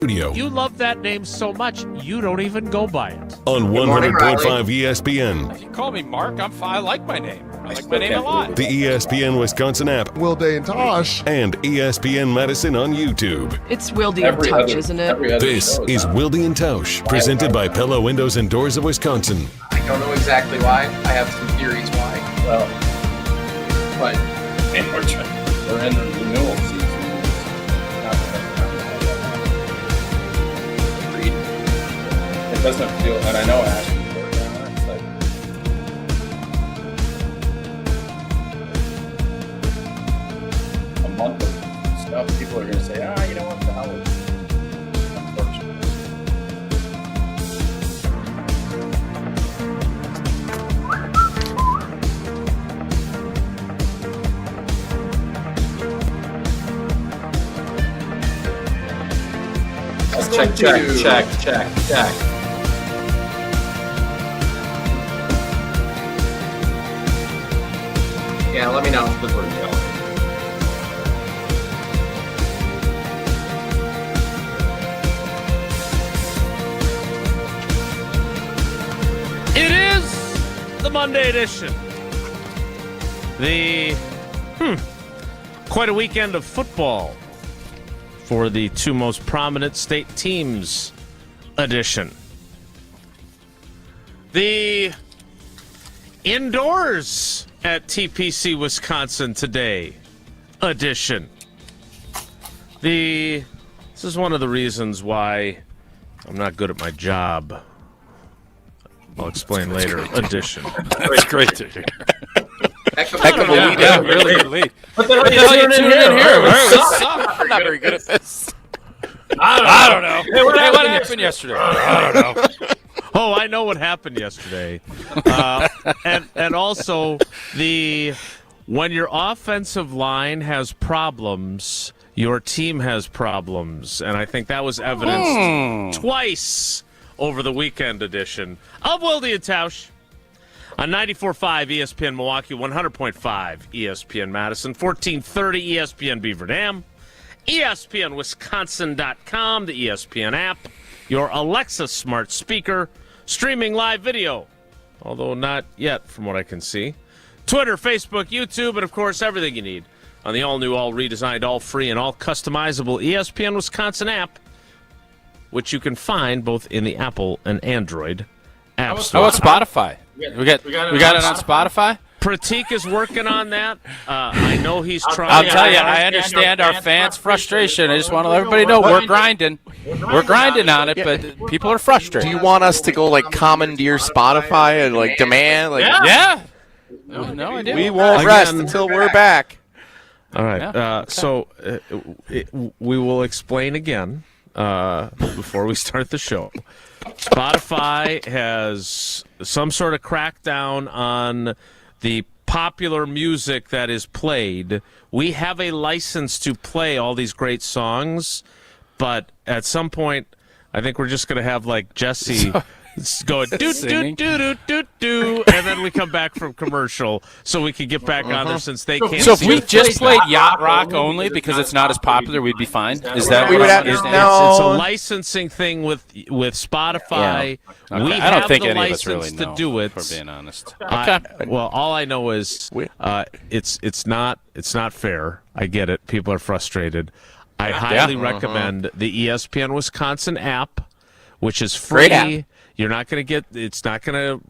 Studio. You love that name so much, you don't even go by it. On 100.5 ESPN. If you call me Mark, I'm fine. I like my name. I like my name a lot. The ESPN Wisconsin app. Wilde and Tausch. And ESPN Madison on YouTube. It's Wilde and Tausch, isn't it? This is Wilde and Tausch, presented by Pella Windows and Doors of Wisconsin. I don't know exactly why. I have some theories why. Well, But we're in the renewal season. It doesn't feel, and I know I asked you for it, it's like a month of stuff. People are going to say, you know what, the hell with it. Unfortunately. Check. yeah, let me know. It is the Monday edition. Quite a weekend of football for the two most prominent state teams edition. The indoors at TPC Wisconsin today edition. This is one of the reasons why I'm not good at my job. I'll explain later. Edition. That's great to hear. Heck of a lead. Yeah, really good lead. What the hell are you tuning in here? I'm not very good at this. I don't know. Hey, what happened yesterday? I don't know. Oh, I know what happened yesterday. And also, when your offensive line has problems, your team has problems. And I think that was evidenced twice over the weekend edition of Wilde and Tausch on 94.5 ESPN Milwaukee, 100.5 ESPN Madison, 1430 ESPN Beaver Dam, ESPNWisconsin.com, the ESPN app, your Alexa smart speaker, streaming live video, although not yet from what I can see, Twitter, Facebook, YouTube, and of course everything you need on the all-new, all-redesigned, all-free, and all-customizable ESPN Wisconsin app, which you can find both in the Apple and Android app store. How about Spotify? We got it on Spotify? Pratik is working on that. I know he's trying. I'll tell you, I understand our fans' frustration. I just want to let everybody know we're grinding. We're grinding on it, but people are frustrated. Do you want us to go commandeer Spotify and demand? Yeah. No, I didn't. We won't rest until we're back. All right. So we will explain again before we start the show. Spotify has some sort of crackdown on the popular music that is played. We have a license to play all these great songs, but at some point, I think we're just going to have Jesse go do, and then we come back from commercial so we can get back on there since they can't. So if we just played yacht rock only because it's not as popular, we'd be fine. Is that we what would have? It's No. a licensing thing with Spotify. Yeah. Okay. We I don't have think the any of us license really know, to do it. for being honest. Well, all I know is it's not fair. I get it. People are frustrated. I highly recommend the ESPN Wisconsin app, which is free. Great app. You're not going to get. It's not going to.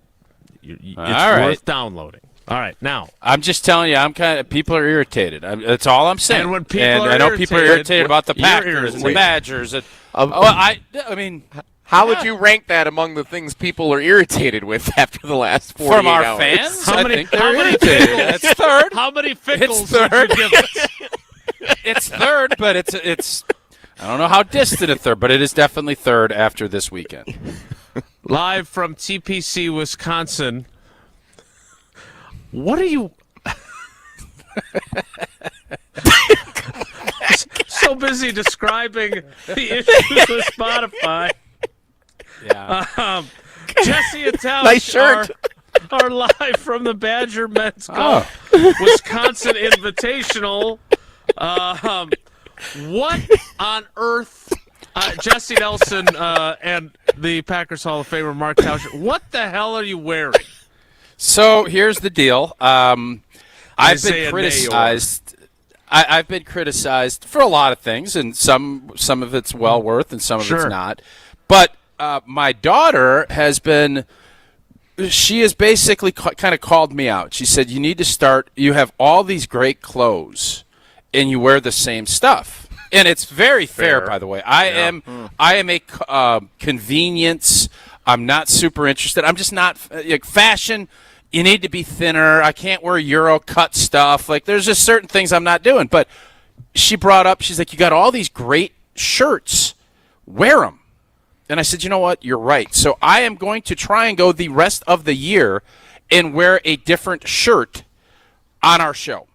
It's right. worth downloading. All right, now I'm just telling you, people are irritated. That's all I'm saying. And when people are I know people are irritated about the you're Packers and the irritated. Badgers. I mean, How would you rank that among the things people are irritated with after the last 48 from our hours? fans, How I many- think they're how many irritated. pickles? It's third. how many pickles It's would third. you give us? It's third, but it's. I don't know how distant a third, but it is definitely third after this weekend. Live from TPC, Wisconsin. What are you so busy describing the issues with Spotify? Yeah. Jesse and Tausch Nice shirt. are live from the Badger Men's Golf Wisconsin Invitational. What on earth Jesse Nelson and the Packers Hall of Famer Mark Tausch. What the hell are you wearing? So here's the deal. I've Isaiah been criticized. I've been criticized for a lot of things, and some of it's well worth, and some of it's not. But my daughter has been. She has basically kind of called me out. She said, "You need to start. You have all these great clothes, and you wear the same stuff." And it's very fair, by the way. I am a convenience. I'm not super interested. I'm just not like fashion. You need to be thinner. I can't wear Euro cut stuff. Like there's just certain things I'm not doing. But she brought up, she's like, you got all these great shirts. Wear them. And I said, you know what? You're right. So I am going to try and go the rest of the year and wear a different shirt on our show.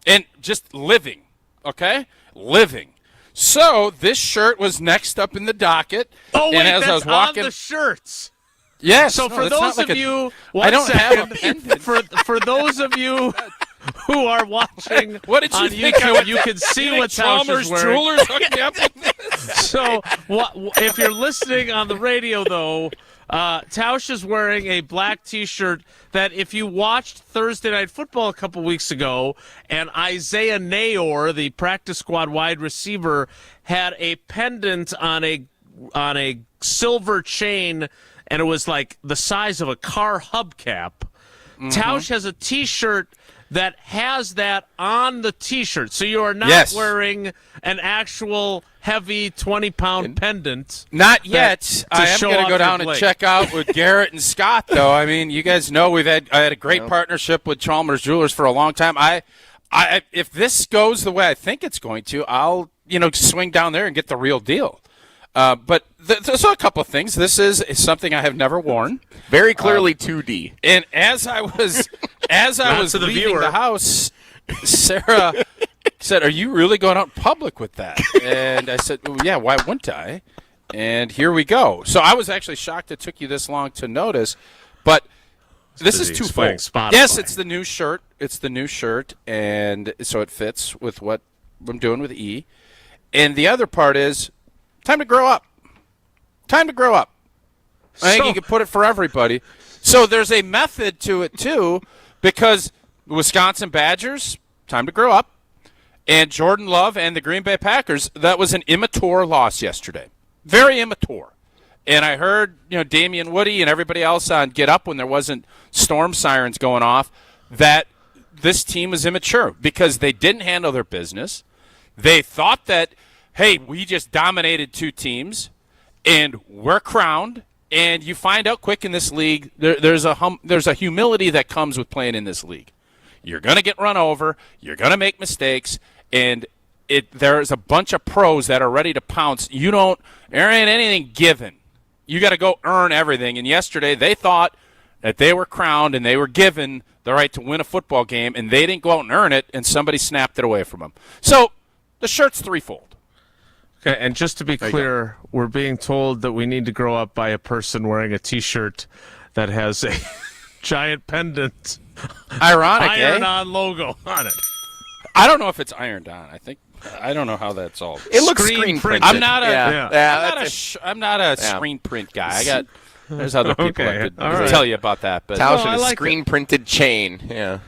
And just living, okay? Living. So this shirt was next up in the docket. Oh, wait, and as that's I was walking, on the shirts. Yes. So for those of you, I don't have a pendant. For those of you who are watching what did you on think YouTube, you can see what Tausch is wearing. Jewelers hooked me up with this. So if you're listening on the radio, though, Tausch is wearing a black T-shirt that if you watched Thursday Night Football a couple weeks ago, and Isaiah Nayor, the practice squad wide receiver, had a pendant on a silver chain, and it was like the size of a car hubcap. Tausch has a T-shirt that has that on the T-shirt. So you are not wearing an actual heavy 20-pound pendant. Not yet. I am going to go down and check out with Garrett and Scott, though. I mean, you guys know I had a great partnership with Chalmers Jewelers for a long time. If this goes the way I think it's going to, I'll swing down there and get the real deal. But there's a couple of things. This is something I have never worn. Very clearly 2D. And as I was leaving the house, Sarah said, "Are you really going out in public with that?" And I said, well, "Yeah, why wouldn't I?" And here we go. So I was actually shocked it took you this long to notice, but this is twofold. Yes, it's the new shirt. It's the new shirt, and so it fits with what I'm doing with E. And the other part is time to grow up. Time to grow up. I think you can put it for everybody. So there's a method to it, too, because the Wisconsin Badgers, time to grow up, and Jordan Love and the Green Bay Packers, that was an immature loss yesterday. Very immature. And I heard, Damian Woody and everybody else on Get Up when there wasn't storm sirens going off, that this team was immature because they didn't handle their business. They thought that, hey, we just dominated two teams, and we're crowned. And you find out quick in this league, there's a humility that comes with playing in this league. You're going to get run over. You're going to make mistakes. And there's a bunch of pros that are ready to pounce. There ain't anything given. You got to go earn everything. And yesterday they thought that they were crowned and they were given the right to win a football game, and they didn't go out and earn it, and somebody snapped it away from them. So the shirt's threefold. Okay, and just to be clear, we're being told that we need to grow up by a person wearing a T-shirt that has a giant pendant, ironic, iron-on logo on it. I don't know if it's ironed on. I don't know how that's all. It looks screen printed. I'm not a screen print guy. There's other people that could tell you about that. But Tausch and a screen printed chain. Yeah.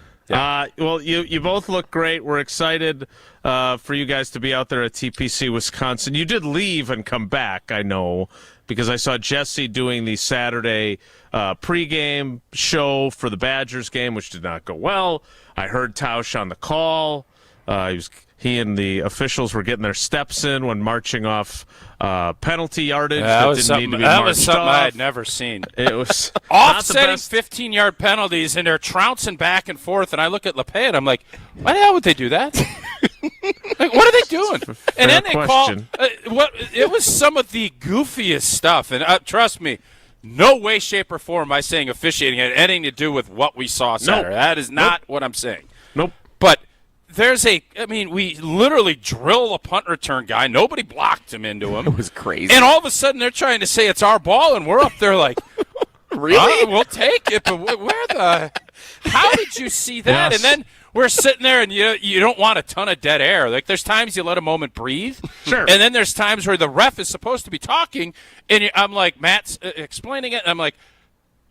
Well, you both look great. We're excited for you guys to be out there at TPC Wisconsin. You did leave and come back, I know, because I saw Jesse doing the Saturday pregame show for the Badgers game, which did not go well. I heard Tausch on the call. He and the officials were getting their steps in when marching off penalty yardage. That was something I had never seen. It was offsetting 15-yard penalties, and they're trouncing back and forth. And I look at LePay, and I'm like, why the hell would they do that? Like, what are they doing? And then they call. It was some of the goofiest stuff. And trust me, no way, shape, or form am I saying officiating had anything to do with what we saw Saturday. Nope. That is not what I'm saying. Nope. But we literally drill a punt return guy. Nobody blocked him into him. It was crazy. And all of a sudden they're trying to say it's our ball, and we're up there like, really? We'll take it, but how did you see that? Yes. And then we're sitting there, and you don't want a ton of dead air. Like, there's times you let a moment breathe. Sure. And then there's times where the ref is supposed to be talking, and I'm like, Matt's explaining it, and I'm like,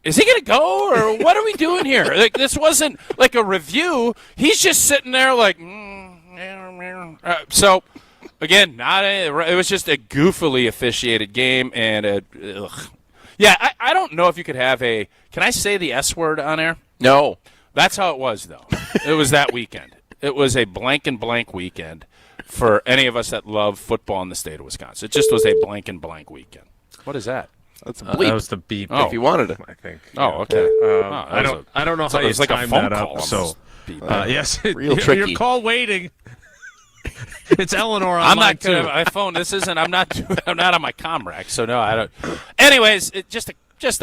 is he going to go, or what are we doing here? Like, this wasn't like a review. He's just sitting there like, so, again, it was just a goofily officiated game, and yeah, I don't know if you could have can I say the S word on air? No. That's how it was, though. It was that weekend. It was a blank and blank weekend for any of us that love football in the state of Wisconsin. It just was a blank and blank weekend. What is that? That's a bleep. That was the beep. Oh. If you wanted it. I think. Oh, okay. I don't know how you it's like a timed phone that call. up. So, yes, Real your tricky. call waiting. It's Eleanor on I'm mine not too. my phone. This isn't. I'm not on my Comrack, so no, I don't. Anyways, just a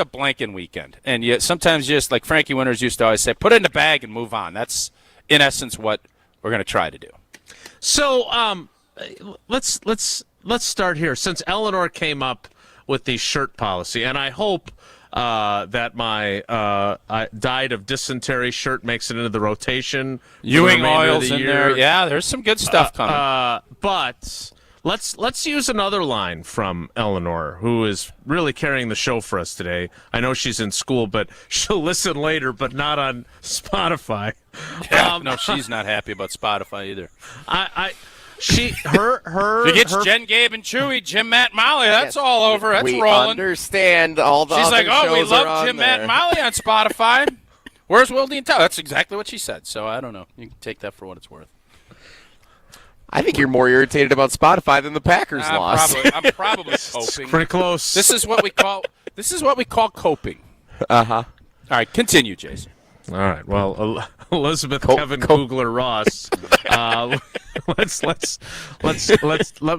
blanking weekend, and yet sometimes just like Frankie Winters used to always say, put it in the bag and move on. That's in essence what we're going to try to do. So, let's start here. Since Eleanor came up with the shirt policy, and I hope that my I died of dysentery shirt makes it into the rotation. Ewing oils in there. Yeah, there's some good stuff coming. But let's use another line from Eleanor, who is really carrying the show for us today. I know she's in school, but she'll listen later, but not on Spotify. No, she's not happy about Spotify either. She gets Jen, Gabe, and Chewy, Jim, Matt, Molly. That's all over. That's we rolling. Understand all the She's other like, oh, we shows are love on Jim, there. Matt, and Molly on Spotify. Where's Wilde and Tausch? That's exactly what she said. So I don't know. You can take that for what it's worth. I think you're more irritated about Spotify than the Packers loss. I'm probably coping. pretty close. This is what we call coping. Uh-huh. All right, continue, Jason. All right. Well, Elizabeth Kevin Kugler Ross. Let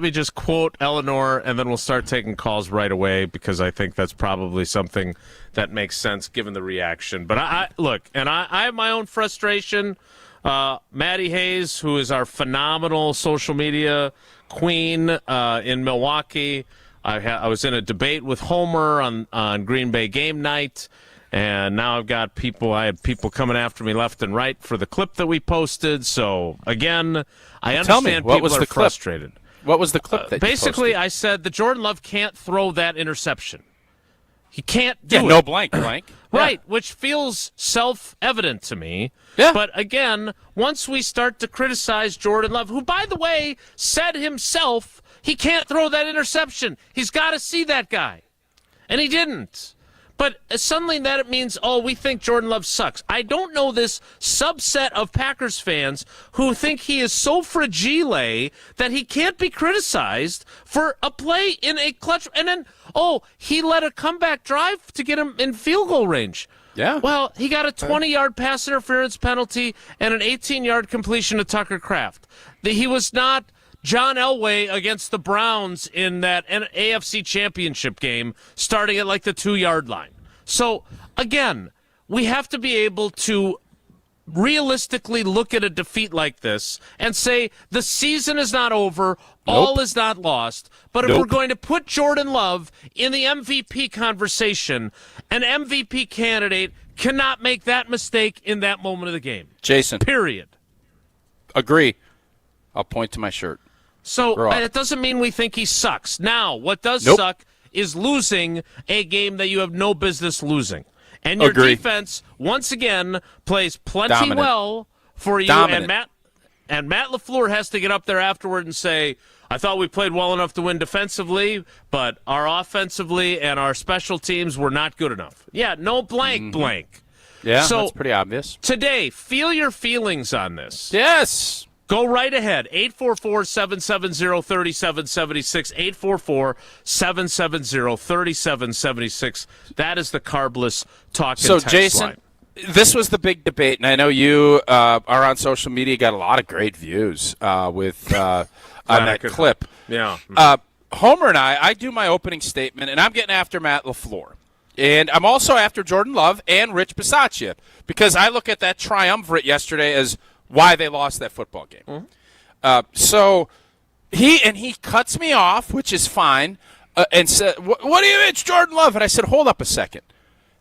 me just quote Eleanor, and then we'll start taking calls right away because I think that's probably something that makes sense given the reaction. But I look, and I have my own frustration. Maddie Hayes, who is our phenomenal social media queen in Milwaukee, I was in a debate with Homer on Green Bay game night. And now I had people coming after me left and right for the clip that we posted. So, again, I understand people are frustrated. What was the clip that basically, you posted? I said that Jordan Love can't throw that interception. He can't do it. No blank. Right, yeah. Which feels self-evident to me. Yeah. But, again, once we start to criticize Jordan Love, who, by the way, said himself he can't throw that interception. He's got to see that guy. And he didn't. But suddenly that it means, we think Jordan Love sucks. I don't know this subset of Packers fans who think he is so fragile that he can't be criticized for a play in a clutch. And then, he led a comeback drive to get him in field goal range. Yeah. Well, he got a 20-yard pass interference penalty and an 18-yard completion to Tucker Kraft. He was not John Elway against the Browns in that AFC Championship game starting at like the 2-yard line. So, again, we have to be able to realistically look at a defeat like this and say the season is not over, all is not lost. But if we're going to put Jordan Love in the MVP conversation, an MVP candidate cannot make that mistake in that moment of the game. Jason. Period. Agree. I'll point to my shirt. So it doesn't mean we think he sucks. Now, what does suck is losing a game that you have no business losing. And your defense, once again, plays plenty well for you. And Matt LaFleur has to get up there afterward and say, I thought we played well enough to win defensively, but our offensively and our special teams were not good enough. Yeah, no blank. Yeah, so that's pretty obvious. Today, feel your feelings on this. Yes. Go right ahead. 844-770-3776. 844-770-3776. That is the carbless talk and text Jason, line. This was the big debate, and I know you are on social media, got a lot of great views with on that clip. Yeah. Homer and I do my opening statement, and I'm getting after Matt LaFleur. And I'm also after Jordan Love and Rich Bisaccia because I look at that triumvirate yesterday as why they lost that football game. So he cuts me off, which is fine, and said, what do you mean it's Jordan Love? And I said, hold up a second.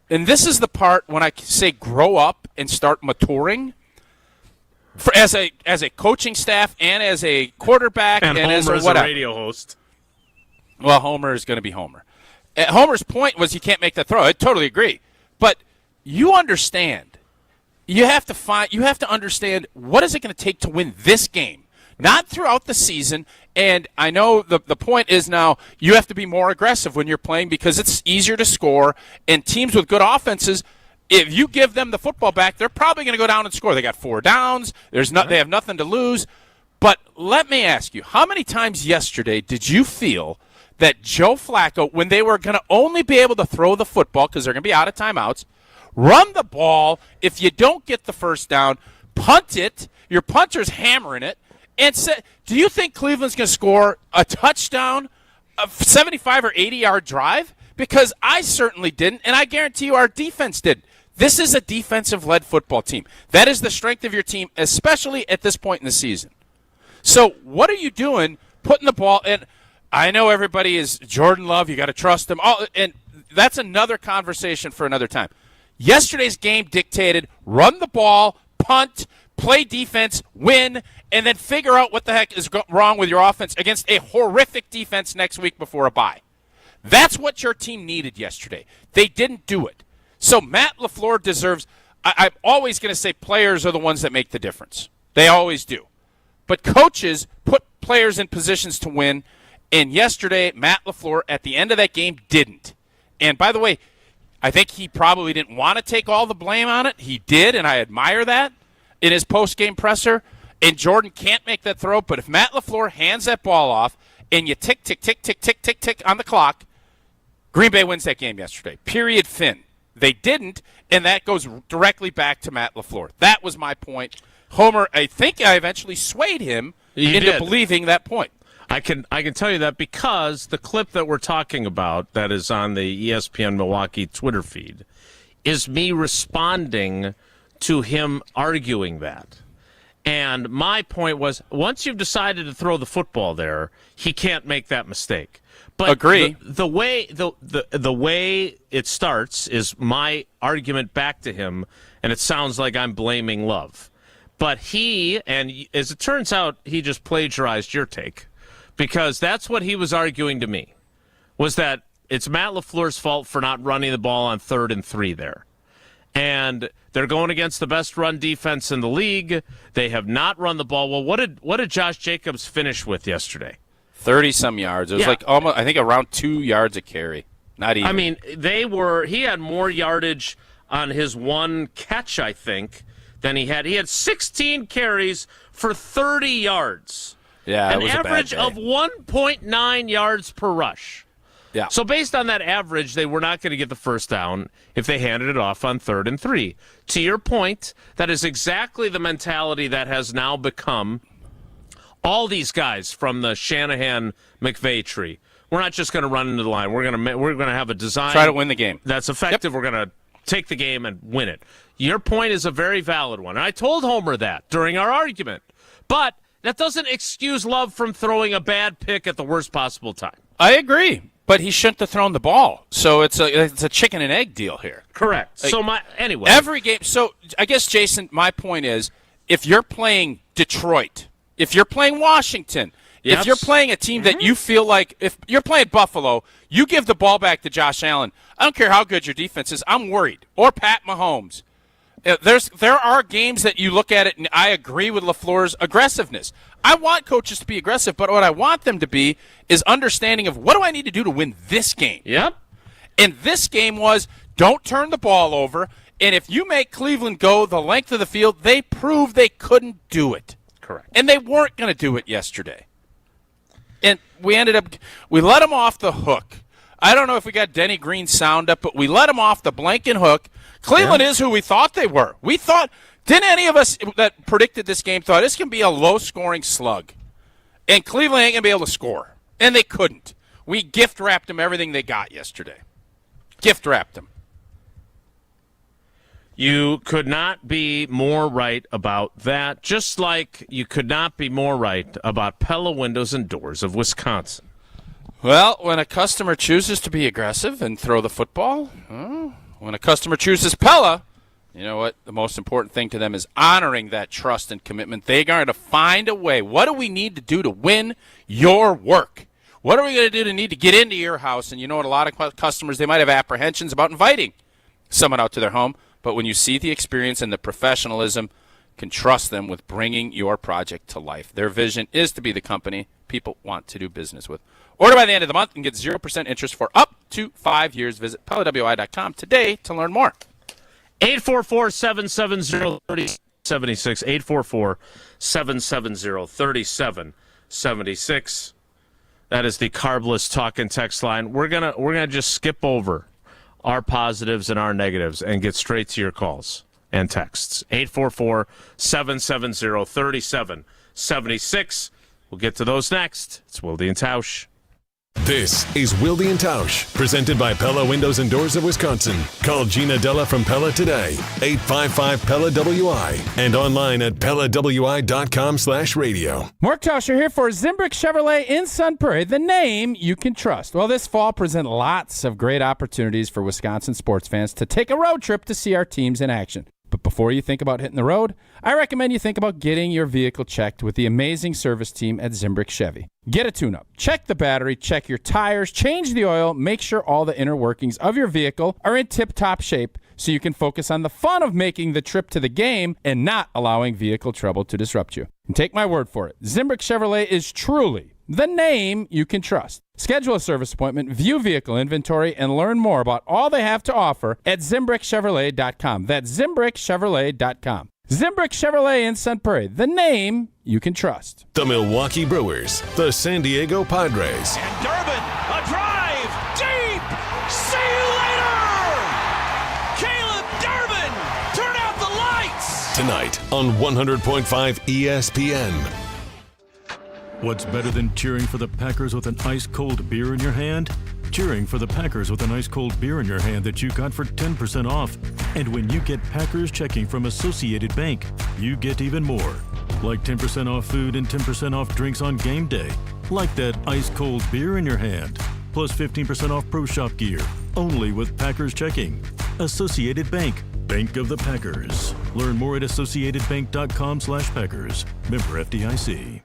And this is the part when I say grow up and start maturing. as a coaching staff and as a quarterback and as Homer a as whatever. a radio host. Well, Homer is going to be Homer. Homer's point was you can't make that throw. I totally agree. But you understand. You have to understand what is it going to take to win this game, not throughout the season. And I know the point is now you have to be more aggressive when you're playing because it's easier to score. And teams with good offenses, if you give them the football back, they're probably going to go down and score. They got 4 downs. They have nothing to lose. But let me ask you, how many times yesterday did you feel that Joe Flacco, when they were going to only be able to throw the football because they're going to be out of timeouts, run the ball, if you don't get the first down, punt it, your punter's hammering it, and say, do you think Cleveland's going to score a touchdown, a 75 or 80-yard drive? Because I certainly didn't, and I guarantee you our defense didn't. This is a defensive-led football team. That is the strength of your team, especially at this point in the season. So what are you doing putting the ball in? I know everybody is Jordan Love. You got to trust him. And that's another conversation for another time. Yesterday's game dictated run the ball, punt, play defense, win, and then figure out what the heck is wrong with your offense against a horrific defense next week before a bye. That's what your team needed yesterday. They didn't do it. So Matt LaFleur deserves – I'm always going to say players are the ones that make the difference. They always do. But coaches put players in positions to win. And yesterday, Matt LaFleur, at the end of that game, didn't. And by the way, I think he probably didn't want to take all the blame on it. He did, and I admire that in his post-game presser. And Jordan can't make that throw. But if Matt LaFleur hands that ball off and you tick, tick, tick, tick, tick, tick, tick on the clock, Green Bay wins that game yesterday. Period, fin. They didn't, and that goes directly back to Matt LaFleur. That was my point. Homer, I think I eventually swayed him into believing that point. I can tell you that because the clip that we're talking about that is on the ESPN Milwaukee Twitter feed is me responding to him arguing that. And my point was, once you've decided to throw the football there, he can't make that mistake. But agree. The way it starts is my argument back to him, and it sounds like I'm blaming Love. But he, and as it turns out, he just plagiarized your take. Because that's what he was arguing to me, was that it's Matt LaFleur's fault for not running the ball on 3rd and 3 there. And they're going against the best run defense in the league. They have not run the ball. Well, what did Josh Jacobs finish with yesterday? 30-some yards. It was like almost, I think, around 2 yards a carry. Not even. I mean, he had more yardage on his one catch, I think, than he had. He had 16 carries for 30 yards. Yeah, an average of 1.9 yards per rush. Yeah. So based on that average, they were not going to get the first down if they handed it off on 3rd and 3. To your point, that is exactly the mentality that has now become all these guys from the Shanahan-McVay tree. We're not just going to run into the line. We're going to have a design. Try to win the game. That's effective. Yep. We're going to take the game and win it. Your point is a very valid one. And I told Homer that during our argument. But that doesn't excuse Love from throwing a bad pick at the worst possible time. I agree, but he shouldn't have thrown the ball. So it's a chicken and egg deal here. Correct. Like, anyway, every game. So I guess, Jason, my point is, if you're playing Detroit, if you're playing Washington, if you're playing a team that you feel like, if you're playing Buffalo, you give the ball back to Josh Allen. I don't care how good your defense is. I'm worried. Or Pat Mahomes. There are games that you look at it, and I agree with LaFleur's aggressiveness. I want coaches to be aggressive, but what I want them to be is understanding of what do I need to do to win this game. Yep. And this game was don't turn the ball over, and if you make Cleveland go the length of the field, they proved they couldn't do it. Correct. And they weren't going to do it yesterday. And we let them off the hook. I don't know if we got Denny Green's sound up, but we let them off the blanket hook. Cleveland is who we thought they were. We thought, didn't any of us that predicted this game thought this can be a low-scoring slug? And Cleveland ain't going to be able to score. And they couldn't. We gift-wrapped them everything they got yesterday. Gift-wrapped them. You could not be more right about that, just like you could not be more right about Pella Windows and Doors of Wisconsin. Well, when a customer chooses to be aggressive and throw the football, when a customer chooses Pella, You know what? The most important thing to them is honoring that trust and commitment. They're going to find a way. What do we need to do to win your work? What are we going to do to need to get into your house? And you know what? A lot of customers, they might have apprehensions about inviting someone out to their home. But when you see the experience and the professionalism, can trust them with bringing your project to life. Their vision is to be the company people want to do business with. Order by the end of the month and get 0% interest for up to 5 years. Visit PellaWI.com today to learn more. 844-770-3076. 844-770-3776. That is the carbless talk and text line. We're gonna just skip over our positives and our negatives and get straight to your calls and texts. 844-770-3776. We'll get to those next. It's Wilde and Tausch. This is Wilde and Tausch, presented by Pella Windows and Doors of Wisconsin. Call Gina Della from Pella today, 855-PELLA-WI, and online at PellaWI.com/radio. Mark Tauscher here for Zimbrick Chevrolet in Sun Prairie, the name you can trust. Well, this fall present lots of great opportunities for Wisconsin sports fans to take a road trip to see our teams in action. But before you think about hitting the road, I recommend you think about getting your vehicle checked with the amazing service team at Zimbrick Chevy. Get a tune-up, check the battery, check your tires, change the oil, make sure all the inner workings of your vehicle are in tip-top shape so you can focus on the fun of making the trip to the game and not allowing vehicle trouble to disrupt you. And take my word for it, Zimbrick Chevrolet is truly the name you can trust. Schedule a service appointment, view vehicle inventory, and learn more about all they have to offer at ZimbrickChevrolet.com. That's ZimbrickChevrolet.com. Zimbrick Chevrolet in Sun Prairie, the name you can trust. The Milwaukee Brewers, the San Diego Padres. And Durbin, a drive, deep, see you later! Caleb Durbin, turn out the lights! Tonight on 100.5 ESPN. What's better than cheering for the Packers with an ice-cold beer in your hand? Cheering for the Packers with an ice-cold beer in your hand that you got for 10% off. And when you get Packers checking from Associated Bank, you get even more. Like 10% off food and 10% off drinks on game day. Like that ice-cold beer in your hand. Plus 15% off Pro Shop gear. Only with Packers checking. Associated Bank. Bank of the Packers. Learn more at associatedbank.com/Packers. Member FDIC.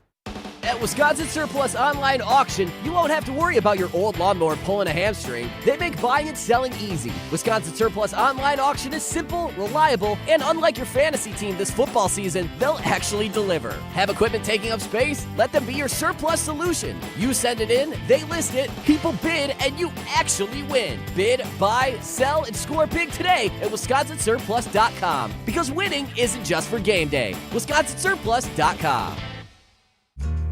At Wisconsin Surplus Online Auction, you won't have to worry about your old lawnmower pulling a hamstring. They make buying and selling easy. Wisconsin Surplus Online Auction is simple, reliable, and unlike your fantasy team this football season, they'll actually deliver. Have equipment taking up space? Let them be your surplus solution. You send it in, they list it, people bid, and you actually win. Bid, buy, sell, and score big today at WisconsinSurplus.com. Because winning isn't just for game day. WisconsinSurplus.com.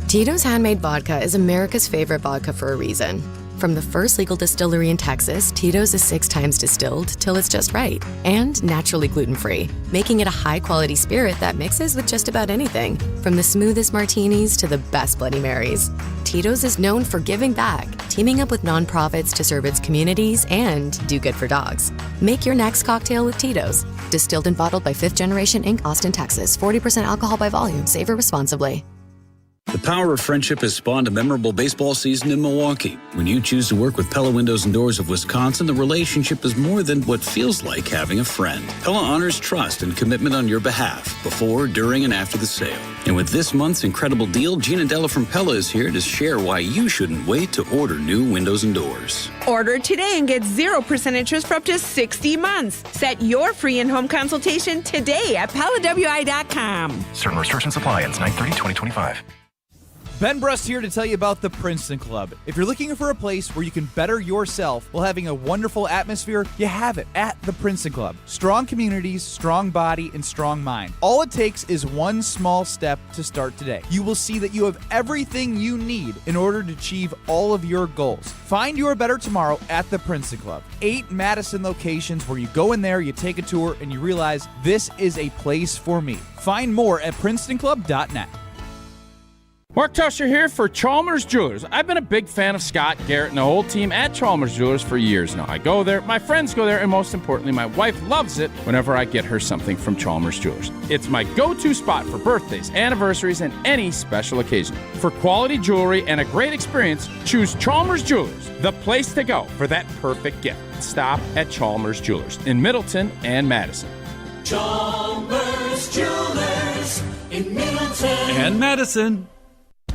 Titos Handmade Vodka is America's favorite vodka for a reason. From the first legal distillery in Texas, Titos is 6 times distilled till it's just right. And naturally gluten-free, making it a high-quality spirit that mixes with just about anything. From the smoothest martinis to the best Bloody Marys. Titos is known for giving back, teaming up with nonprofits to serve its communities and do good for dogs. Make your next cocktail with Titos. Distilled and bottled by 5th Generation Inc., Austin, Texas. 40% alcohol by volume. Savor responsibly. The power of friendship has spawned a memorable baseball season in Milwaukee. When you choose to work with Pella Windows and Doors of Wisconsin, the relationship is more than what feels like having a friend. Pella honors trust and commitment on your behalf, before, during, and after the sale. And with this month's incredible deal, Gina Della from Pella is here to share why you shouldn't wait to order new windows and doors. Order today and get 0% interest for up to 60 months. Set your free in-home consultation today at PellaWI.com. Certain restrictions apply. Ends 9/30/2025. Ben Brust here to tell you about the Princeton Club. If you're looking for a place where you can better yourself while having a wonderful atmosphere, you have it at the Princeton Club. Strong communities, strong body, and strong mind. All it takes is one small step to start today. You will see that you have everything you need in order to achieve all of your goals. Find your better tomorrow at the Princeton Club. 8 Madison locations where you go in there, you take a tour, and you realize this is a place for me. Find more at PrincetonClub.net. Mark Tauscher here for Chalmers Jewelers. I've been a big fan of Scott, Garrett, and the whole team at Chalmers Jewelers for years now. I go there, my friends go there, and most importantly, my wife loves it whenever I get her something from Chalmers Jewelers. It's my go-to spot for birthdays, anniversaries, and any special occasion. For quality jewelry and a great experience, choose Chalmers Jewelers, the place to go for that perfect gift. Stop at Chalmers Jewelers in Middleton and Madison. Chalmers Jewelers in Middleton And Madison.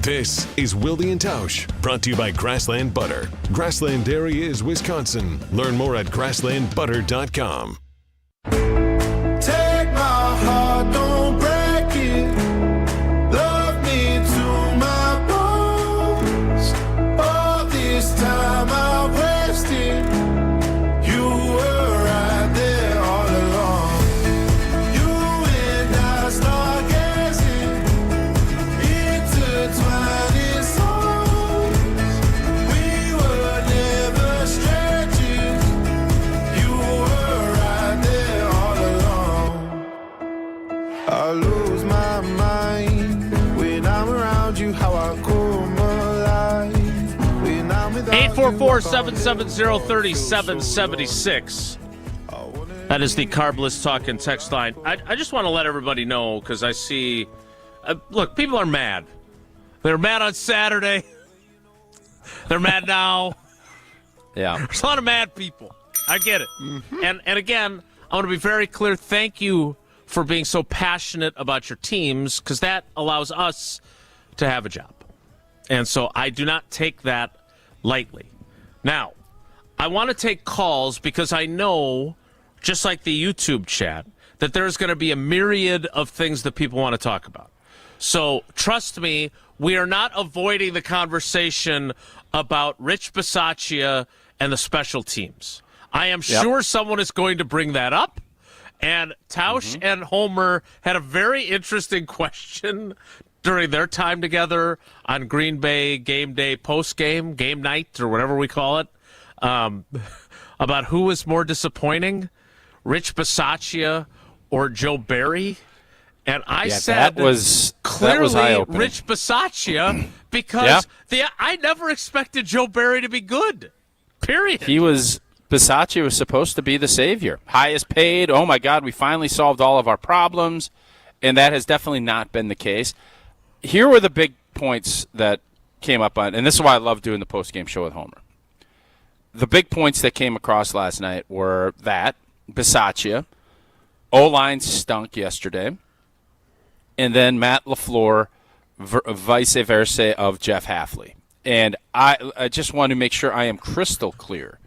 This is Wilde and Tausch, brought to you by Grassland Butter. Grassland Dairy is Wisconsin. Learn more at grasslandbutter.com. Take my heart, don't break it. Love me to my bones. All this time I wasted. You were right there all along. You and I start gazing into twining souls. We were never strangers. You were right there all along. I lose my mind when I'm around you. How I come alive when I'm without you. 844-770-3776. That is the Carbless Talk and Text line. I just want to let everybody know, because I see... look, people are mad. They were mad on Saturday. They're mad now. Yeah. There's a lot of mad people. I get it. And again, I want to be very clear. Thank you for being so passionate about your teams, because that allows us to have a job. And so I do not take that lightly. Now, I want to take calls because I know, just like the YouTube chat, that there's going to be a myriad of things that people want to talk about. So trust me, we are not avoiding the conversation about Rich Bisaccia and the special teams. I am sure someone is going to bring that up. And Tausch and Homer had a very interesting question during their time together on Green Bay game day, post-game, game night, or whatever we call it, about who was more disappointing, Rich Bisaccia or Joe Barry. And I said that was clearly eye-opening. Rich Bisaccia, because I never expected Joe Barry to be good, period. Bisaccia was supposed to be the savior. Highest paid. Oh, my God, we finally solved all of our problems. And that has definitely not been the case. Here were the big points that came up on, and this is why I love doing the post-game show with Homer. The big points that came across last night were that Bisaccia, O-line stunk yesterday, and then Matt LaFleur, vice versa of Jeff Hafley. And I just want to make sure I am crystal clear.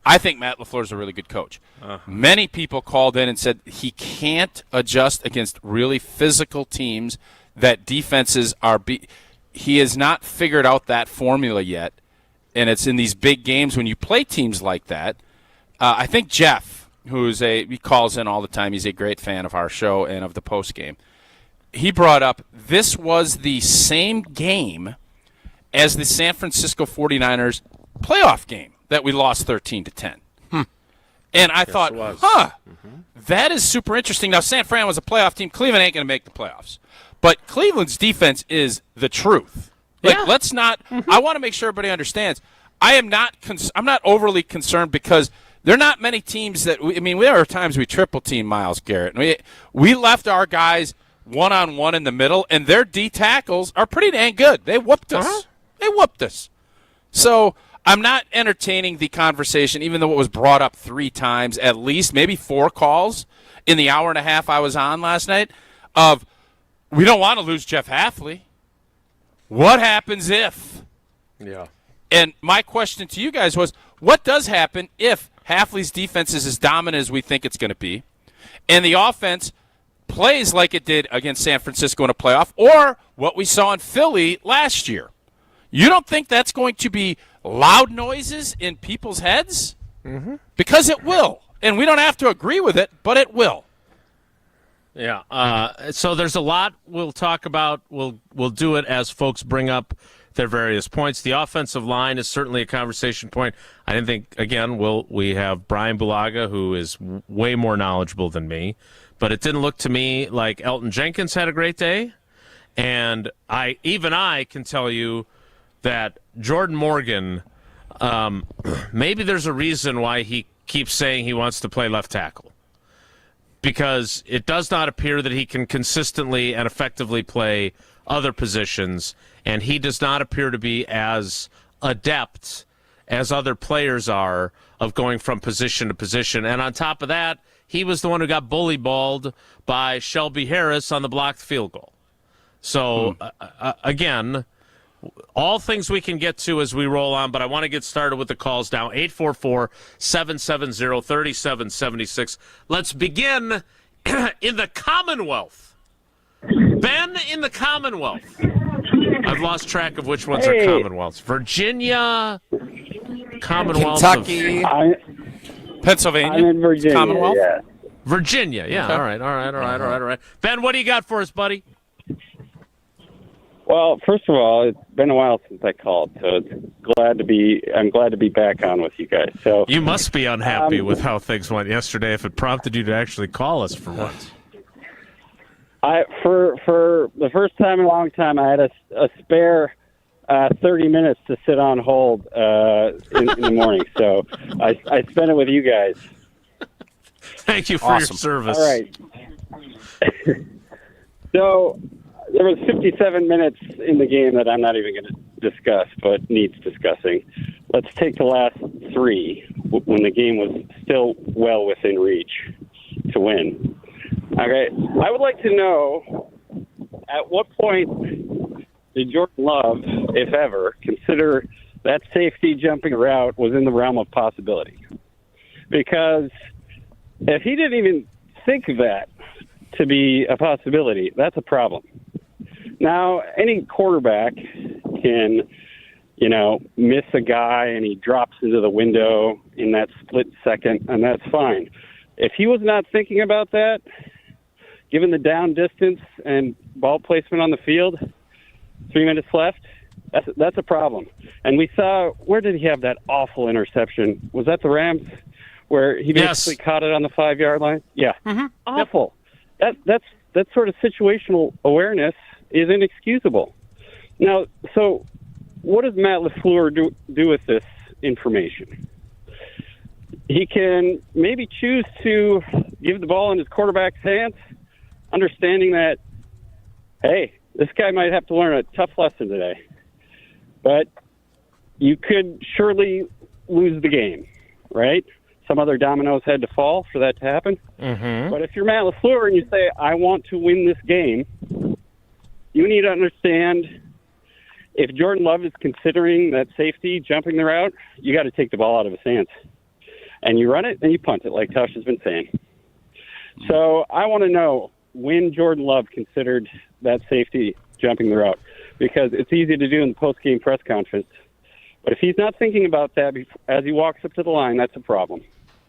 I think Matt LaFleur is a really good coach. Many people called in and said he can't adjust against really physical teams that defenses are he has not figured out that formula yet, and it's in these big games when you play teams like that. I think Jeff, he calls in all the time, he's a great fan of our show and of the postgame. He brought up this was the same game as the San Francisco 49ers playoff game that we lost 13-10. And I thought, that is super interesting. Now, San Fran was a playoff team. Cleveland ain't going to make the playoffs. But Cleveland's defense is the truth. Let's not I want to make sure everybody understands. I'm not overly concerned because there are not many teams that there are times we triple team Myles Garrett. We left our guys one-on-one in the middle, and their D tackles are pretty dang good. They whooped us. They whooped us. So I'm not entertaining the conversation, even though it was brought up 3 times, at least, maybe 4 calls in the hour and a half I was on last night, of we don't want to lose Jeff Hafley. What happens if? Yeah. And my question to you guys was, what does happen if Hafley's defense is as dominant as we think it's going to be, and the offense plays like it did against San Francisco in a playoff, or what we saw in Philly last year? You don't think that's going to be loud noises in people's heads? Because it will. And we don't have to agree with it, but it will. Yeah. So there's a lot we'll talk about. We'll do it as folks bring up their various points. The offensive line is certainly a conversation point. I didn't think, again, we have Brian Bulaga, who is way more knowledgeable than me, but it didn't look to me like Elton Jenkins had a great day. And I can tell you that Jordan Morgan, maybe there's a reason why he keeps saying he wants to play left tackle, because it does not appear that he can consistently and effectively play other positions, and he does not appear to be as adept as other players are of going from position to position. And on top of that, he was the one who got bully balled by Shelby Harris on the blocked field goal. So, again, all things we can get to as we roll on, but I want to get started with the calls now. 844-770-3776. Let's begin in the Commonwealth. Ben, in the Commonwealth. I've lost track of which ones are Commonwealths. Virginia, Commonwealth Kentucky, Pennsylvania. I'm in Virginia. Commonwealth. Yeah. Virginia, yeah. Okay. All right. Ben, what do you got for us, buddy? Well, first of all, it's been a while since I called, so I'm glad to be back on with you guys. So you must be unhappy with how things went yesterday if it prompted you to actually call us for once. For the first time in a long time, I had a spare 30 minutes to sit on hold in the morning, so I spent it with you guys. Thank you for your service. All right. So there was 57 minutes in the game that I'm not even going to discuss, but needs discussing. Let's take the last three when the game was still well within reach to win. Okay, I would like to know at what point did Jordan Love, if ever, consider that safety jumping route was in the realm of possibility? Because if he didn't even think of that to be a possibility, that's a problem. Now, any quarterback can, miss a guy and he drops into the window in that split second, and that's fine. If he was not thinking about that, given the down distance and ball placement on the field, 3 minutes left, that's a problem. And we saw, where did he have that awful interception? Was that the Rams, where he basically caught it on the 5-yard line? Yeah, awful. Yep. That sort of situational awareness is inexcusable. Now, so what does Matt LaFleur do with this information? He can maybe choose to give the ball in his quarterback's hands, understanding that, hey, this guy might have to learn a tough lesson today. But you could surely lose the game, right? Some other dominoes had to fall for that to happen. Mm-hmm. But if you're Matt LaFleur and you say, I want to win this game, you need to understand if Jordan Love is considering that safety, jumping the route, you got to take the ball out of his hands. And you run it and you punt it, like Tausch has been saying. So I want to know when Jordan Love considered that safety jumping the route, because it's easy to do in the post-game press conference. But if he's not thinking about that as he walks up to the line, that's a problem,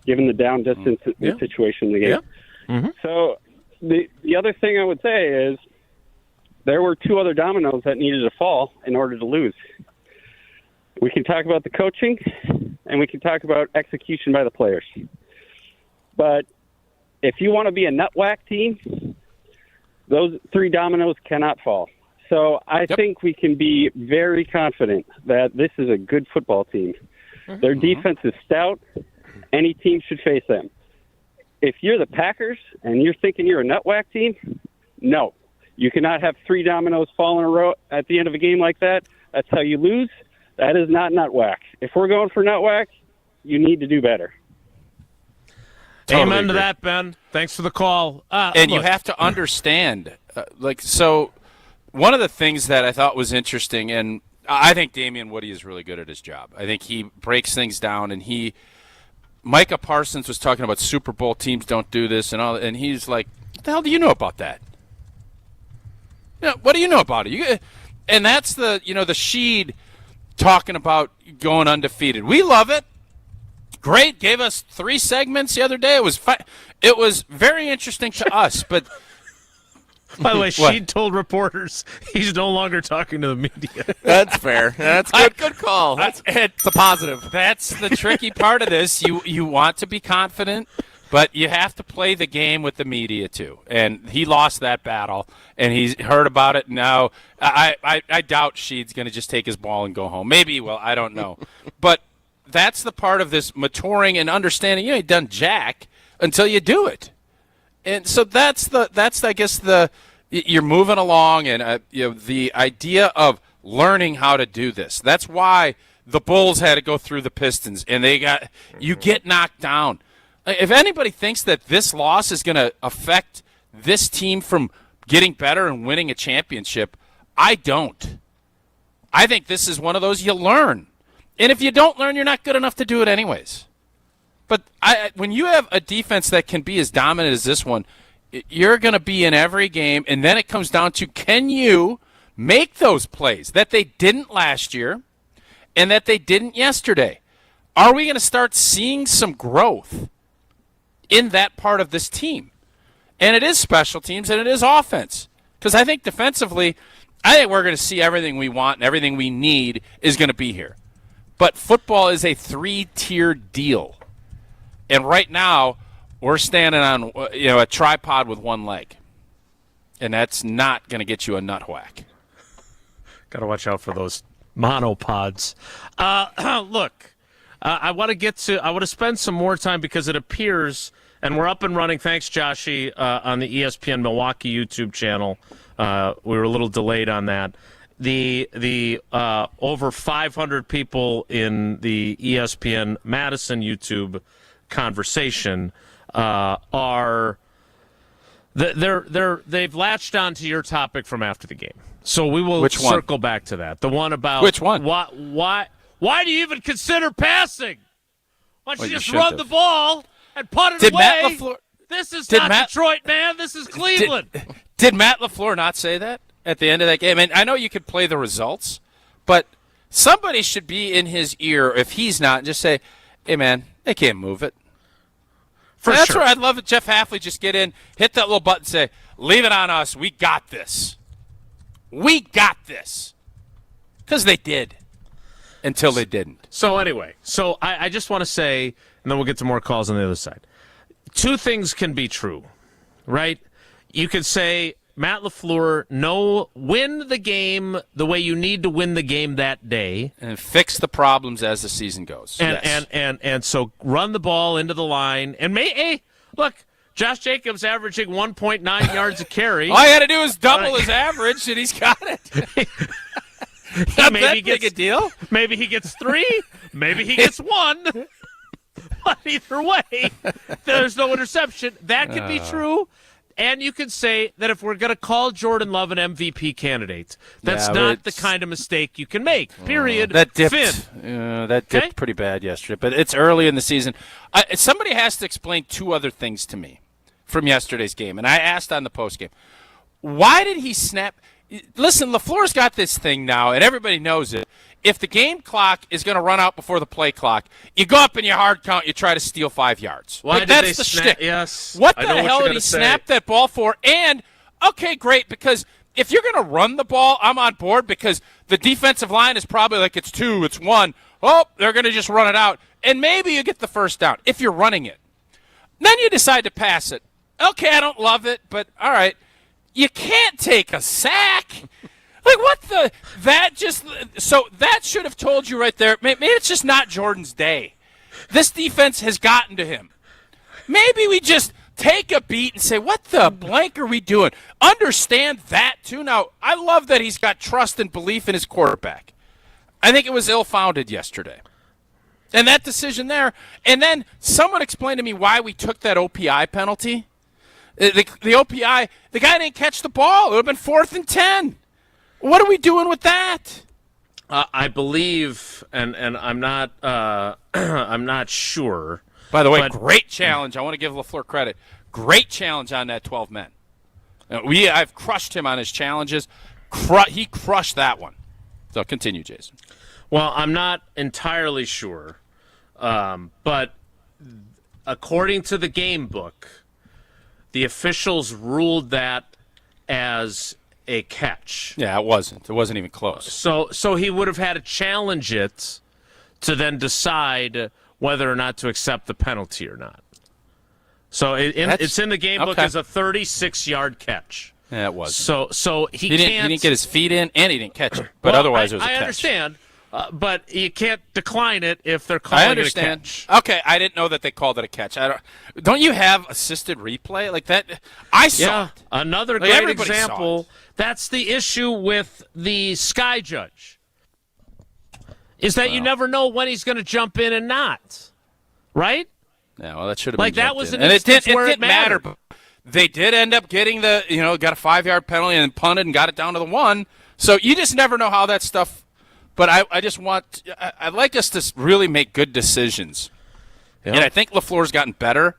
given the down distance situation in the game. Yeah. Mm-hmm. So the other thing I would say is there were two other dominoes that needed to fall in order to lose. We can talk about the coaching, and we can talk about execution by the players. But if you want to be a nut whack team, those three dominoes cannot fall. So I think we can be very confident that this is a good football team. Mm-hmm. Their defense is stout. Any team should face them. If you're the Packers and you're thinking you're a nut whack team, no. You cannot have three dominoes fall in a row at the end of a game like that. That's how you lose. That is not nut whack. If we're going for nut whack, you need to do better. Totally Amen to that, Ben. Thanks for the call. And you have to understand, so one of the things that I thought was interesting, and I think Damian Woody is really good at his job. I think he breaks things down, and Micah Parsons was talking about Super Bowl teams don't do this and all, and he's like, what the hell do you know about that? What do you know about it? And that's the Sheed talking about going undefeated. We love it. Great. Gave us 3 segments the other day. It was It was very interesting to us, but by the way, Sheed told reporters he's no longer talking to the media. That's fair. That's good call. It's a positive. That's the tricky part of this. You want to be confident, but you have to play the game with the media too. And he lost that battle, and he's heard about it now. I doubt Sheed's going to just take his ball and go home. Maybe he will. I don't know. But that's the part of this maturing and understanding. You ain't done jack until you do it. And so that's I guess you're moving along, and the idea of learning how to do this. That's why the Bulls had to go through the Pistons, and you get knocked down. If anybody thinks that this loss is going to affect this team from getting better and winning a championship, I don't. I think this is one of those you learn. And if you don't learn, you're not good enough to do it anyways. But when you have a defense that can be as dominant as this one, you're going to be in every game, and then it comes down to, can you make those plays that they didn't last year and that they didn't yesterday? Are we going to start seeing some growth in that part of this team? And it is special teams and it is offense. Because I think defensively, I think we're going to see everything we want and everything we need is going to be here. But football is a 3-tier deal. And right now, we're standing on a tripod with one leg. And that's not going to get you a nut whack. Got to watch out for those monopods. Look, I want to spend some more time because it appears, and we're up and running, thanks, Joshy, on the ESPN Milwaukee YouTube channel. We were a little delayed on that. The over 500 people in the ESPN Madison YouTube conversation they've latched onto your topic from after the game. So we will circle back to that. The one about which one? Why do you even consider passing? Why don't you just run the ball and punt it away? Matt LaFleur, this is not Detroit, man. This is Cleveland. Did Matt LaFleur not say that at the end of that game? And I know you could play the results, but somebody should be in his ear if he's not and just say, hey, man, they can't move it. That's where I'd love it. Jeff Hafley just get in, hit that little button, say, leave it on us. We got this. We got this. Because they did. Until they didn't. So anyway, I just want to say, and then we'll get to more calls on the other side. Two things can be true, right? You could say, Matt LaFleur, win the game the way you need to win the game that day. And fix the problems as the season goes. And so run the ball into the line. And look, Josh Jacobs averaging 1.9 yards a carry. All you got to do is double his average, and he's got it. Maybe he gets a deal. Maybe he gets 3. Maybe he gets 1. But either way, there's no interception. That could be true. And you could say that if we're going to call Jordan Love an MVP candidate, that's not the kind of mistake you can make. Period. That dipped pretty bad yesterday. But it's early in the season. Somebody has to explain two other things to me from yesterday's game. And I asked on the postgame, why did he snap? Listen, LaFleur's got this thing now, and everybody knows it. If the game clock is going to run out before the play clock, you go up in your hard count, you try to steal 5 yards. Why did that's they the snap? shtick. Yes. What the hell did he snap that ball for? And, okay, great, because if you're going to run the ball, I'm on board because the defensive line is probably like it's 2, it's 1. Oh, they're going to just run it out. And maybe you get the first down if you're running it. Then you decide to pass it. Okay, I don't love it, but all right. You can't take a sack. Like, what the? That should have told you right there. Maybe it's just not Jordan's day. This defense has gotten to him. Maybe we just take a beat and say, what the blank are we doing? Understand that, too. Now, I love that he's got trust and belief in his quarterback. I think it was ill-founded yesterday. And that decision there. And then someone explained to me why we took that OPI penalty. The OPI, the guy didn't catch the ball. It would have been 4th and 10. What are we doing with that? I believe, and I'm not I'm not sure. By the way, great challenge. I want to give LaFleur credit. Great challenge on that 12 men. I've crushed him on his challenges. He crushed that one. So continue, Jason. Well, I'm not entirely sure, but according to the game book, the officials ruled that as a catch. Yeah, it wasn't. It wasn't even close. So he would have had to challenge it to then decide whether or not to accept the penalty or not. So it's in the game book as a 36-yard catch. Yeah, it was. So he didn't get his feet in, and he didn't catch it. But otherwise, it was a catch. I understand. But you can't decline it if they're calling it a catch. Okay, I didn't know that they called it a catch. Don't you have assisted replay like that? I saw it. Another great example. That's the issue with the sky judge. Is that you never know when he's going to jump in and not, right? Yeah, well, that should have like been that was an and it instance didn't where it matter. mattered. They did end up getting got a 5-yard penalty and punted and got it down to the 1. So you just never know how that stuff. But I'd like us to really make good decisions. Yeah. And I think LaFleur's gotten better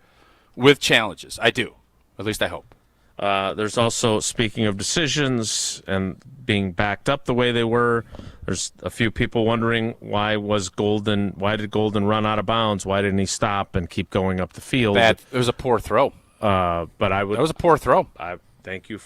with challenges. I do. At least I hope. There's also, speaking of decisions and being backed up the way they were, there's a few people wondering why did Golden run out of bounds? Why didn't he stop and keep going up the field? It was a poor throw. That was a poor throw. Thank you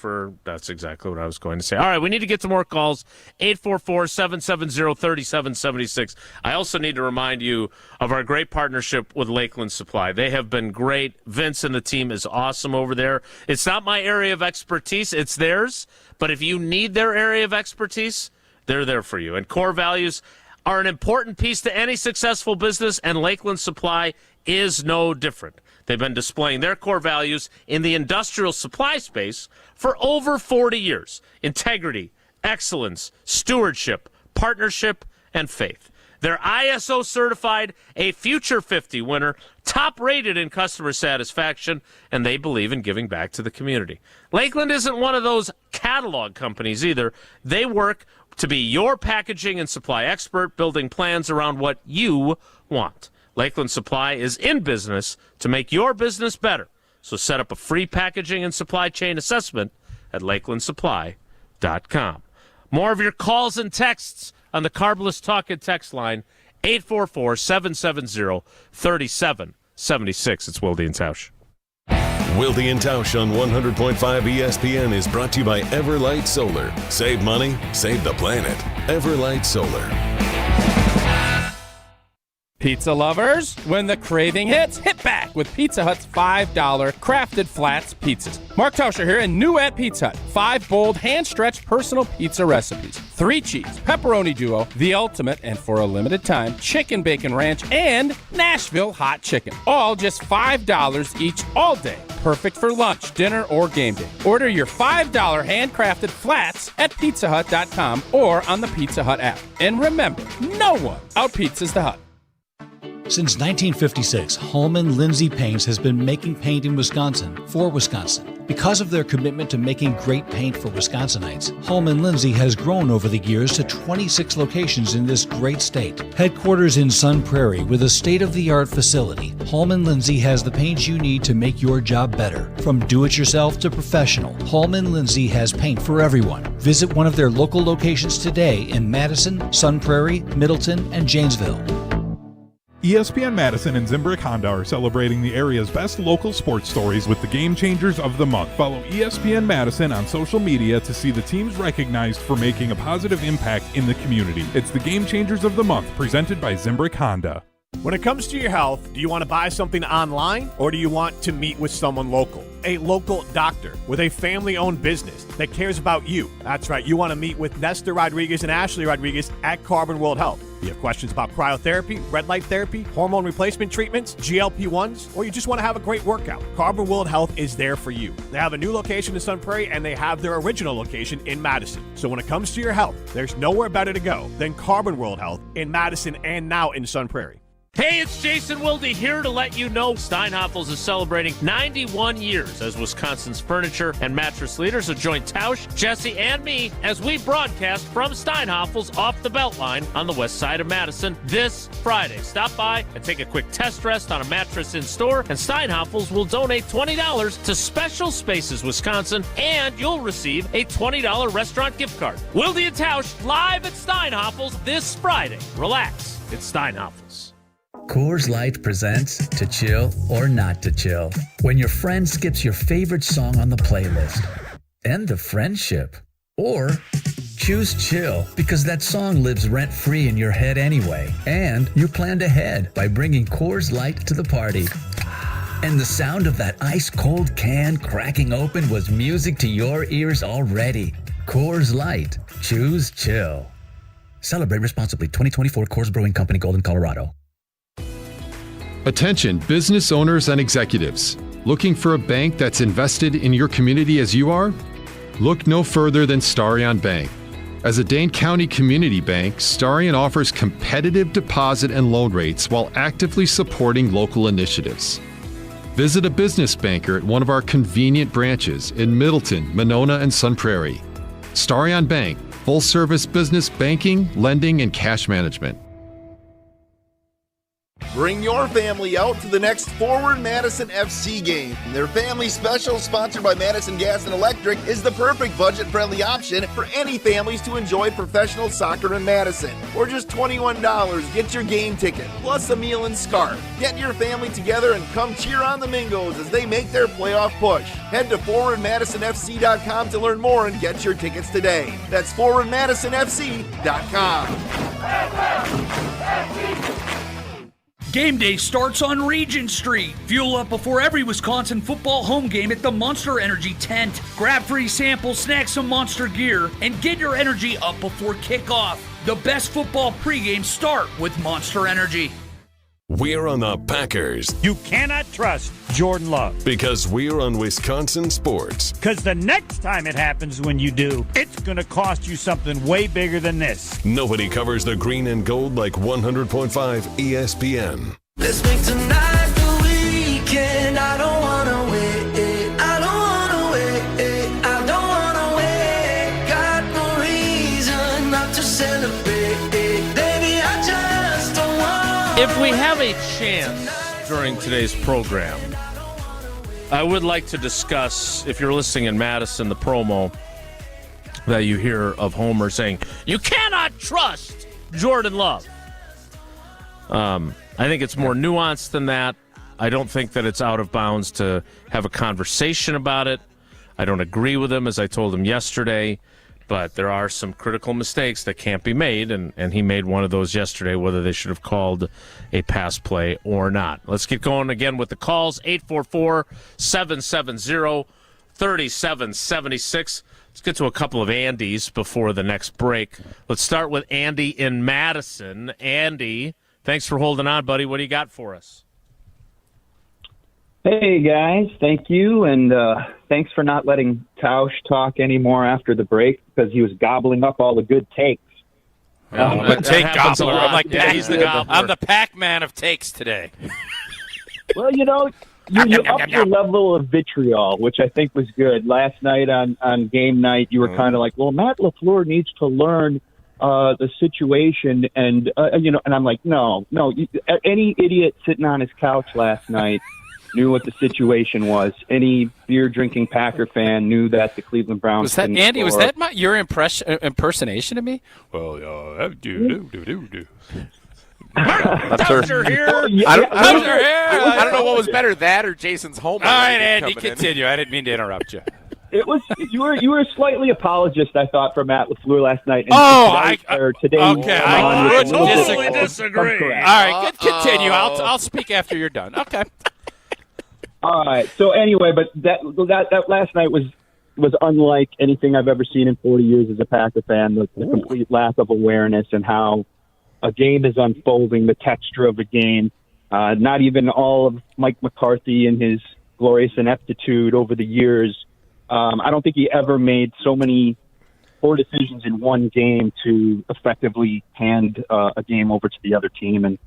that's exactly what I was going to say. All right, we need to get to more calls. 844-770-3776. I also need to remind you of our great partnership with Lakeland Supply. They have been great. Vince and the team is awesome over there. It's not my area of expertise. It's theirs. But if you need their area of expertise, they're there for you. And core values are an important piece to any successful business, and Lakeland Supply is no different. They've been displaying their core values in the industrial supply space for over 40 years. Integrity, excellence, stewardship, partnership, and faith. They're ISO certified, a Future 50 winner, top rated in customer satisfaction, and they believe in giving back to the community. Lakeland isn't one of those catalog companies either. They work to be your packaging and supply expert, building plans around what you want. Lakeland Supply is in business to make your business better. So set up a free packaging and supply chain assessment at lakelandsupply.com. More of your calls and texts on the Carbless Talk and Text line, 844-770-3776. It's Wilde and Tausch. Wilde and Tausch on 100.5 ESPN is brought to you by Everlight Solar. Save money, save the planet. Everlight Solar. Pizza lovers, when the craving hits, hit back with Pizza Hut's $5 crafted flats pizzas. Mark Tauscher here, and new at Pizza Hut. 5 bold, hand-stretched personal pizza recipes. 3 cheese, pepperoni duo, the ultimate, and for a limited time, chicken bacon ranch, and Nashville hot chicken. All just $5 each all day. Perfect for lunch, dinner, or game day. Order your $5 handcrafted flats at pizzahut.com or on the Pizza Hut app. And remember, no one out-pizzas the Hut. Since 1956, Holman Lindsay Paints has been making paint in Wisconsin for Wisconsin. Because of their commitment to making great paint for Wisconsinites, Holman Lindsay has grown over the years to 26 locations in this great state. Headquarters in Sun Prairie with a state-of-the-art facility, Holman Lindsay has the paint you need to make your job better. From do-it-yourself to professional, Holman Lindsay has paint for everyone. Visit one of their local locations today in Madison, Sun Prairie, Middleton, and Janesville. ESPN Madison and Zimbrick Honda are celebrating the area's best local sports stories with the Game Changers of the Month. Follow ESPN Madison on social media to see the teams recognized for making a positive impact in the community. It's the Game Changers of the Month, presented by Zimbrick Honda. When it comes to your health, do you want to buy something online or do you want to meet with someone local? A local doctor with a family-owned business that cares about you. That's right, you want to meet with Nestor Rodriguez and Ashley Rodriguez at Carbon World Health. You have questions about cryotherapy, red light therapy, hormone replacement treatments, GLP-1s, or you just want to have a great workout. Carbon World Health is there for you. They have a new location in Sun Prairie, and they have their original location in Madison. So when it comes to your health, there's nowhere better to go than Carbon World Health in Madison and now in Sun Prairie. Hey, it's Jason Wilde here to let you know Steinhoffels is celebrating 91 years as Wisconsin's furniture and mattress leader. So join Tausch, Jesse, and me as we broadcast from Steinhoffels off the Beltline on the west side of Madison this Friday. Stop by and take a quick test rest on a mattress in store, and Steinhoffels will donate $20 to Special Spaces Wisconsin, and you'll receive a $20 restaurant gift card. Wilde and Tausch live at Steinhoffels this Friday. Relax, it's Steinhoffels. Coors Light presents To Chill or Not to Chill. When your friend skips your favorite song on the playlist. End the friendship. Or choose chill because that song lives rent-free in your head anyway. And you planned ahead by bringing Coors Light to the party. And the sound of that ice-cold can cracking open was music to your ears already. Coors Light. Choose chill. Celebrate responsibly. 2024 Coors Brewing Company, Golden, Colorado. Attention business owners and executives. Looking for a bank that's invested in your community as you are? Look no further than Starion Bank. As a Dane County community bank, Starion offers competitive deposit and loan rates while actively supporting local initiatives. Visit a business banker at one of our convenient branches in Middleton, Monona, and Sun Prairie. Starion Bank, full-service business banking, lending, and cash management. Bring your family out to the next Forward Madison FC game. Their family special, sponsored by Madison Gas and Electric, is the perfect budget-friendly option for any families to enjoy professional soccer in Madison. For just $21, get your game ticket, plus a meal and scarf. Get your family together and come cheer on the Mingos as they make their playoff push. Head to ForwardMadisonFC.com to learn more and get your tickets today. That's ForwardMadisonFC.com. Game day starts on Regent Street. Fuel up before every Wisconsin football home game at the Monster Energy tent. Grab free samples, snag some Monster gear, and get your energy up before kickoff. The best football pregame start with Monster Energy. We're on the Packers. You cannot trust Jordan Love. Because we're on Wisconsin sports. Because the next time it happens when you do, it's going to cost you something way bigger than this. Nobody covers the green and gold like 100.5 ESPN. Let's make tonight the weekend. I don't want to wait. I don't want to wait. I don't want to wait. Got no reason not to celebrate. Baby, I just don't want. If we have a chance during today's program, I would like to discuss, if you're listening in Madison, the promo that you hear of Homer saying, "You cannot trust Jordan Love." I think it's more nuanced than that. I don't think that it's out of bounds to have a conversation about it. I don't agree with him, as I told him yesterday, but there are some critical mistakes that can't be made, and he made one of those yesterday, whether they should have called a pass play or not. Let's get going again with the calls, 844-770-3776. Let's get to a couple of Andys before the next break. Let's start with Andy in Madison. Andy, thanks for holding on, buddy. What do you got for us? Hey, guys. Thank you, and thanks for not letting Tausch talk anymore after the break because he was gobbling up all the good takes. I'm a take gobbler. I'm like, he's the gobbler. I'm the Pac-Man of takes today. Well, you know, you upped your level of vitriol, which I think was good. Last night on game night, you were kind of like, well, Matt LaFleur needs to learn the situation, and and I'm like, no. Any idiot sitting on his couch last night knew what the situation was. Any beer-drinking Packer fan knew that the Cleveland Browns. Was that Andy? Score. Was that your impersonation of me? Well, do. Tausch here. I don't know what was better, that or Jason's home. All right, Andy, continue. I didn't mean to interrupt you. It was you were slightly apologist, I thought, for Matt LaFleur last night. And today. Okay, I totally disagree. All right, continue. I'll speak after you're done. Okay. All right. So anyway, but that last night was unlike anything I've ever seen in 40 years as a Packer fan. The complete lack of awareness and how a game is unfolding, the texture of a game. Not even all of Mike McCarthy and his glorious ineptitude over the years. I don't think he ever made so many poor decisions in one game to effectively hand a game over to the other team. And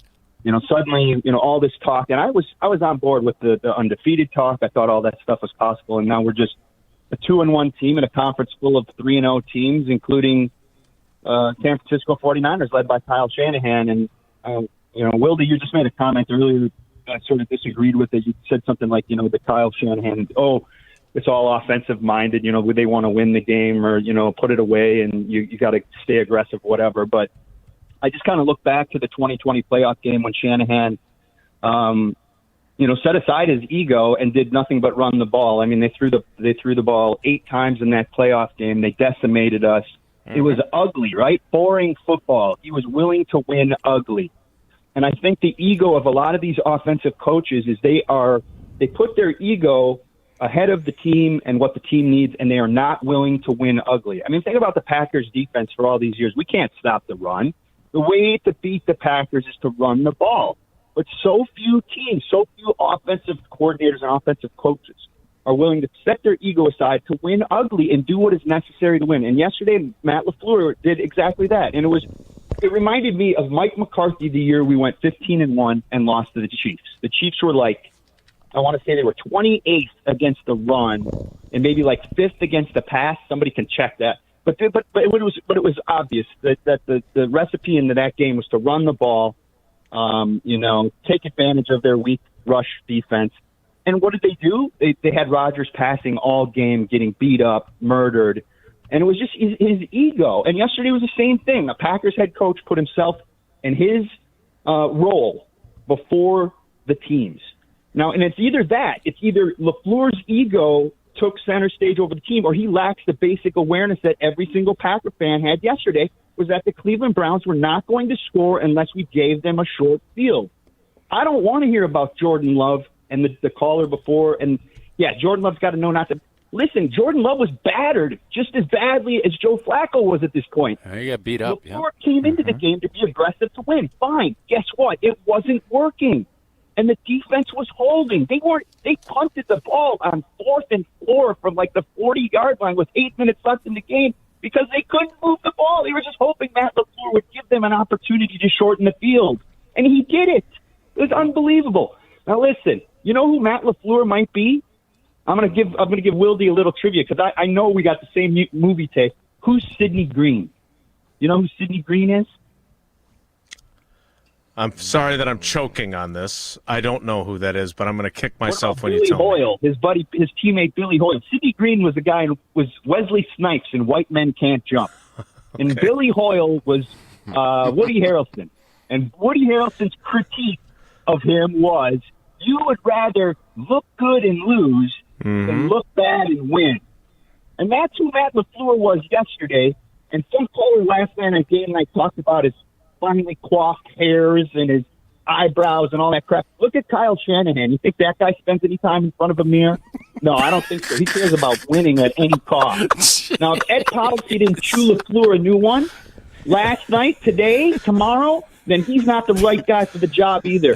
suddenly, all this talk, and I was on board with the undefeated talk. I thought all that stuff was possible, and now we're just a 2-1 team in a conference full of 3-0 teams, including San Francisco 49ers, led by Kyle Shanahan. And Wilde, you just made a comment earlier. I sort of disagreed with it. You said something like, the Kyle Shanahan, it's all offensive minded. They want to win the game or put it away, and you got to stay aggressive, whatever. But I just kind of look back to the 2020 playoff game when Shanahan, set aside his ego and did nothing but run the ball. I mean, they threw the ball 8 times in that playoff game. They decimated us. Mm-hmm. It was ugly, right? Boring football. He was willing to win ugly. And I think the ego of a lot of these offensive coaches is they put their ego ahead of the team and what the team needs, and they are not willing to win ugly. I mean, think about the Packers defense for all these years. We can't stop the run. The way to beat the Packers is to run the ball. But so few teams, so few offensive coordinators and offensive coaches are willing to set their ego aside to win ugly and do what is necessary to win. And yesterday, Matt LaFleur did exactly that. And it reminded me of Mike McCarthy the year we went 15-1 and lost to the Chiefs. The Chiefs were like, I want to say they were 28th against the run and maybe like 5th against the pass. Somebody can check that. But it was obvious that the recipe in that game was to run the ball, take advantage of their weak rush defense. And what did they do? They had Rodgers passing all game, getting beat up, murdered. And it was just his ego. And yesterday was the same thing. The Packers head coach put himself and his role before the teams. Now, and it's either that. It's either LaFleur's ego took center stage over the team, or he lacks the basic awareness that every single Packer fan had yesterday, was that the Cleveland Browns were not going to score unless we gave them a short field. I don't want to hear about Jordan Love and the caller before. And, yeah, Jordan Love's got to know not to. Listen, Jordan Love was battered just as badly as Joe Flacco was at this point. He got beat up. LaFleur came into the game to be aggressive to win. Fine. Guess what? It wasn't working. And the defense was holding. They punted the ball on 4th and 4 from like the 40-yard line with 8 minutes left in the game because they couldn't move the ball. They were just hoping Matt LaFleur would give them an opportunity to shorten the field. And he did it. It was unbelievable. Now listen, you know who Matt LaFleur might be? I'm gonna give Wilde a little trivia because I know we got the same movie tape. Who's Sidney Green? You know who Sidney Green is? I'm sorry that I'm choking on this. I don't know who that is, but I'm going to kick myself when Billy you tell Hoyle, me. His teammate Billy Hoyle. Sidney Green was the guy who was Wesley Snipes in White Men Can't Jump. And Billy Hoyle was Woody Harrelson. And Woody Harrelson's critique of him was, you would rather look good and lose than look bad and win. And that's who Matt LaFleur was yesterday. And some caller last night on game night talked about his finely coiffed hairs and his eyebrows and all that crap. Look at Kyle Shanahan. You think that guy spends any time in front of a mirror? No, I don't think so. He cares about winning at any cost. Now, if Ed Policy didn't chew LaFleur a new one last night, today, tomorrow, then he's not the right guy for the job either.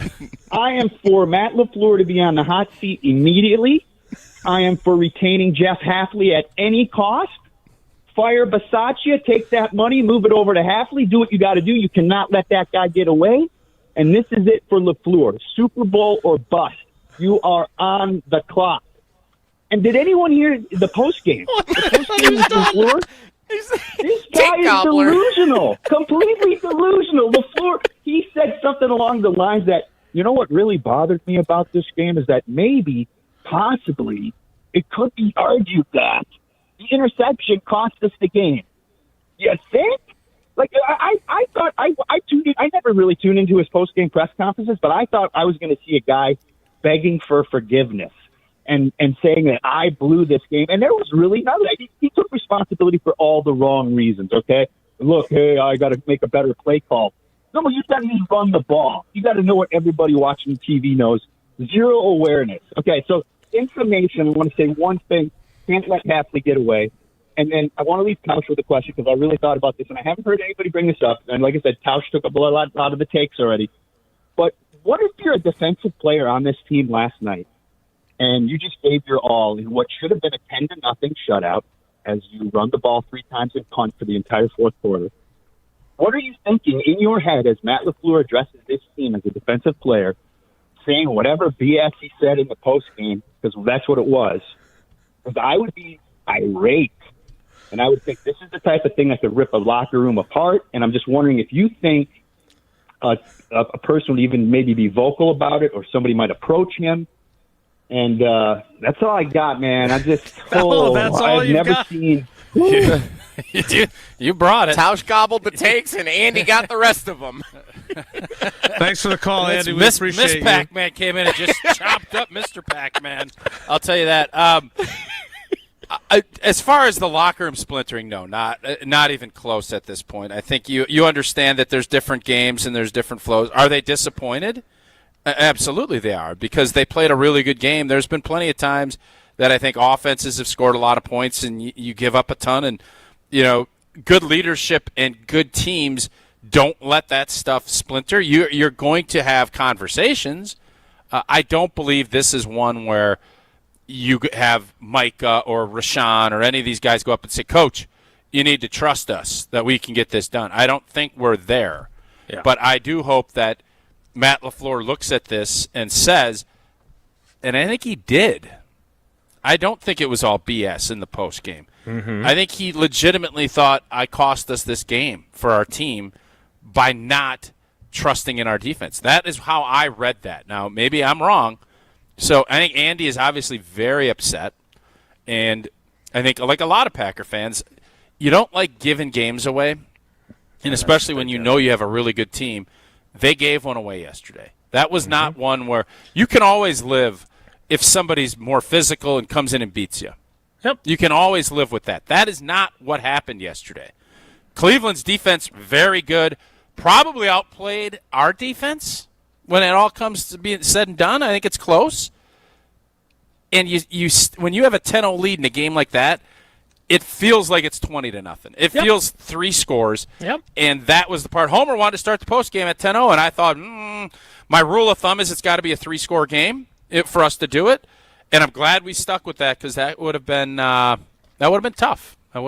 I am for Matt LaFleur to be on the hot seat immediately. I am for retaining Jeff Hafley at any cost. Fire Bisaccia, take that money, move it over to Hafley, do what you got to do. You cannot let that guy get away. And this is it for LaFleur. Super Bowl or bust. You are on the clock. And did anyone hear the postgame? The postgame with LaFleur? This guy is delusional, completely delusional. LaFleur, he said something along the lines that, you know what really bothered me about this game is that maybe, possibly, it could be argued that the interception cost us the game. You think? Like, I thought I tuned in. I never really tuned into his post-game press conferences, but I thought I was going to see a guy begging for forgiveness and saying that I blew this game. And there was really none of that. He took responsibility for all the wrong reasons, okay? Look, hey, I got to make a better play call. No, you got to just run the ball. You got to know what everybody watching TV knows. Zero awareness. Okay, so information, I want to say one thing. Can't let Hafley get away. And then I want to leave Tausch with a question because I really thought about this, and I haven't heard anybody bring this up. And like I said, Tausch took up a lot out of the takes already. But what if you're a defensive player on this team last night, and you just gave your all in what should have been a 10-0 shutout as you run the ball 3 times and punt for the entire fourth quarter? What are you thinking in your head as Matt LaFleur addresses this team as a defensive player, saying whatever BS he said in the postgame, because that's what it was? Because I would be irate, and I would think this is the type of thing that could rip a locker room apart, and I'm just wondering if you think a person would even maybe be vocal about it, or somebody might approach him. And that's all I got, man. I just I've never seen. You brought it. Tausch gobbled the takes, and Andy got the rest of them. Thanks for the call, Andy. We appreciate Miss Pac-Man came in and just chopped up Mr. Pac-Man. I'll tell you that. As far as the locker room splintering, no, not even close at this point. I think you understand that there's different games and there's different flows. Are they disappointed? Absolutely they are, because they played a really good game. There's been plenty of times that I think offenses have scored a lot of points and you give up a ton. And, good leadership and good teams don't let that stuff splinter. You're going to have conversations. I don't believe this is one where you have Micah or Rashawn or any of these guys go up and say, Coach, you need to trust us that we can get this done. I don't think we're there. Yeah. But I do hope that Matt LaFleur looks at this and says, and I think he did, I don't think it was all BS in the post game. Mm-hmm. I think he legitimately thought I cost us this game for our team by not trusting in our defense. That is how I read that. Now, maybe I'm wrong. So I think Andy is obviously very upset. And I think, like a lot of Packer fans, you don't like giving games away. And especially when you know you have a really good team. They gave one away yesterday. That was not one where you can always live if somebody's more physical and comes in and beats you. Yep. You can always live with that. That is not what happened yesterday. Cleveland's defense, very good. Probably outplayed our defense when it all comes to being said and done. I think it's close. And you when you have a 10-0 lead in a game like that, it feels like it's 20-0. It feels 3 scores. Yep. And that was the part. Homer wanted to start the postgame at 10-0, and I thought, my rule of thumb is it's got to be a 3-score game for us to do it. And I'm glad we stuck with that because that would have been tough. That would have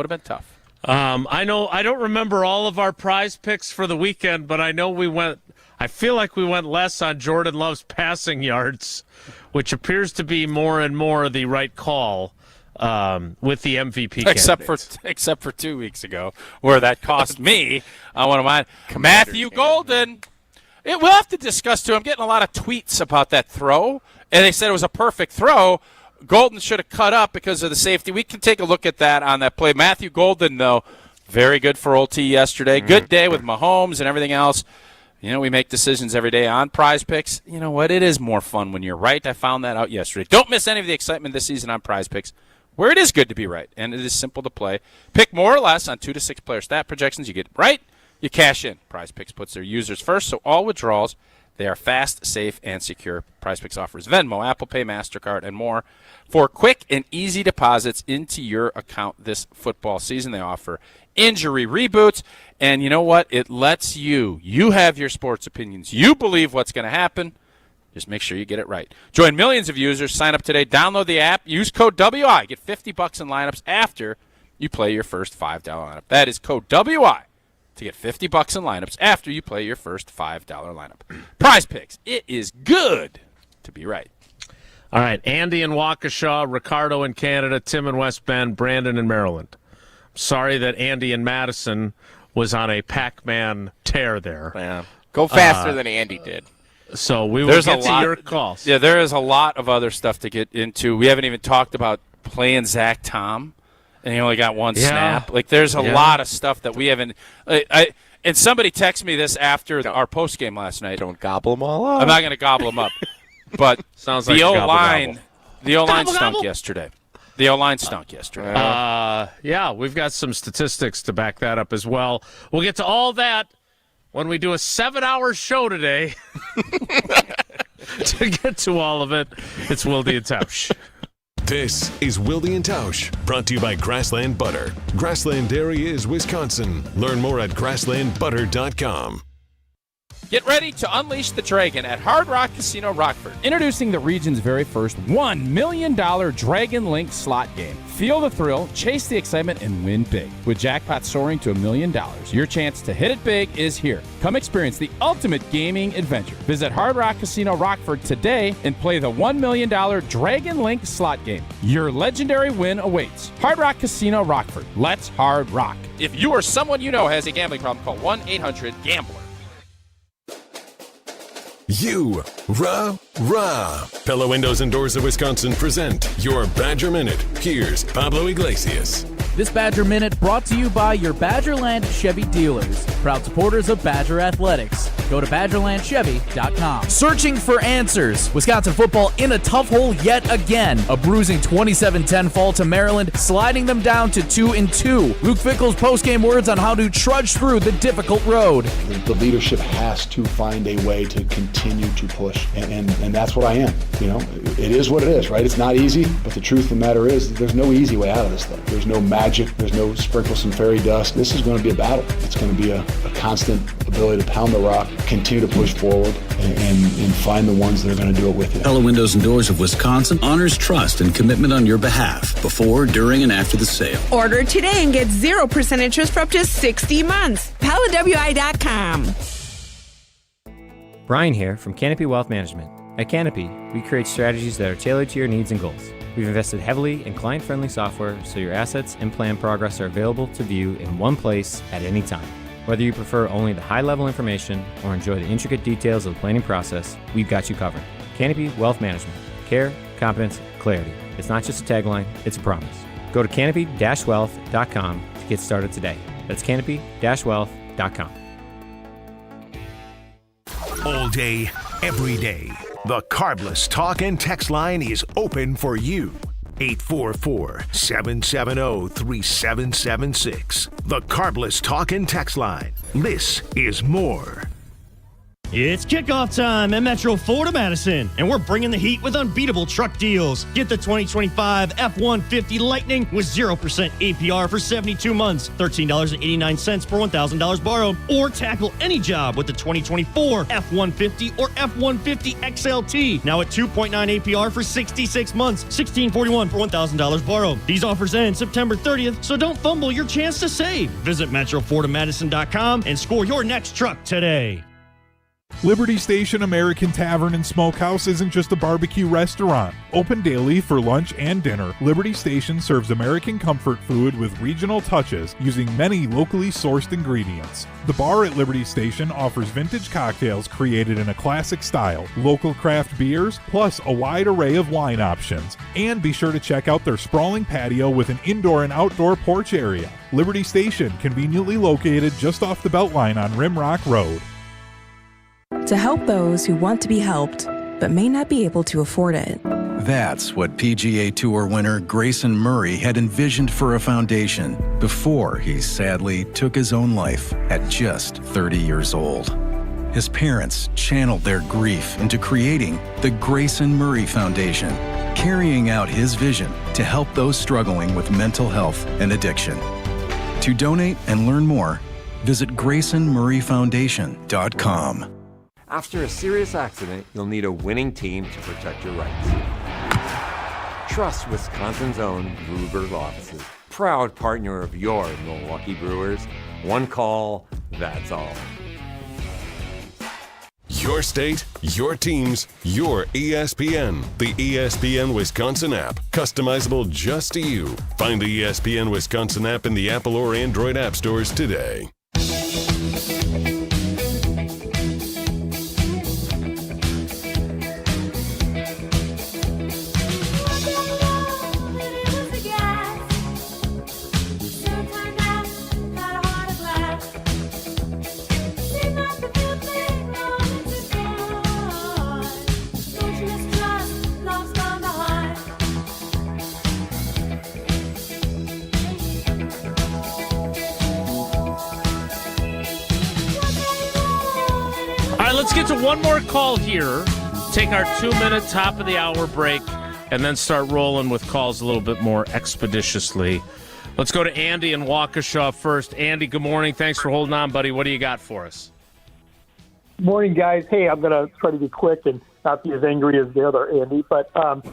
been tough. I know I don't remember all of our prize picks for the weekend, but I know I feel like we went less on Jordan Love's passing yards, which appears to be more and more the right call. With the MVP except for 2 weeks ago, where that cost me one of mine. Matthew Golden. We'll have to discuss too. I'm getting a lot of tweets about that throw, and they said it was a perfect throw. Golden should have cut up because of the safety. We can take a look at that on that play. Matthew Golden, though, very good for Old T yesterday. Good day with Mahomes and everything else. We make decisions every day on prize picks. You know what? It is more fun when you're right. I found that out yesterday. Don't miss any of the excitement this season on prize picks, where it is good to be right, and it is simple to play. Pick more or less on 2 to 6 player stat projections. You get it right, you cash in. Prize Picks puts their users first, so all withdrawals, they are fast, safe, and secure. Prize Picks offers Venmo, Apple Pay, MasterCard, and more for quick and easy deposits into your account this football season. They offer injury reboots, and you know what? It lets you have your sports opinions. You believe what's going to happen. Just make sure you get it right. Join millions of users. Sign up today. Download the app. Use code WI. Get $50 in lineups after you play your first $5 lineup. That is code WI to get $50 in lineups after you play your first $5 lineup. Prize Picks. It is good to be right. All right. Andy in Waukesha, Ricardo in Canada, Tim in West Bend, Brandon in Maryland. Sorry that Andy in Madison was on a Pac-Man tear there. Yeah. Go faster than Andy did. So we will get to your calls. Yeah, there is a lot of other stuff to get into. We haven't even talked about playing Zack Tom, and he only got one snap. Like, there's a lot of stuff that we haven't. And somebody texted me this after our post game last night. Don't gobble them all up. I'm not going to gobble them up, but sounds the like O-line stunk gobble. yesterday. The O-line stunk yesterday. Yeah, we've got some statistics to back that up as well. We'll get to all that when we do a 7-hour show today. To get to all of it, it's Wilde and Tausch. This is Wilde and Tausch, brought to you by Grassland Butter. Grassland Dairy is Wisconsin. Learn more at grasslandbutter.com. Get ready to unleash the dragon at Hard Rock Casino Rockford. Introducing the region's very first $1 million Dragon Link slot game. Feel the thrill, chase the excitement, and win big. With jackpots soaring to $1 million, your chance to hit it big is here. Come experience the ultimate gaming adventure. Visit Hard Rock Casino Rockford today and play the $1 million Dragon Link slot game. Your legendary win awaits. Hard Rock Casino Rockford. Let's hard rock. If you or someone you know has a gambling problem, call 1-800-GAMBLER. Pella Windows and Doors of Wisconsin present your Badger Minute. Here's Pablo Iglesias. This Badger Minute brought to you by your Badgerland Chevy dealers, proud supporters of Badger Athletics. Go to BadgerlandChevy.com. Searching for answers. Wisconsin football in a tough hole yet again. A bruising 27-10 fall to Maryland, sliding them down to 2-2. Luke Fickell's postgame words on how to trudge through the difficult road. The leadership has to find a way to continue to push, and that's what I am. You know, it is what it is, right? It's not easy, but the truth of the matter is there's no easy way out of this thing. There's no magic. There's no sprinkle some fairy dust. This is going to be a battle. It's going to be a constant ability to pound the rock, continue to push forward, and find the ones that are going to do it with you. Pella Windows and Doors of Wisconsin honors trust and commitment on your behalf before, during, and after the sale. Order today and get 0% interest for up to 60 months. PellaWI.com. Brian here from Canopy Wealth Management. At Canopy, we create strategies that are tailored to your needs and goals. We've invested heavily in client-friendly software so your assets and plan progress are available to view in one place at any time. Whether you prefer only the high-level information or enjoy the intricate details of the planning process, we've got you covered. Canopy Wealth Management. Care, competence, clarity. It's not just a tagline, it's a promise. Go to canopy-wealth.com to get started today. That's canopy-wealth.com. All day, every day. The Carbless Talk and Text line is open for you. 844-770-3776. The Carbless Talk and Text line. This is more. It's kickoff time at Metro Ford Madison, and we're bringing the heat with unbeatable truck deals. Get the 2025 F-150 Lightning with 0% APR for 72 months, $13.89 per $1,000 borrowed, or tackle any job with the 2024 F-150 or F-150 XLT, now at 2.9 APR for 66 months, $16.41 per $1,000 borrowed. These offers end September 30th, so don't fumble your chance to save. Visit MetroFordofMadison.com and score your next truck today. Liberty Station American Tavern and Smokehouse isn't just a barbecue restaurant. Open daily for lunch and dinner, Liberty Station serves American comfort food with regional touches using many locally sourced ingredients. The bar at Liberty Station offers vintage cocktails created in a classic style, local craft beers, plus a wide array of wine options. And be sure to check out their sprawling patio with an indoor and outdoor porch area. Liberty Station, conveniently located just off the Beltline on Rimrock Road. To help those who want to be helped, but may not be able to afford it. That's what PGA Tour winner Grayson Murray had envisioned for a foundation before he sadly took his own life at just 30 years old. His parents channeled their grief into creating the Grayson Murray Foundation, carrying out his vision to help those struggling with mental health and addiction. To donate and learn more, visit GraysonMurrayFoundation.com. After a serious accident, you'll need a winning team to protect your rights. Trust Wisconsin's own Bluebird offices. Proud partner of your Milwaukee Brewers. One call, that's all. Your state, your teams, your ESPN. The ESPN Wisconsin app. Customizable just to you. Find the ESPN Wisconsin app in the Apple or Android app stores today. Let's get to one more call here. Take our 2-minute top of the hour break and then start rolling with calls a little bit more expeditiously. Let's go to Andy in Waukesha first. Andy, good morning. Thanks for holding on, buddy. What do you got for us? Morning, guys. Hey, I'm going to try to be quick and not be as angry as the other Andy. But and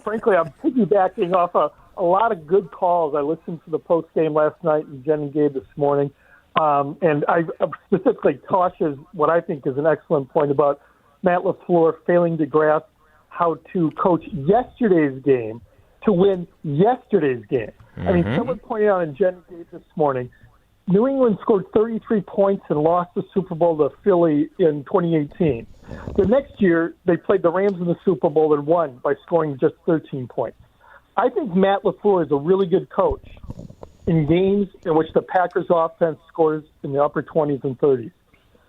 frankly, I'm piggybacking off a lot of good calls. I listened to the post game last night and Jen and Gabe this morning. And I specifically Tausch's what I think is an excellent point about Matt LaFleur failing to grasp how to coach yesterday's game to win yesterday's game. Mm-hmm. I mean, someone pointed out in Jen and Gabe this morning, New England scored 33 points and lost the Super Bowl to Philly in 2018. The next year, they played the Rams in the Super Bowl and won by scoring just 13 points. I think Matt LaFleur is a really good coach in games in which the Packers offense scores in the upper 20s and 30s.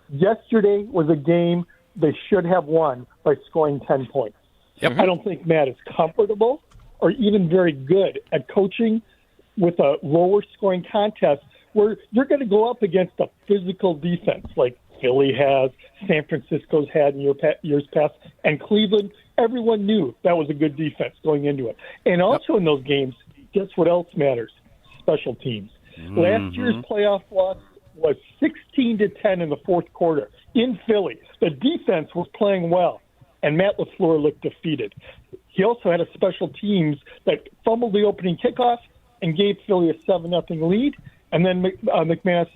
Yesterday was a game they should have won by scoring 10 points. Yep. I don't think Matt is comfortable or even very good at coaching with a lower scoring contest where you're going to go up against a physical defense like Philly has, San Francisco's had in years past, and Cleveland. Everyone knew that was a good defense going into it. And also in those games, guess what else matters? Special teams. Mm-hmm. Last year's playoff loss was 16-10 in the fourth quarter. in Philly. The defense was playing well, and Matt LaFleur looked defeated. He also had a special teams that fumbled the opening kickoff and gave Philly a 7-0 lead, and then McManus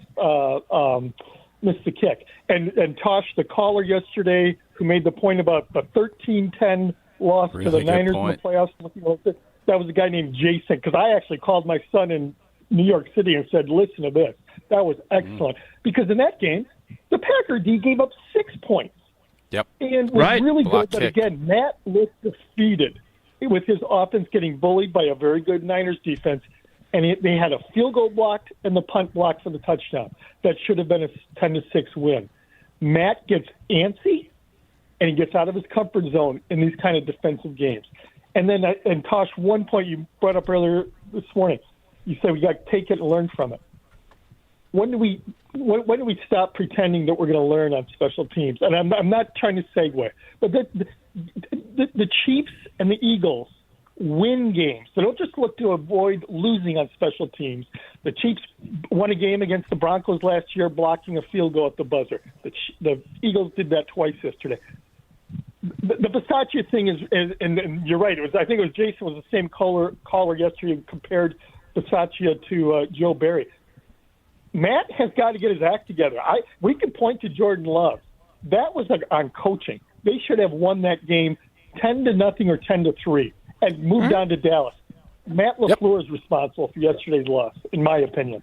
missed the kick. And Tausch, the caller yesterday, who made the point about the 13-10 loss to the Niners in the playoffs, that was a guy named Jason, because I actually called my son in New York City and said, listen to this. That was excellent. Because in that game, the Packer D gave up 6 points. Yep. And was really good. But again, Matt looked defeated with his offense getting bullied by a very good Niners defense. And they had a field goal blocked and the punt blocked for the touchdown. That should have been a 10-6 win. Matt gets antsy, and he gets out of his comfort zone in these kind of defensive games. And then, and Tausch, one point you brought up earlier this morning, you said we got to take it and learn from it. When do we stop pretending that we're going to learn on special teams? And I'm not trying to segue, but the Chiefs and the Eagles win games. They don't just look to avoid losing on special teams. The Chiefs won a game against the Broncos last year, blocking a field goal at the buzzer. The Eagles did that twice yesterday. The Bisaccia thing is, and you're right. I think it was Jason was the same caller yesterday who compared Bisaccia to Joe Barry. Matt has got to get his act together. We can point to Jordan Love. That was on coaching. They should have won that game 10-0 or 10-3 and moved on to Dallas. Matt LaFleur is responsible for yesterday's loss, in my opinion.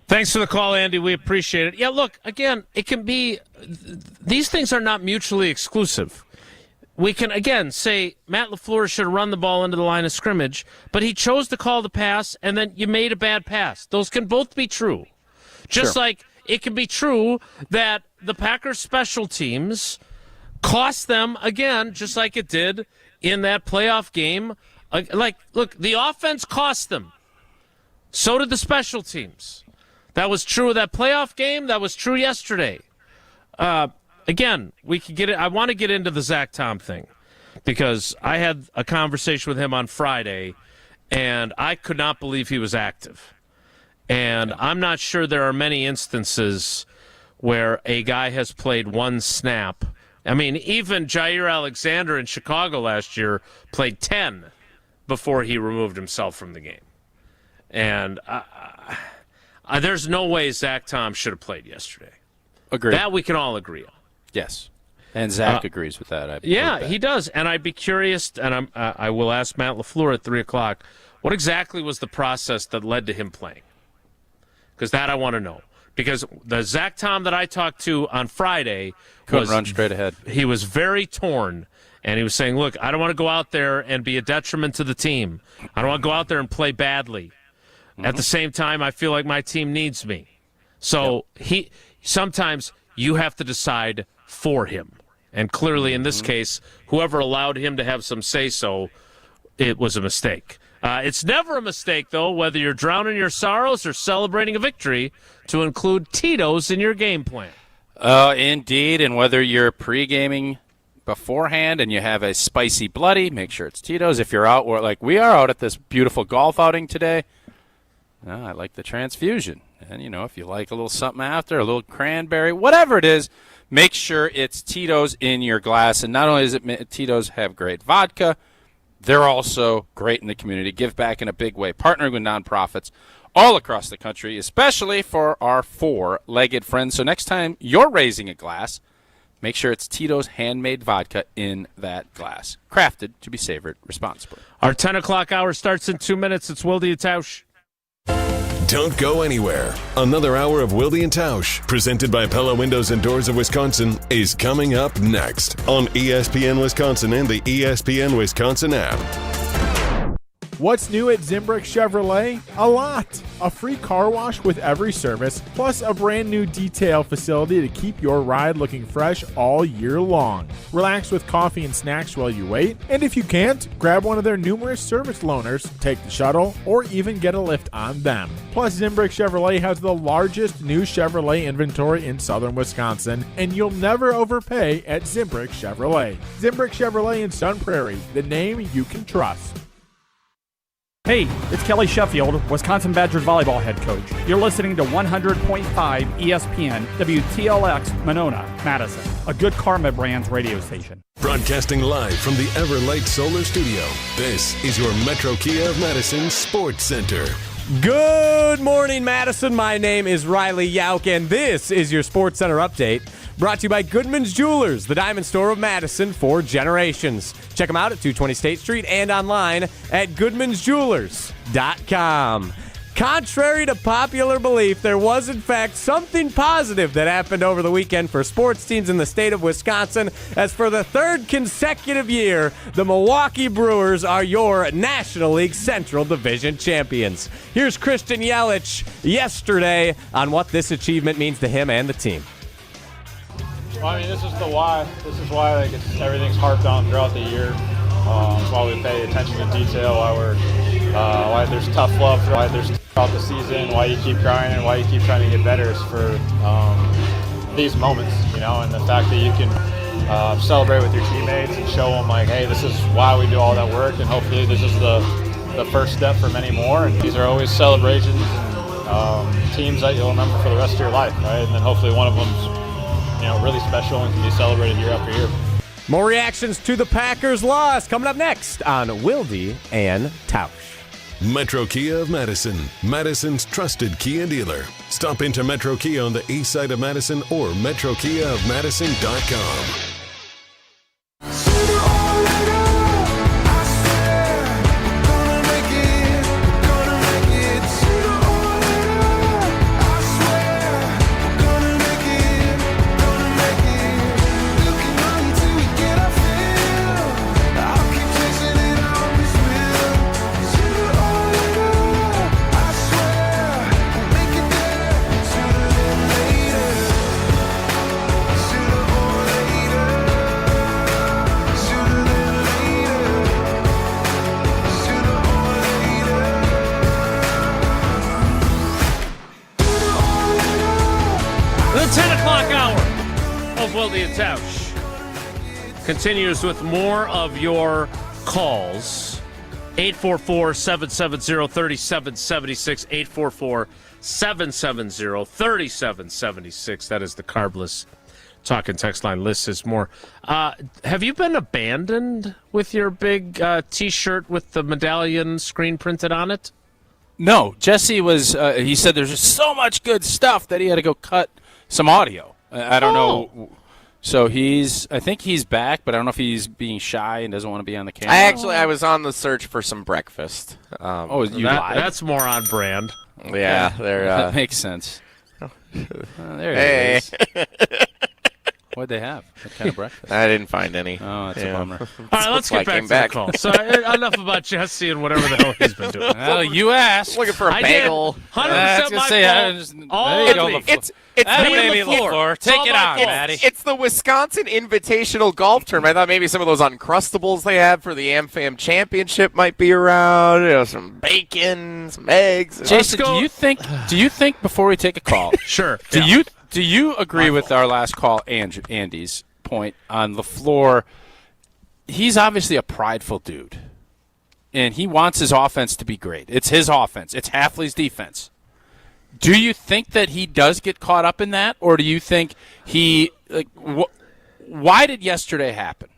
Thanks for the call, Andy. We appreciate it. Yeah, look, again, it can be – these things are not mutually exclusive. We can, again, say Matt LaFleur should have run the ball into the line of scrimmage, but he chose to call the pass, and then you made a bad pass. Those can both be true. Just like it can be true that the Packers' special teams cost them, again, just like it did in that playoff game. Look, the offense cost them. So did the special teams. That was true of that playoff game. That was true yesterday. Again, we could get it. I want to get into the Zack Tom thing because I had a conversation with him on Friday, and I could not believe he was active. And I'm not sure there are many instances where a guy has played one snap. I mean, even Jair Alexander in Chicago last year played 10 before he removed himself from the game. And there's no way Zack Tom should have played yesterday. Agreed. That we can all agree on. Yes. And Zach agrees with that. He does. And I'd be curious, and I will ask Matt LaFleur at 3 o'clock, what exactly was the process that led to him playing? Because that I want to know. Because the Zack Tom that I talked to on Friday couldn't run straight ahead. He was very torn, and he was saying, look, I don't want to go out there and be a detriment to the team. I don't want to go out there and play badly. At the same time, I feel like my team needs me. So sometimes you have to decide for him. And clearly in this case, whoever allowed him to have some say-so, it was a mistake. It's never a mistake, though, whether you're drowning your sorrows or celebrating a victory, to include Titos in your game plan. Indeed, and whether you're pre-gaming beforehand and you have a spicy bloody, make sure it's Titos. If you're out, like we are out at this beautiful golf outing today, I like the transfusion. And, if you like a little something after, a little cranberry, whatever it is, make sure it's Titos in your glass. And not only does Titos have great vodka, they're also great in the community, give back in a big way, partnering with nonprofits all across the country, especially for our four-legged friends. So next time you're raising a glass, make sure it's Tito's handmade vodka in that glass, crafted to be savored responsibly. Our 10 o'clock hour starts in 2 minutes. It's Wilde and Tausch. Don't go anywhere. Another hour of Wilde and Tausch, presented by Pella Windows and Doors of Wisconsin, is coming up next on ESPN Wisconsin and the ESPN Wisconsin app. What's new at Zimbrick Chevrolet? A lot. A free car wash with every service, plus a brand new detail facility to keep your ride looking fresh all year long. Relax with coffee and snacks while you wait, and if you can't, grab one of their numerous service loaners, take the shuttle, or even get a lift on them. Plus, Zimbrick Chevrolet has the largest new Chevrolet inventory in southern Wisconsin, and you'll never overpay at Zimbrick Chevrolet. Zimbrick Chevrolet in Sun Prairie, the name you can trust. Hey, it's Kelly Sheffield, Wisconsin Badgers volleyball head coach. You're listening to 100.5 ESPN, WTLX, Monona, Madison, a good Karma Brands radio station. Broadcasting live from the Everlight Solar Studio, this is your Metro Kia of Madison Sports Center. Good morning, Madison. My name is Riley Yauk, and this is your Sports Center update. Brought to you by Goodman's Jewelers, the diamond store of Madison for generations. Check them out at 220 State Street and online at goodmansjewelers.com. Contrary to popular belief, there was, in fact, something positive that happened over the weekend for sports teams in the state of Wisconsin, as for the third consecutive year, the Milwaukee Brewers are your National League Central Division champions. Here's Christian Yelich yesterday on what this achievement means to him and the team. Well, I mean, this is the why. This is why everything's harped on throughout the year. It's why we pay attention to detail. Why there's tough love. Why there's throughout the season. Why you keep crying and why you keep trying to get better is for these moments, and the fact that you can celebrate with your teammates and show them hey, this is why we do all that work, and hopefully this is the first step for many more. And these are always celebrations and teams that you'll remember for the rest of your life, right? And then hopefully one of them's really special and can be celebrated year after year. More reactions to the Packers' loss coming up next on Wilde and Tausch. Metro Kia of Madison, Madison's trusted Kia dealer. Stop into Metro Kia on the east side of Madison or metrokiaofmadison.com. Wilde and Tausch continues with more of your calls. 844-770-3776. 844-770-3776. That is the carbless talk and text line. List is more. Have you been abandoned with your big T-shirt with the medallion screen printed on it? No. Jesse was, he said there's just so much good stuff that he had to go cut some audio. I don't know. So I think he's back, but I don't know if he's being shy and doesn't want to be on the camera. I was on the search for some breakfast. You lied? That's more on brand. Yeah, that makes sense. There it is. What'd they have? What kind of breakfast? I didn't find any. Oh, that's a bummer. All right, let's get back to the call. So enough about Jesse and whatever the hell he's been doing. Well, you asked. Looking for a bagel. 100% my fault. It's LaFleur. Take it on, Maddie. It's the Wisconsin Invitational Golf Tournament. I thought maybe some of those Uncrustables they have for the AmFam Championship might be around. Some bacon, some eggs. Jason, do you think before we take a call? Sure. Do you agree with our last call, Andy's point on LaFleur? He's obviously a prideful dude, and he wants his offense to be great. It's his offense. It's Hafley's defense. Do you think that he does get caught up in that, or do you think he why did yesterday happen?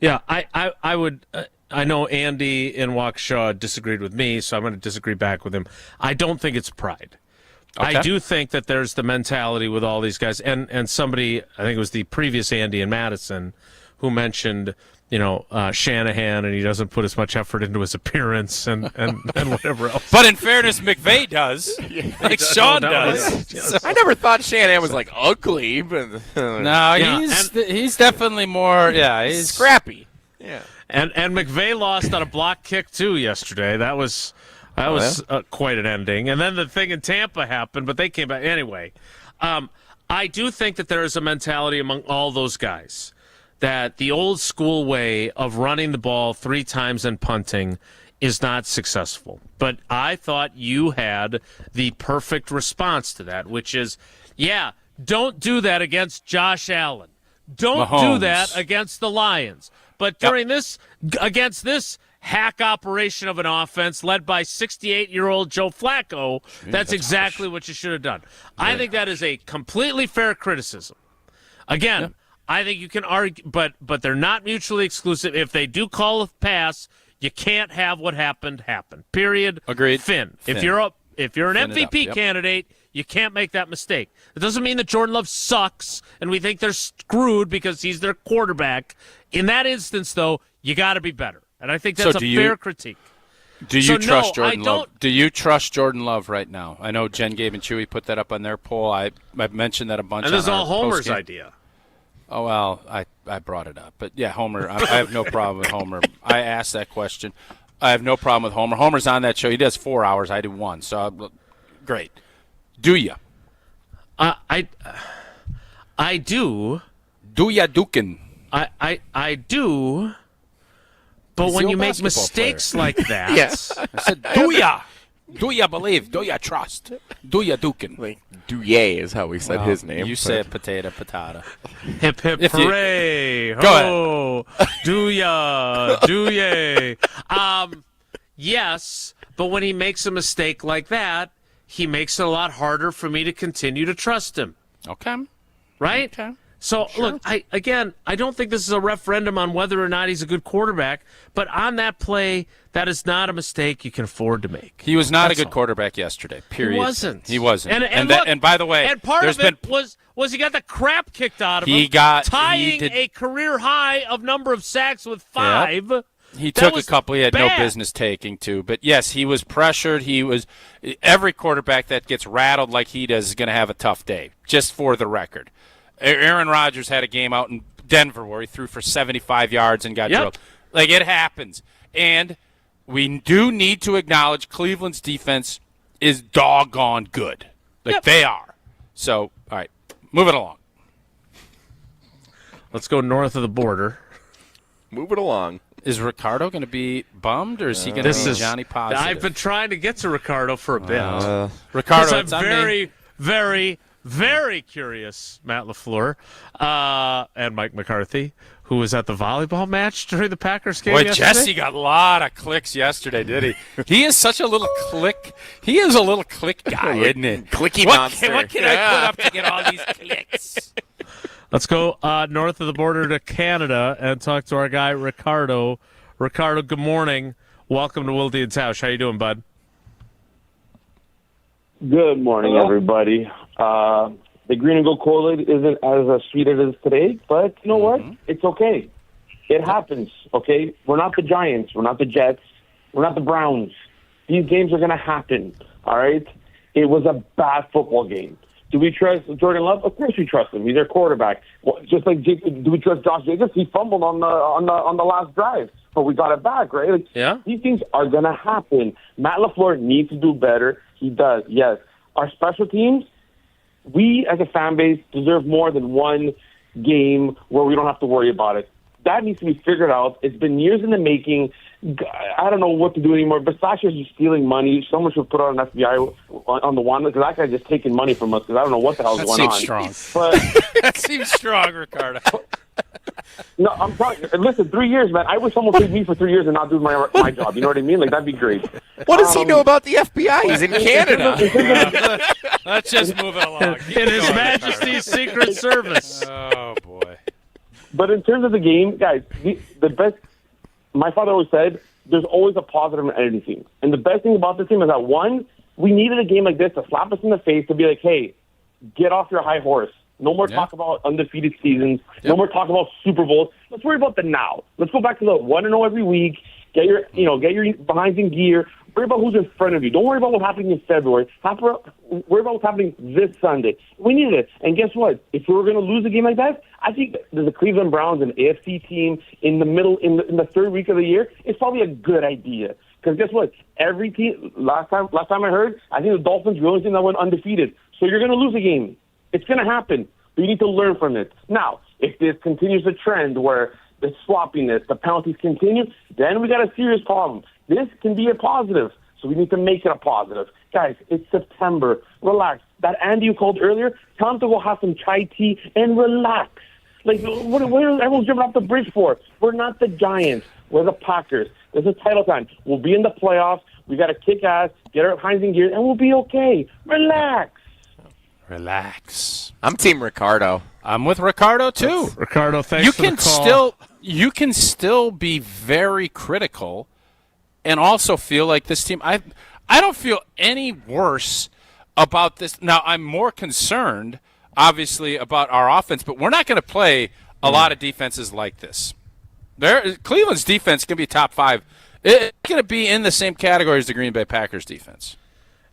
Yeah, I would. I know Andy in Waukesha disagreed with me, so I'm going to disagree back with him. I don't think it's pride. Okay. I do think that there's the mentality with all these guys, and somebody, I think it was the previous Andy in Madison, who mentioned, Shanahan, and he doesn't put as much effort into his appearance and whatever else. But in fairness, McVay does. Sean does. I never thought Shanahan was ugly, but no, he's definitely more. Yeah, he's scrappy. Yeah, and McVay lost on a block kick too yesterday. That was quite an ending. And then the thing in Tampa happened, but they came back anyway. I do think that there is a mentality among all those guys that the old school way of running the ball 3 times and punting is not successful. But I thought you had the perfect response to that, which is, don't do that against Josh Allen. Don't do that against the Lions. But during this, against this hack operation of an offense led by 68-year-old Joe Flacco, that's exactly what you should have done. Yeah. I think that is a completely fair criticism. Again, I think you can argue, but they're not mutually exclusive. If they do call a pass, you can't have what happened happen. Period. Agreed. Finn. If you're an MVP candidate, you can't make that mistake. It doesn't mean that Jordan Love sucks and we think they're screwed because he's their quarterback. In that instance, though, you got to be better. And I think that's a fair critique. Do you trust Jordan Love? Do you trust Jordan Love right now? I know Jen, Gabe, and Chewy put that up on their poll. I've mentioned that a bunch. And this is all Homer's idea. Oh, well, I brought it up. But, yeah, Homer, I have no problem with Homer. I asked that question. I have no problem with Homer. Homer's on that show. He does 4 hours. I do 1. So, great. Do you? I do. Do ya, Dukin? I do. But when you make mistakes like that. Yes. I said, do ya? Do ya believe? Do ya trust? Do ya, Dukin? Like, Douye is how we said his name. You say potato, patata. Hip, hip, hooray. Go ahead. Do ya, Douye. Yes, but when he makes a mistake like that, he makes it a lot harder for me to continue to trust him. Okay. Right? Okay. So, look, I don't think this is a referendum on whether or not he's a good quarterback, but on that play, that is not a mistake you can afford to make. He was not a good quarterback yesterday, period. He wasn't. He wasn't. And by the way, and part of it was he got the crap kicked out of him, tying a career high of number of sacks with 5. Yep. He took a couple he had no business taking, too. But, yes, he was pressured. Every quarterback that gets rattled like he does is going to have a tough day, just for the record. Aaron Rodgers had a game out in Denver where he threw for 75 yards and got drilled. Like, it happens. And we do need to acknowledge Cleveland's defense is doggone good. Like, they are. So, all right, move it along. Let's go north of the border. Move it along. Is Ricardo going to be bummed, or is he going to be Johnny Positive? I've been trying to get to Ricardo for a bit. Ricardo, I'm very, very, very curious, Matt LaFleur and Mike McCarthy, who was at the volleyball match during the Packers game yesterday. Jesse got a lot of clicks yesterday, did he? He is such a little click. He is a little click guy, isn't it? Clicky monster. What can I put up to get all these clicks? Let's go north of the border to Canada and talk to our guy, Ricardo. Ricardo, good morning. Welcome to Wilde and Tausch. How you doing, bud? Good morning, everybody. The green and gold Kool-Aid isn't as sweet as it is today, but you know what? It's okay. It happens, okay? We're not the Giants. We're not the Jets. We're not the Browns. These games are going to happen, all right? It was a bad football game. Do we trust Jordan Love? Of course we trust him. He's their quarterback. Well, just like do we trust Josh Jacobs? He fumbled on the last drive, but we got it back, right? Like, these things are going to happen. Matt LaFleur needs to do better. He does, yes. Our special teams, we as a fan base deserve more than one game where we don't have to worry about it. That needs to be figured out. It's been years in the making. I don't know what to do anymore. Besides just stealing money, someone should put out an FBI on the one, because that guy's just taking money from us, because I don't know what the hell's going on. That seems strong. But, that seems strong, Ricardo. No, I'm talking. Listen, 3 years, man. I wish someone paid me for 3 years and not do my job. You know what I mean? Like, that'd be great. What does he know about the FBI? He's in Canada. Let's just move it along. In His Majesty's Secret Service. Oh, boy. But in terms of the game, guys, the best, my father always said, there's always a positive in anything. And the best thing about this team is that, one, we needed a game like this to slap us in the face, to be like, hey, get off your high horse. No more talk about undefeated seasons. No more talk about Super Bowls. Let's worry about the now. Let's go back to the 1-0 every week. Get your behinds in gear. Worry about who's in front of you. Don't worry about what's happening in February. Worry about what's happening this Sunday. We needed it. And guess what? If we were going to lose a game like that, I think there's a Cleveland Browns, an AFC team in the middle, in the third week of the year, it's probably a good idea. Because guess what? Every team, last time I heard, I think the Dolphins were the only team that went undefeated. So you're going to lose a game. It's going to happen. But you need to learn from it. Now, if this continues the trend where the sloppiness, the penalties continue, then we got a serious problem. This can be a positive, so we need to make it a positive. Guys, it's September. Relax. That Andy you called earlier, tell him to go have some chai tea and relax. Like, what is everyone jumping off the bridge for? We're not the Giants. We're the Packers. This is title time. We'll be in the playoffs. We got to kick ass, get our hinds in gear, and we'll be okay. Relax. Relax. I'm Team Ricardo. I'm with Ricardo too. Ricardo, thanks for the call. You can still be very critical and also feel like this team. I don't feel any worse about this. Now, I'm more concerned, obviously, about our offense, but we're not going to play a lot of defenses like this. Cleveland's defense can be top 5. It's going to be in the same category as the Green Bay Packers defense.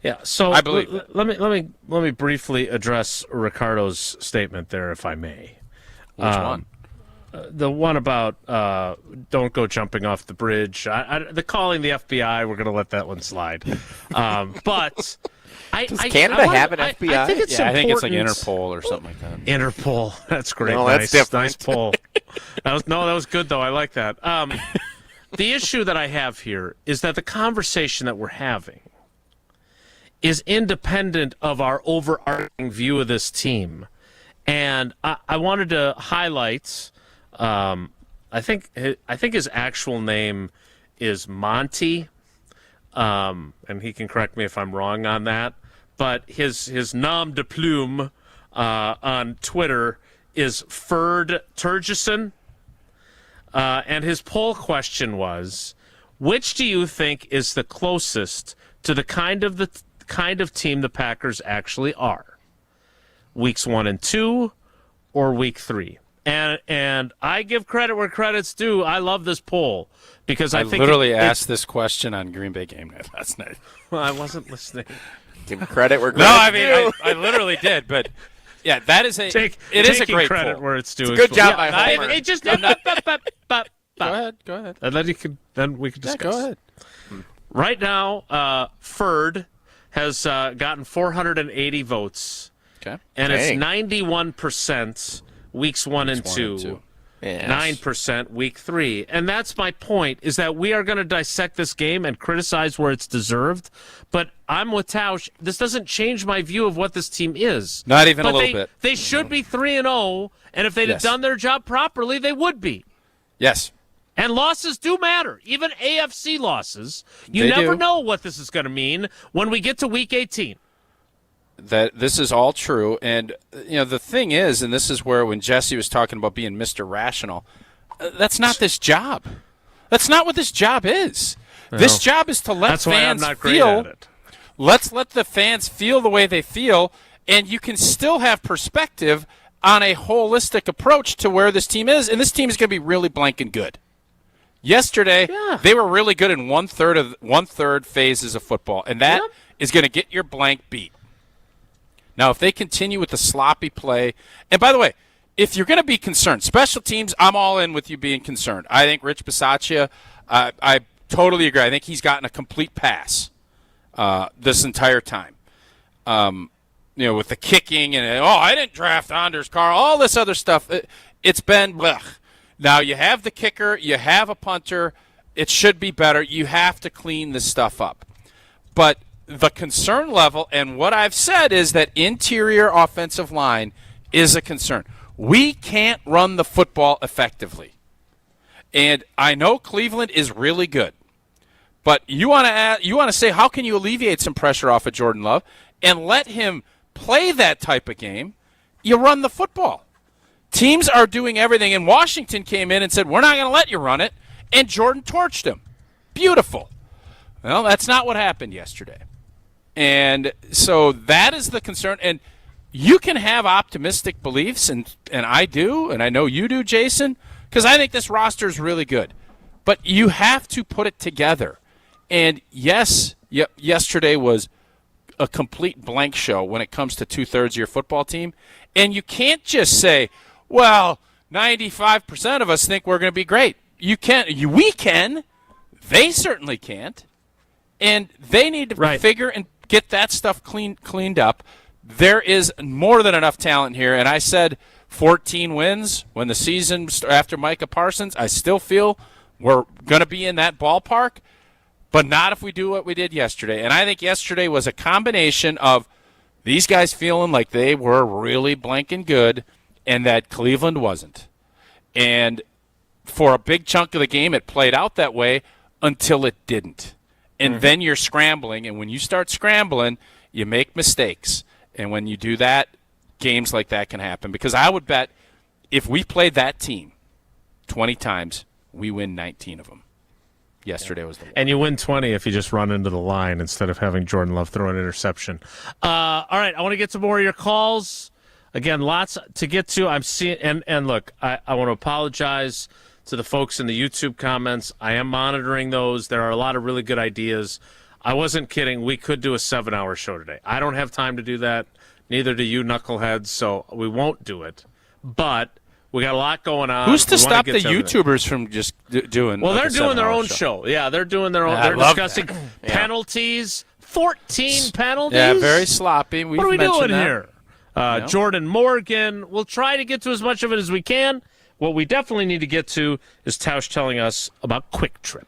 Yeah, so I believe that. Let me briefly address Ricardo's statement there, if I may. Which one? The one about don't go jumping off the bridge. The calling the FBI, we're going to let that one slide. But does Canada have an FBI? I think it's important. I think it's like Interpol or something like that. Interpol, that's great. No, that's different. Nice poll. that was good though. I like that. The issue that I have here is that the conversation that we're having is independent of our overarching view of this team. And I wanted to highlight, I think his actual name is Monty, and he can correct me if I'm wrong on that. But his nom de plume on Twitter is Ferd Turgeson. And his poll question was, which do you think is the closest to the kind of team the Packers actually are? Weeks 1 and 2 or week 3? And I give credit where credit's due. I love this poll because I think literally asked this question on Green Bay game night last night. Well, I wasn't listening. Give credit where credit's due. No, I mean I literally did, but yeah, that is it is a great credit poll. where it's due. It's a good job by Homer. It just Go ahead. And then we can discuss. Yeah, go ahead. Right now, Ferd has gotten 480 votes. Okay. And it's 91% weeks 1 and 2. Yes. 9% week 3. And that's my point, is that we are going to dissect this game and criticize where it's deserved. But I'm with Tausch. This doesn't change my view of what this team is. Not even a little bit. They should be 3-0, and if they'd have done their job properly, they would be. Yes. And losses do matter, even AFC losses. You never know what this is going to mean when we get to Week 18. That this is all true, and the thing is, and this is where when Jesse was talking about being Mr. Rational, that's not this job. That's not what this job is. No. This job is to let fans feel. Let's let the fans feel the way they feel, and you can still have perspective on a holistic approach to where this team is, and this team is going to be really blank and good. Yesterday, they were really good in one third phases of football, and that is going to get your blank beat. Now, if they continue with the sloppy play, and by the way, if you're going to be concerned, special teams, I'm all in with you being concerned. I think Rich Bisaccia, I totally agree. I think he's gotten a complete pass this entire time. With the kicking and, I didn't draft Anders Carl, all this other stuff. It's been blech. Now, you have the kicker, you have a punter. It should be better. You have to clean this stuff up. But the concern level, and what I've said is that interior offensive line is a concern. We can't run the football effectively. And I know Cleveland is really good. But you want to say, how can you alleviate some pressure off of Jordan Love and let him play that type of game? You run the football. Teams are doing everything, and Washington came in and said, we're not going to let you run it, and Jordan torched him. Beautiful. Well, that's not what happened yesterday. And so that is the concern. And you can have optimistic beliefs, and I do, and I know you do, Jason, because I think this roster is really good. But you have to put it together. And, yesterday was a complete blank show when it comes to two-thirds of your football team. And you can't just say, well, 95% of us think we're going to be great. We can. They certainly can't. And they need to figure and get that stuff cleaned up. There is more than enough talent here. And I said 14 wins when the season after Micah Parsons. I still feel we're going to be in that ballpark, but not if we do what we did yesterday. And I think yesterday was a combination of these guys feeling like they were really blanking good and that Cleveland wasn't. And for a big chunk of the game, it played out that way until it didn't. And then you're scrambling, and when you start scrambling, you make mistakes. And when you do that, games like that can happen. Because I would bet if we played that team 20 times, we win 19 of them. Yesterday was the one. And you win 20 if you just run into the line instead of having Jordan Love throw an interception. All right, I want to get to more of your calls. Again, lots to get to. I'm seeing, and look, I want to apologize to the folks in the YouTube comments. I am monitoring those. There are a lot of really good ideas. I wasn't kidding. We could do a 7-hour show today. I don't have time to do that. Neither do you knuckleheads, so we won't do it. But we got a lot going on. Who's to stop the YouTubers from just doing? Well, like they're doing their own show. Yeah, they're doing their own. They're discussing penalties. 14 penalties. Yeah, very sloppy. What are we doing that. here? Jordan Morgan. We'll try to get to as much of it as we can. What we definitely need to get to is Tausch telling us about Quick Trip.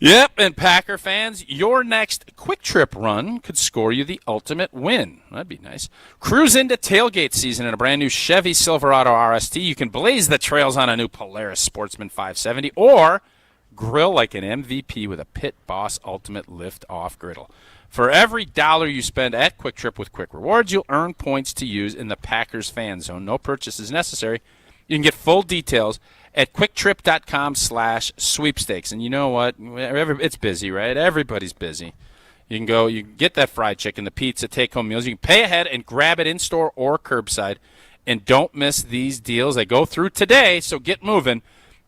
Yep, and Packer fans, your next Quick Trip run could score you the ultimate win. That'd be nice. Cruise into tailgate season in a brand new Chevy Silverado RST. You can blaze the trails on a new Polaris Sportsman 570 or grill like an MVP with a Pit Boss Ultimate Lift-Off griddle. For every $1 you spend at Quick Trip with Quick Rewards, you'll earn points to use in the Packers fan zone. No purchase is necessary. You can get full details at quicktrip.com/sweepstakes. And you know what? It's busy, right? Everybody's busy. You can go, you can get that fried chicken, the pizza, take-home meals. You can pay ahead and grab it in-store or curbside. And don't miss these deals. They go through today, so get moving.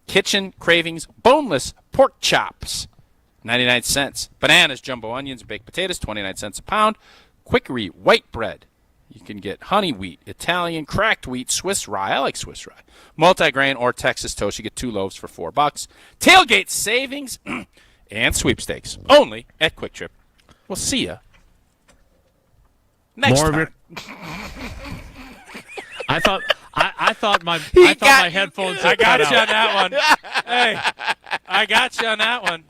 Kitchen Cravings Boneless Pork Chops, 99 cents. Bananas, jumbo onions, baked potatoes, 29 cents a pound. Quickery White Bread. You can get honey wheat, Italian cracked wheat, Swiss rye. I like Swiss rye. Multigrain or Texas toast. You get 2 loaves for $4. Tailgate savings and sweepstakes. Only at Quick Trip. We'll see you next time. I thought my headphones. I got you on that one. Hey, I got you on that one.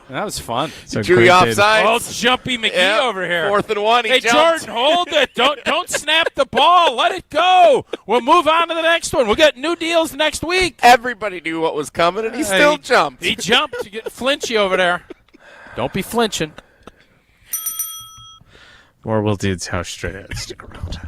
That was fun. Drew you offside. Oh, Jumpy McGee over here. 4th and 1. Hey, Jordan, hold it. Don't snap the ball. Let it go. We'll move on to the next one. We'll get new deals next week. Everybody knew what was coming, and he still jumped. He jumped. You get flinchy over there. Don't be flinching. More Wilde and Tausch straight ahead. Stick around.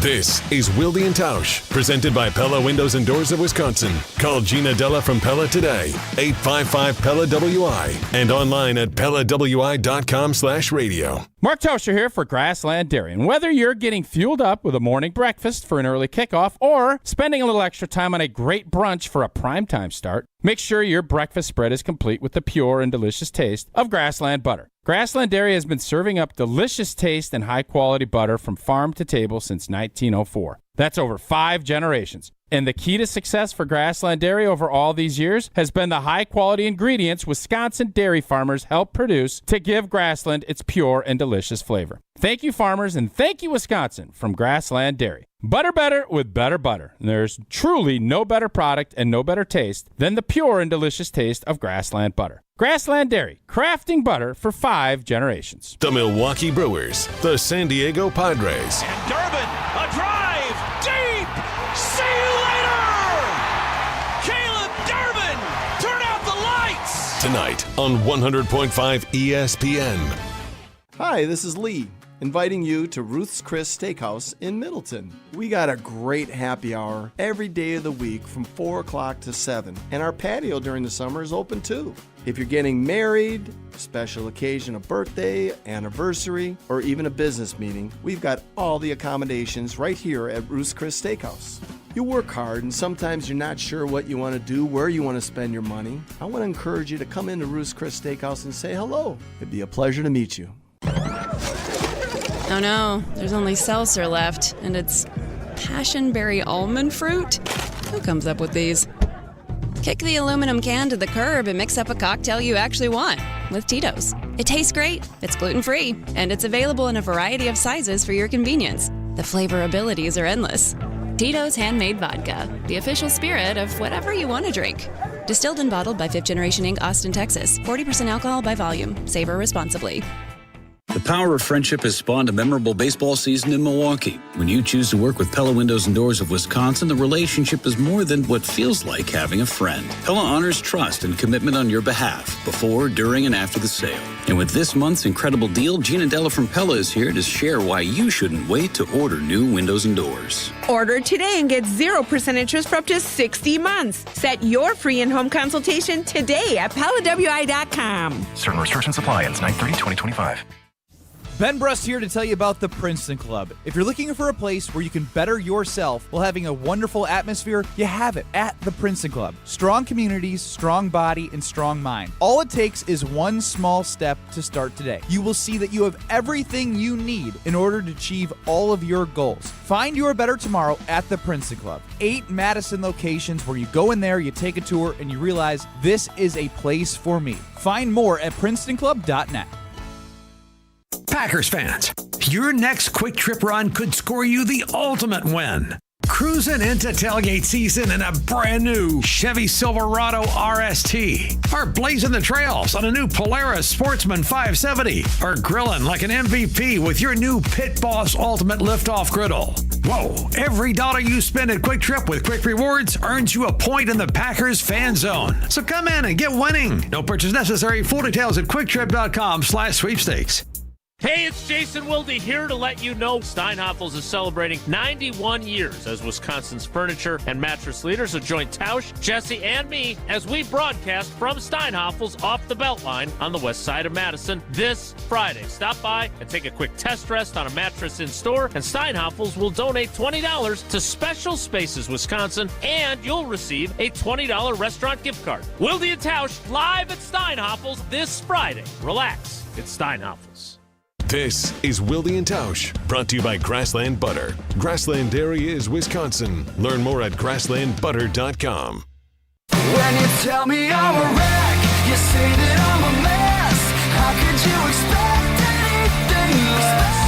This is Wilde and Tausch, presented by Pella Windows and Doors of Wisconsin. Call Gina Della from Pella today, 855-PELLA-WI, and online at PellaWI.com/radio. Mark Tauscher here for Grassland Dairy. And whether you're getting fueled up with a morning breakfast for an early kickoff or spending a little extra time on a great brunch for a primetime start, make sure your breakfast spread is complete with the pure and delicious taste of Grassland butter. Grassland Dairy has been serving up delicious taste and high-quality butter from farm to table since 1904. That's over 5 generations. And the key to success for Grassland Dairy over all these years has been the high-quality ingredients Wisconsin dairy farmers help produce to give Grassland its pure and delicious flavor. Thank you, farmers, and thank you, Wisconsin, from Grassland Dairy. Butter better with better butter. There's truly no better product and no better taste than the pure and delicious taste of Grassland butter. Grassland Dairy, crafting butter for 5 generations. The Milwaukee Brewers, the San Diego Padres. And Durbin, a drive, deep, see you later! Caleb Durbin, turn out the lights! Tonight on 100.5 ESPN. Hi, this is Lee, inviting you to Ruth's Chris Steakhouse in Middleton. We got a great happy hour every day of the week from 4 o'clock to 7, and our patio during the summer is open too. If you're getting married, special occasion, a birthday, anniversary, or even a business meeting, we've got all the accommodations right here at Ruth's Chris Steakhouse. You work hard and sometimes you're not sure what you want to do, where you want to spend your money. I want to encourage you to come into Ruth's Chris Steakhouse and say hello. It'd be a pleasure to meet you. Oh no, there's only seltzer left, and it's passionberry almond fruit? Who comes up with these? Kick the aluminum can to the curb and mix up a cocktail you actually want with Titos. It tastes great, it's gluten-free, and it's available in a variety of sizes for your convenience. The flavor abilities are endless. Titos Handmade Vodka, the official spirit of whatever you want to drink. Distilled and bottled by 5th Generation Inc., Austin, Texas. 40% alcohol by volume. Savor responsibly. The power of friendship has spawned a memorable baseball season in Milwaukee. When you choose to work with Pella Windows and Doors of Wisconsin, the relationship is more than what feels like having a friend. Pella honors trust and commitment on your behalf, before, during, and after the sale. And with this month's incredible deal, Gina Della from Pella is here to share why you shouldn't wait to order new windows and doors. Order today and get 0% interest for up to 60 months. Set your free in-home consultation today at PellaWI.com. Certain restrictions apply. Ends 9/30/2025. Ben Brust here to tell you about the Princeton Club. If you're looking for a place where you can better yourself while having a wonderful atmosphere, you have it at the Princeton Club. Strong communities, strong body, and strong mind. All it takes is one small step to start today. You will see that you have everything you need in order to achieve all of your goals. Find your better tomorrow at the Princeton Club. 8 Madison locations where you go in there, you take a tour, and you realize this is a place for me. Find more at PrincetonClub.net. Packers fans, your next quick trip run could score you the ultimate win. Cruising into tailgate season in a brand new Chevy Silverado RST, or blazing the trails on a new Polaris Sportsman 570, or grilling like an MVP with your new Pit Boss Ultimate Liftoff Griddle. Whoa, every dollar you spend at Quick Trip with Quick Rewards earns you a point in the Packers fan zone. So come in and get winning. No purchase necessary. Full details at quicktrip.com/sweepstakes. Hey, it's Jason Wilde here to let you know Steinhafels is celebrating 91 years as Wisconsin's furniture and mattress leader. So join Tausch, Jesse, and me as we broadcast from Steinhafels off the Beltline on the west side of Madison this Friday. Stop by and take a quick test rest on a mattress in store, and Steinhafels will donate $20 to Special Spaces Wisconsin, and you'll receive a $20 restaurant gift card. Wilde and Tausch live at Steinhafels this Friday. Relax, it's Steinhafels. This is Wilde and Tausch, brought to you by Grassland Butter. Grassland Dairy is Wisconsin. Learn more at grasslandbutter.com. When you tell me I'm a wreck, you say that I'm a mess. How could you expect anything less?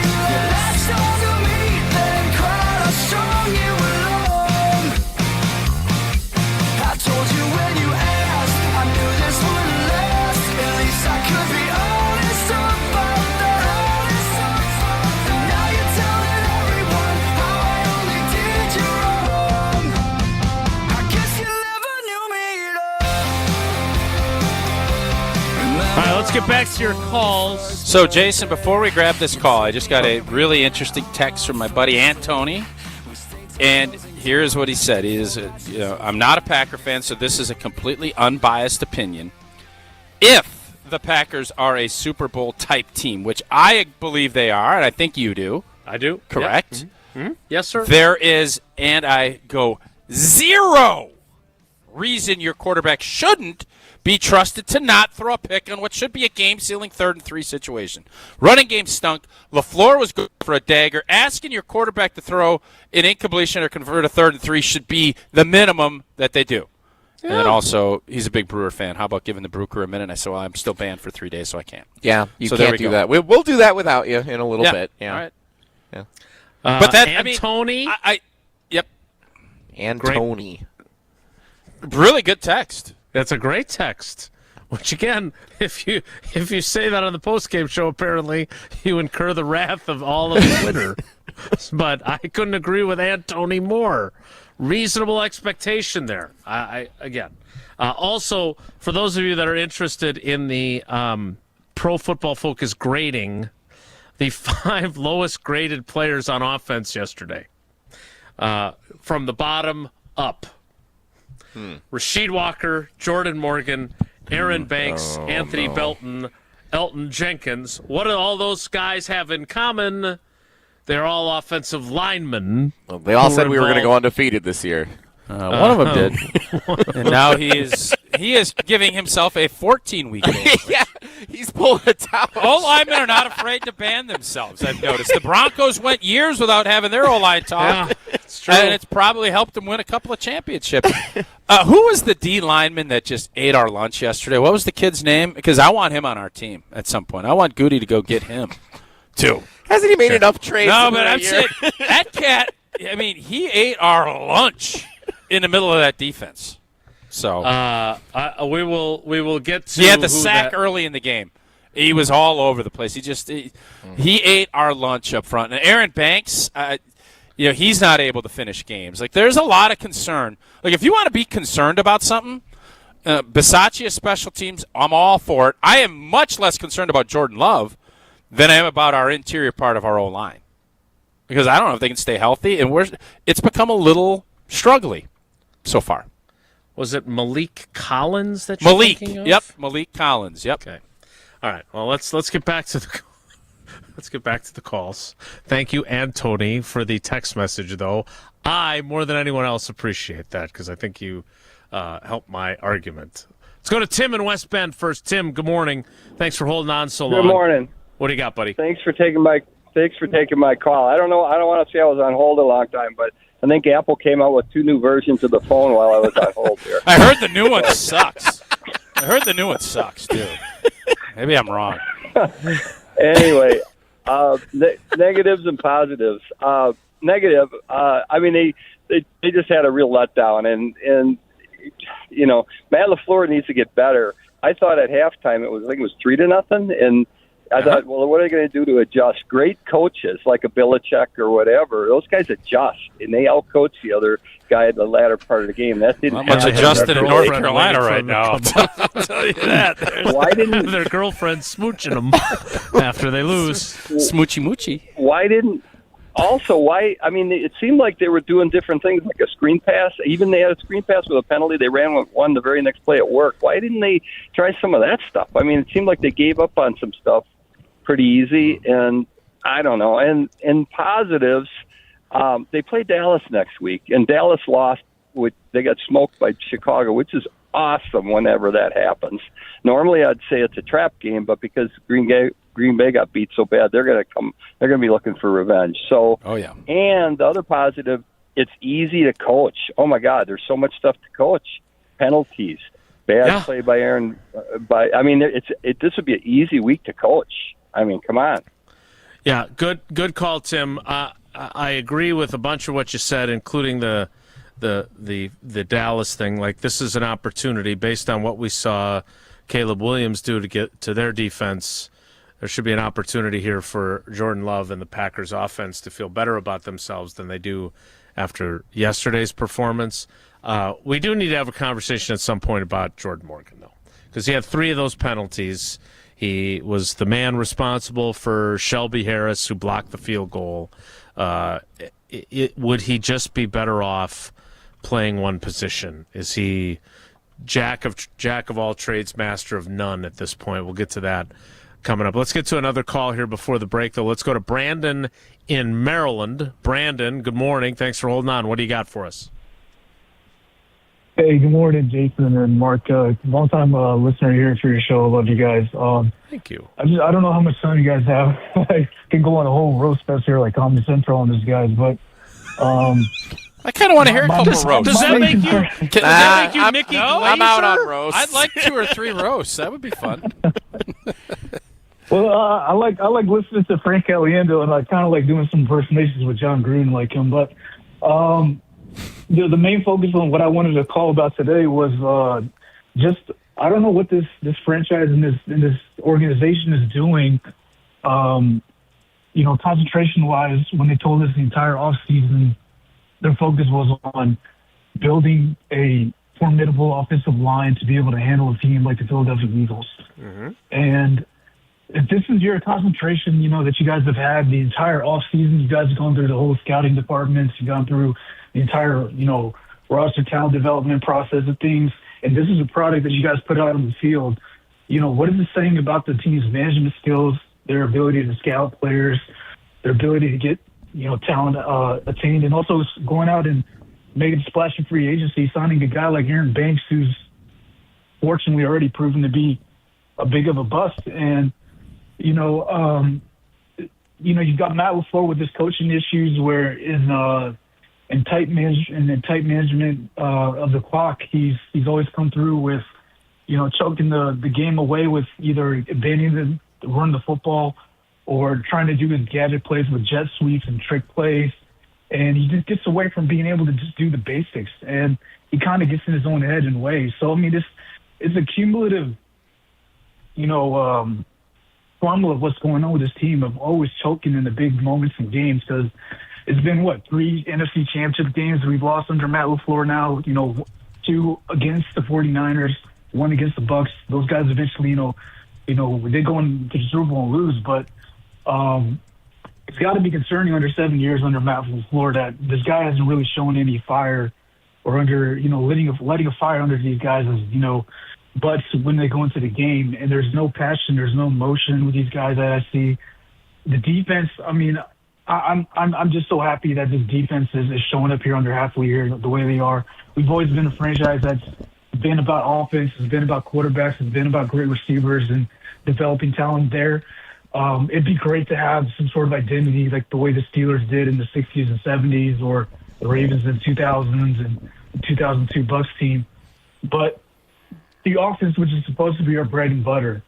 You latched onto me, then cried how strong you alone. I told you when you asked, I knew this wouldn't last. At least I could be honest about that. And now you're telling everyone how I only did you wrong. I guess you never knew me at all. All right, let's get back to your calls. So, Jason, before we grab this call, I just got a really interesting text from my buddy Antony, and here's what he said. He is, I'm not a Packer fan, so this is a completely unbiased opinion. If the Packers are a Super Bowl type team, which I believe they are, and I think you do. I do. Correct? Yep. Mm-hmm. Yes, sir. There is, and I go, zero reason your quarterback shouldn't be trusted to not throw a pick on what should be a game-sealing 3rd and 3 situation. Running game stunk. LaFleur was good for a dagger. Asking your quarterback to throw an incompletion or convert a 3rd and 3 should be the minimum that they do. Yeah. And then also, he's a big Brewer fan. How about giving the Brewker a minute? I said, well, I'm still banned for 3 days, so I can't. Yeah, you can't do that. We'll do that without you in a little bit. Yeah. All right. Yeah. But that, Antony? Yep. Antony. Really good text. That's a great text. Which again, if you say that on the postgame show, apparently you incur the wrath of all of Twitter. But I couldn't agree with Antony more. Reasonable expectation there. Also, for those of you that are interested in the Pro Football Focus grading, the 5 lowest graded players on offense yesterday, from the bottom up. Rasheed Walker, Jordan Morgan, Aaron Banks, Anthony Belton, Elton Jenkins. What do all those guys have in common? They're all offensive linemen. Well, they all said we were going to go undefeated this year. One of them did. And now he is giving himself a 14-week ban. Yeah, he's pulling a towel. All linemen are not afraid to ban themselves, I've noticed. The Broncos went years without having their O-line talk. Yeah, it's true. And it's probably helped them win a couple of championships. Who was the D lineman that just ate our lunch yesterday? What was the kid's name? Because I want him on our team at some point. I want Goody to go get him, too. Hasn't he made enough trades? No, but I'm saying, that cat, I mean, he ate our lunch in the middle of that defense. So we will get to. He had the sack early in the game. He was all over the place. He ate our lunch up front. And Aaron Banks, he's not able to finish games. Like, there's a lot of concern. Like, if you want to be concerned about something, Bisaccia special teams, I'm all for it. I am much less concerned about Jordan Love than I am about our interior part of our O-line. Because I don't know if they can stay healthy, and it's become a little struggly so far. Was it Malik Collins that you're thinking of? Yep, Malik Collins. Yep. Okay. All right. Well, let's get back to the calls. Thank you, Anthony, for the text message. Though I more than anyone else appreciate that because I think you helped my argument. Let's go to Tim in West Bend first. Tim, good morning. Thanks for holding on so long. Good morning. What do you got, buddy? Thanks for taking my call. I don't know. I don't want to say I was on hold a long time, but I think Apple came out with 2 new versions of the phone while I was on hold here. I heard the new one sucks. Too. Maybe I'm wrong. Anyway, negatives and positives. Negative. I mean, they just had a real letdown, and Matt LaFleur needs to get better. I thought at halftime it was 3-0, and I thought, well, what are they going to do to adjust? Great coaches like a Belichick or whatever, those guys adjust, and they outcoach the other guy at the latter part of the game. That didn't much adjusted in North Carolina right now. I'll tell you that. Why didn't their girlfriend smooching them after they lose? Smoochy moochy. Why didn't? Also, why? I mean, it seemed like they were doing different things, like a screen pass. Even they had a screen pass with a penalty. They ran with one the very next play at work. Why didn't they try some of that stuff? I mean, it seemed like they gave up on some stuff pretty easy, and I don't know. And positives, they play Dallas next week, and Dallas lost. They got smoked by Chicago, which is awesome whenever that happens. Normally, I'd say it's a trap game, but because Green Bay got beat so bad, they're going to be looking for revenge. So, oh yeah. And the other positive, it's easy to coach. Oh my God, there's so much stuff to coach. Penalties, bad play by Aaron. This would be an easy week to coach. I mean, come on. Yeah, good call, Tim. I agree with a bunch of what you said, including the Dallas thing. Like, this is an opportunity based on what we saw Caleb Williams do to get to their defense. There should be an opportunity here for Jordan Love and the Packers offense to feel better about themselves than they do after yesterday's performance. We do need to have a conversation at some point about Jordan Morgan, though, because he had 3 of those penalties. He was the man responsible for Shelby Harris, who blocked the field goal. Would he just be better off playing one position? Is he jack of all trades, master of none at this point? We'll get to that coming up. Let's get to another call here before the break, though. Let's go to Brandon in Maryland. Brandon, good morning. Thanks for holding on. What do you got for us? Hey, good morning, Jason and Mark. Long-time listener here for your show. I love you guys. Thank you. I don't know how much time you guys have. I can go on a whole roast fest here like Comedy Central on these guys, but I kind of want to hear a couple of roasts. Does that make you Nikki Glaser? I'm out on roasts. I'd like 2 or 3 roasts. That would be fun. Well, I like listening to Frank Caliendo, and I kind of like doing some impersonations with John Gruden like him. But the main focus on what I wanted to call about today was just I don't know what this franchise and this organization is doing. Concentration wise, when they told us the entire offseason, their focus was on building a formidable offensive line to be able to handle a team like the Philadelphia Eagles. Mm-hmm. And if this is your concentration, that you guys have had the entire offseason, you guys have gone through the whole scouting departments, you've gone through the entire, roster talent development process of things, and this is a product that you guys put out on the field, what is it saying about the team's management skills, their ability to scout players, their ability to get, talent attained, and also going out and making a splash in free agency, signing a guy like Aaron Banks, who's fortunately already proven to be a big of a bust. And, you've got Matt LaFleur with his coaching issues where in tight management of the clock, he's always come through with, choking the game away with either abandoning the run the football or trying to do his gadget plays with jet sweeps and trick plays. And he just gets away from being able to just do the basics. And he kind of gets in his own head and way. So, it's a cumulative, formula of what's going on with this team of always choking in the big moments in games, because it's been, 3 NFC Championship games we've lost under Matt LaFleur now, 2 against the 49ers, 1 against the Bucks. Those guys eventually, they go into the Super Bowl and lose, but it's got to be concerning under 7 years under Matt LaFleur that this guy hasn't really shown any fire or lighting a fire under these guys' butts when they go into the game. And there's no passion, there's no emotion with these guys that I see. The defense, I mean, I'm just so happy that this defense is showing up here under Hafley here the way they are. We've always been a franchise that's been about offense, it's been about quarterbacks, it's been about great receivers and developing talent there. It'd be great to have some sort of identity like the way the Steelers did in the 60s and 70s, or the Ravens in 2000s and the 2002 Bucks team. But the offense, which is supposed to be our bread and butter,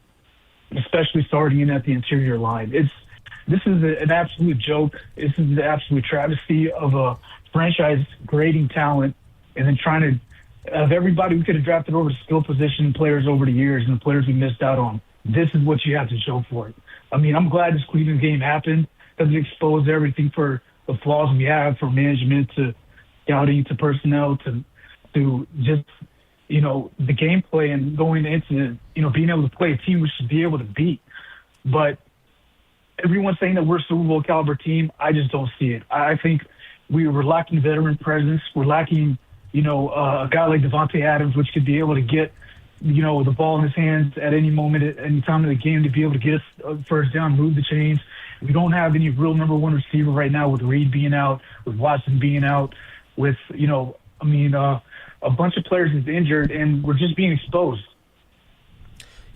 especially starting in at the interior line, this is an absolute joke. This is an absolute travesty of a franchise grading talent and then trying to, of everybody we could have drafted over to skill position players over the years and the players we missed out on, this is what you have to show for it. I mean, I'm glad this Cleveland game happened because it exposed everything for the flaws we have, from management to scouting to personnel to just, the gameplay and going into, being able to play a team we should be able to beat. But everyone's saying that we're a Super Bowl caliber team. I just don't see it. I think we were lacking veteran presence. We're lacking, a guy like Devontae Adams, which could be able to get, the ball in his hands at any moment, at any time of the game, to be able to get us first down, move the chains. We don't have any real number one receiver right now, with Reed being out, with Watson being out, with, a bunch of players is injured, and we're just being exposed.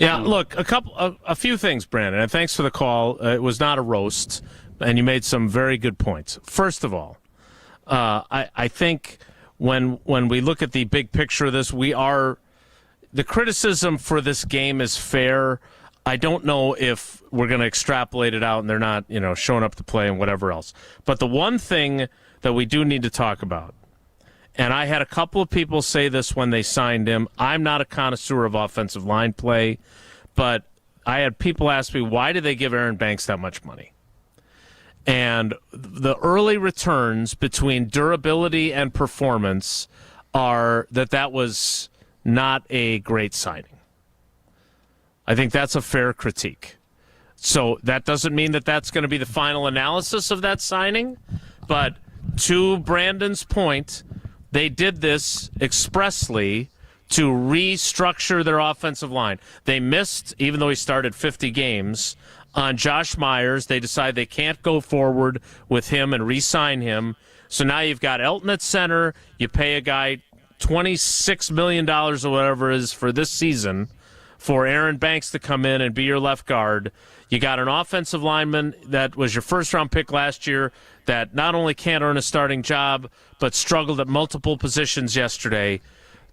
Yeah, look, a few things, Brandon, and thanks for the call. It was not a roast, and you made some very good points. First of all, I think when we look at the big picture of this, the criticism for this game is fair. I don't know if we're going to extrapolate it out and they're not, showing up to play and whatever else. But the one thing that we do need to talk about, and I had a couple of people say this when they signed him, I'm not a connoisseur of offensive line play, but I had people ask me, why did they give Aaron Banks that much money? And the early returns between durability and performance are that was not a great signing. I think that's a fair critique. So that doesn't mean that that's going to be the final analysis of that signing, but to Brandon's point, they did this expressly to restructure their offensive line. They missed, even though he started 50 games, on Josh Myers. They decided they can't go forward with him and re-sign him. So now you've got Elton at center. You pay a guy $26 million or whatever it is for this season for Aaron Banks to come in and be your left guard. You got an offensive lineman that was your first-round pick last year that not only can't earn a starting job but struggled at multiple positions yesterday.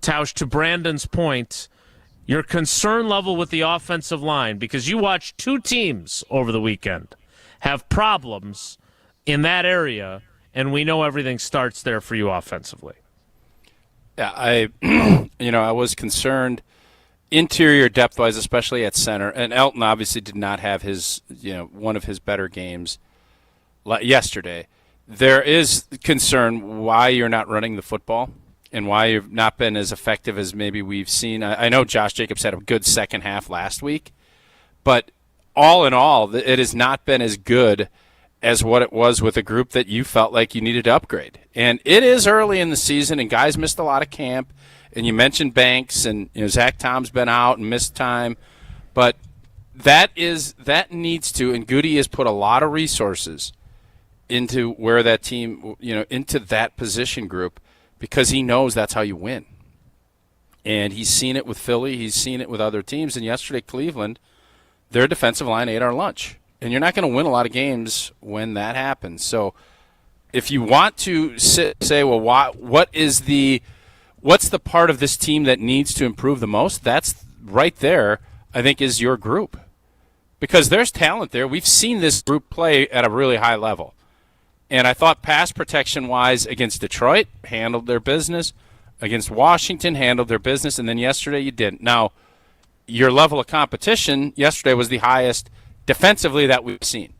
Tausch, to Brandon's point, your concern level with the offensive line, because you watched 2 teams over the weekend have problems in that area, and we know everything starts there for you offensively. Yeah, I was concerned interior depth-wise, especially at center, and Elton obviously did not have his, one of his better games yesterday. There is concern why you're not running the football and why you've not been as effective as maybe we've seen. I know Josh Jacobs had a good second half last week, but all in all, it has not been as good as what it was with a group that you felt like you needed to upgrade. And it is early in the season, and guys missed a lot of camp. And you mentioned Banks, and Zack Tom's been out and missed time. But that needs to, and Goody has put a lot of resources into where that team, into that position group, because he knows that's how you win. And he's seen it with Philly. He's seen it with other teams. And yesterday, Cleveland, their defensive line ate our lunch. And you're not going to win a lot of games when that happens. So if you want to say, well, what's the part of this team that needs to improve the most? That's right there, I think, is your group. Because there's talent there. We've seen this group play at a really high level. And I thought pass protection-wise against Detroit, handled their business. Against Washington, handled their business. And then yesterday you didn't. Now, your level of competition yesterday was the highest defensively that we've seen.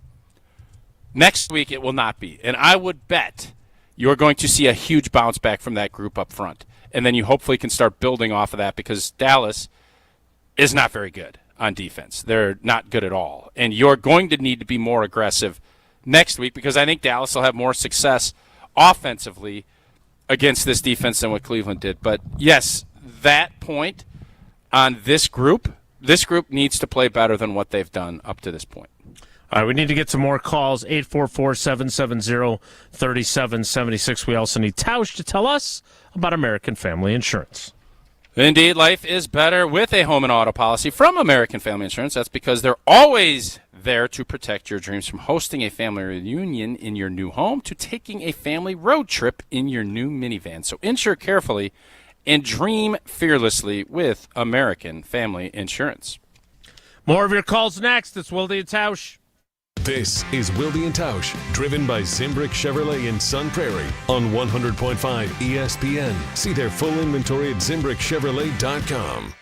Next week it will not be. And I would bet you're going to see a huge bounce back from that group up front. And then you hopefully can start building off of that because Dallas is not very good on defense. They're not good at all. And you're going to need to be more aggressive next week because I think Dallas will have more success offensively against this defense than what Cleveland did. But, yes, that point on this group needs to play better than what they've done up to this point. All right, we need to get some more calls, 844-770-3776. We also need Tausch to tell us about American Family Insurance. Indeed, life is better with a home and auto policy from American Family Insurance. That's because they're always there to protect your dreams, from hosting a family reunion in your new home to taking a family road trip in your new minivan. So insure carefully and dream fearlessly with American Family Insurance. More of your calls next. It's Wilde and Tausch. This is Wilde and Tausch, driven by Zimbrick Chevrolet in Sun Prairie on 100.5 ESPN. See their full inventory at ZimbrickChevrolet.com.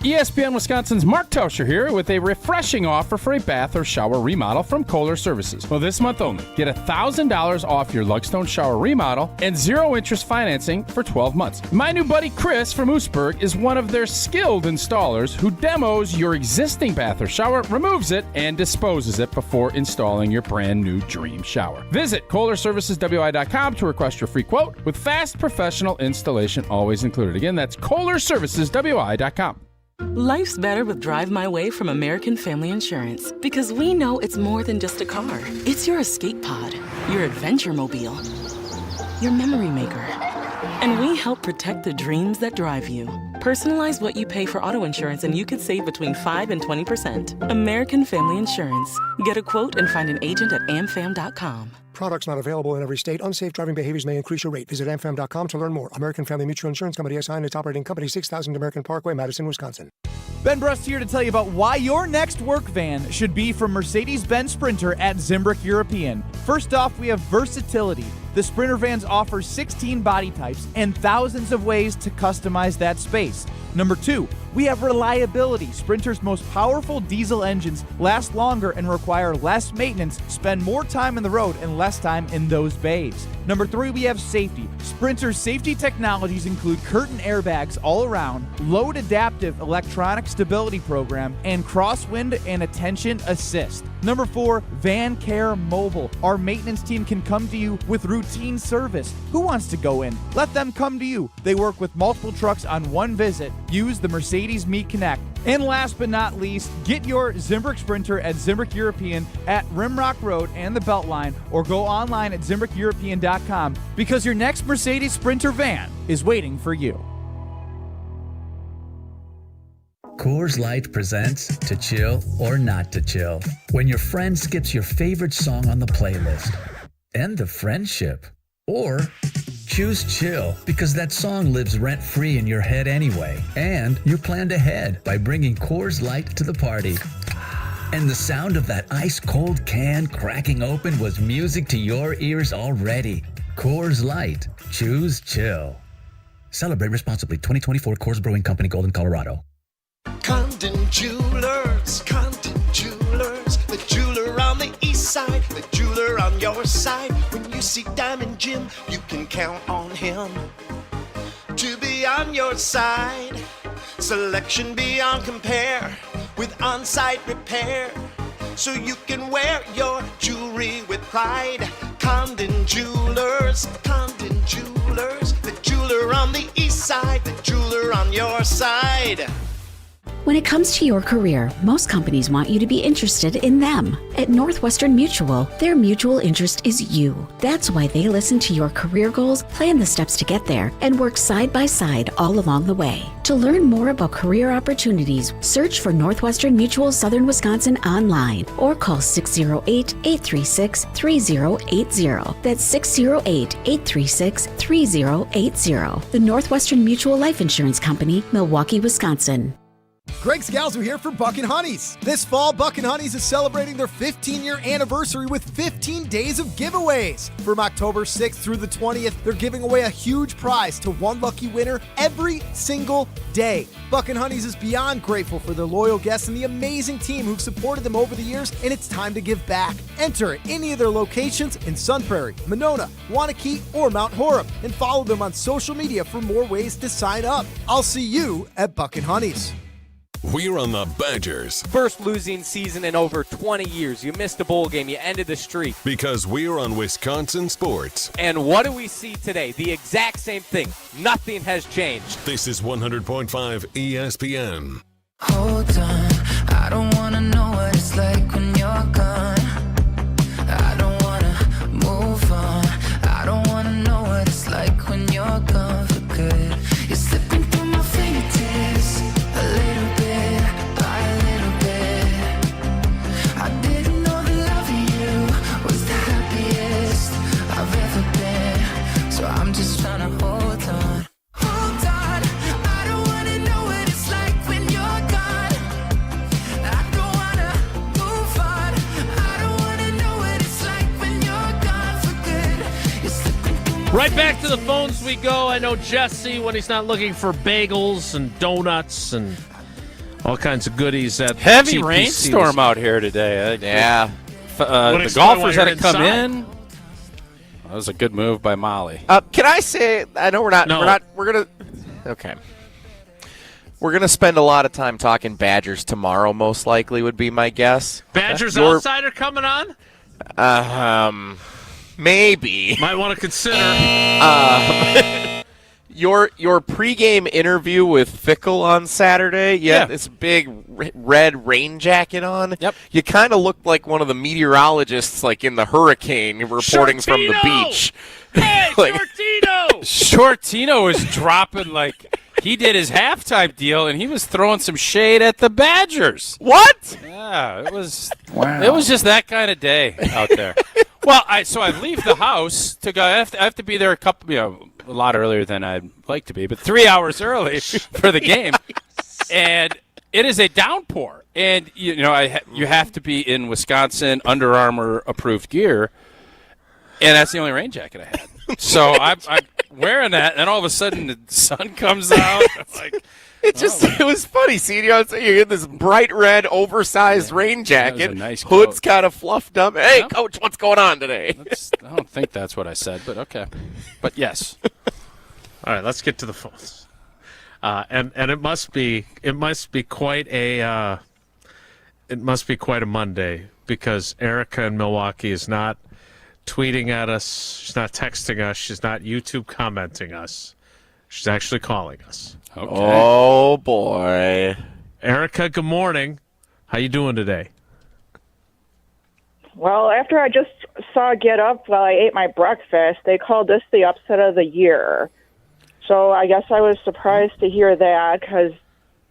ESPN Wisconsin's Mark Tauscher here with a refreshing offer for a bath or shower remodel from Kohler Services. Well, this month only, get $1,000 off your Lugstone shower remodel and zero-interest financing for 12 months. My new buddy Chris from Oostburg is one of their skilled installers who demos your existing bath or shower, removes it, and disposes it before installing your brand new dream shower. Visit KohlerServicesWI.com to request your free quote with fast professional installation always included. Again, that's KohlerServicesWI.com. Life's better with Drive My Way from American Family Insurance because we know it's more than just a car. It's your escape pod, your adventure mobile, your memory maker. And we help protect the dreams that drive you. Personalize what you pay for auto insurance and you could save between 5 and 20%. American Family Insurance. Get a quote and find an agent at amfam.com. Products not available in every state. Unsafe driving behaviors may increase your rate. Visit amfam.com to learn more. American Family Mutual Insurance Company, SI, and its operating company, 6000 American Parkway, Madison, Wisconsin. Ben Brust here to tell you about why your next work van should be from Mercedes-Benz Sprinter at Zimbrick European. First off, we have versatility. The Sprinter vans offer 16 body types and thousands of ways to customize that space. Number 2, we have reliability. Sprinter's most powerful diesel engines last longer and require less maintenance, spend more time on the road and less time in those bays. Number 3, we have safety. Sprinter's safety technologies include curtain airbags all around, load adaptive electronic stability program, and crosswind and attention assist. Number 4, Van Care Mobile. Our maintenance team can come to you with routine service. Who wants to go in? Let them come to you. They work with multiple trucks on one visit. Use the Mercedes Me Connect. And last but not least, get your Zimbrick Sprinter at Zimbrick European at Rimrock Road and the Beltline, or go online at ZimbrickEuropean.com because your next Mercedes Sprinter van is waiting for you. Coors Light presents To Chill or Not to Chill. When your friend skips your favorite song on the playlist. End the friendship. Or choose chill because that song lives rent-free in your head anyway. And you planned ahead by bringing Coors Light to the party. And the sound of that ice-cold can cracking open was music to your ears already. Coors Light. Choose chill. Celebrate responsibly. 2024 Coors Brewing Company, Golden, Colorado. Condon Jewelers, the jeweler on the east side, the jeweler on your side. When you see Diamond Jim, you can count on him to be on your side. Selection beyond compare with on-site repair, so you can wear your jewelry with pride. Condon Jewelers, the jeweler on the east side, the jeweler on your side. When it comes to your career, most companies want you to be interested in them. At Northwestern Mutual, their mutual interest is you. That's why they listen to your career goals, plan the steps to get there, and work side by side all along the way. To learn more about career opportunities, search for Northwestern Mutual Southern Wisconsin online or call 608-836-3080. That's 608-836-3080. The Northwestern Mutual Life Insurance Company, Milwaukee, Wisconsin. Greg Scalzo here for Buck & Honey's. This fall, Buck & Honey's is celebrating their 15-year anniversary with 15 days of giveaways. From October 6th through the 20th, they're giving away a huge prize to one lucky winner every single day. Buck & Honey's is beyond grateful for their loyal guests and the amazing team who've supported them over the years, and it's time to give back. Enter at any of their locations in Sun Prairie, Monona, Wanakee, or Mount Horeb, and follow them on social media for more ways to sign up. I'll see you at Buck & Honey's. We're on the Badgers. First losing season in over 20 years. You missed a bowl game. You ended the streak. Because we're on Wisconsin sports. And what do we see today? The exact same thing. Nothing has changed. This is 100.5 ESPN. Hold on, I don't wanna know what it's like when you're gone. I don't wanna move on. I don't wanna know what it's like when you're gone for good. You're slipping through my fingertips a little bit by a little bit. I didn't know the love of you was the happiest I've ever been. So I'm just trying to hold on. Hold on, I don't wanna know what it's like when you're gone. I don't wanna move on. I don't wanna know what it's like when you're gone for good. You're slipping through my Right back to the phones we go. I know Jesse, when he's not looking for bagels and donuts and all kinds of goodies at Heavy TPC rainstorm out here today. Yeah. The golfers had to come in. That was a good move by Molly. Can I say, I know we're going to spend a lot of time talking Badgers tomorrow, most likely would be my guess. Badgers Outsider coming on? Maybe. Might want to consider. Your pregame interview with Fickle on Saturday, this big red rain jacket on. Yep. You kind of looked like one of the meteorologists, like in the hurricane, reporting from the beach. Hey, Shortino! Shortino was dropping like he did his halftime deal, and he was throwing some shade at the Badgers. What? Yeah, it was. Wow. It was just that kind of day out there. Well, I leave the house to go. I have to be there a lot earlier than I'd like to be, but 3 hours early for the game. And it is a downpour. And, you have to be in Wisconsin Under Armour approved gear. And that's the only rain jacket I had. So I'm wearing that, and all of a sudden the sun comes out. I'm like, it was funny seeing you outside. You get this bright red, oversized rain jacket. Nice hood's kind of fluffed up. Hey, Coach, what's going on today? I don't think that's what I said, but okay. But yes. All right, let's get to the phones. And it must be quite a Monday, because Erica in Milwaukee is not tweeting at us. She's not texting us. She's not YouTube commenting us. She's actually calling us. Okay. Oh, boy. Erica, good morning. How you doing today? Well, after I just saw Get Up while I ate my breakfast, they called this the upset of the year. So I guess I was surprised to hear that, because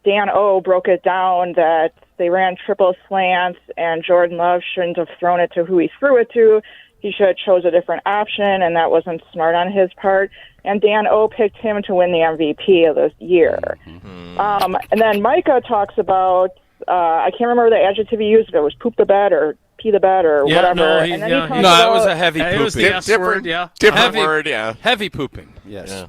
Dan O broke it down that they ran triple slants and Jordan Love shouldn't have thrown it to who he threw it to. He should have chose a different option, and that wasn't smart on his part. And Dan O picked him to win the MVP of the year. And then Micah talks about, I can't remember the adjective he used, if it was poop the bed or pee the bed or whatever. No, and then it was a heavy pooping. It was the S word, yeah. Different word, yeah. Heavy pooping, yes. Yeah.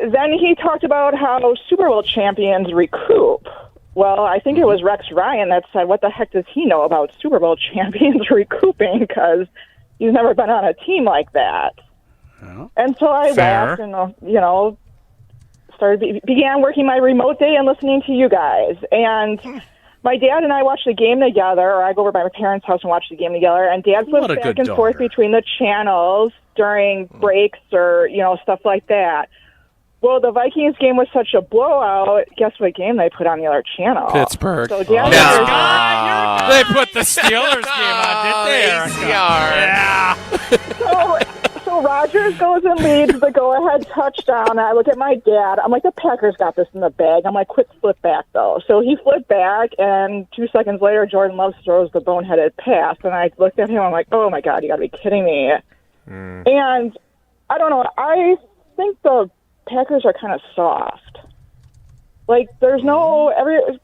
Then he talked about how Super Bowl champions recoup. Well, I think it was Rex Ryan that said, what the heck does he know about Super Bowl champions recouping? Because he's never been on a team like that. Oh, and so I laughed and, began working my remote day and listening to you guys. And my dad and I watched the game together, or I go over to my parents' house and watch the game together, and Dad flips back and forth between the channels during breaks or, stuff like that. Well, the Vikings game was such a blowout. Guess what game they put on the other channel? Pittsburgh. So Dad they put the Steelers game on, didn't they? Yeah. So Rodgers goes and leads the go-ahead touchdown. And I look at my dad. I'm like, the Packers got this in the bag. I'm like, quick flip back, though. So he flipped back, and 2 seconds later, Jordan Love throws the boneheaded pass. And I looked at him. I'm like, oh, my God, you got to be kidding me. And I don't know. I think the Packers are kind of soft. Like, there's no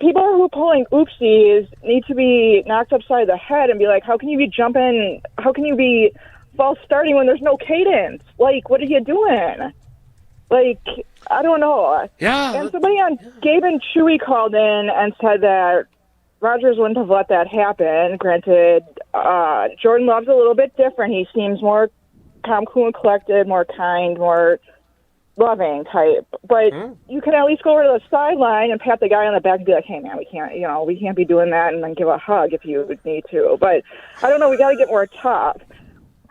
people who are pulling oopsies need to be knocked upside the head and be like, how can you be jumping? How can you be false starting when there's no cadence? Like, what are you doing? Like, I don't know. Yeah. And somebody on Gabe and Chewy called in and said that Rodgers wouldn't have let that happen. Granted, Jordan Love's a little bit different. He seems more calm, cool, and collected, more kind, more loving type. But you can at least go over to the sideline and pat the guy on the back and be like, hey, man, we can't be doing that, and then give a hug if you need to. But I don't know. We got to get more tough.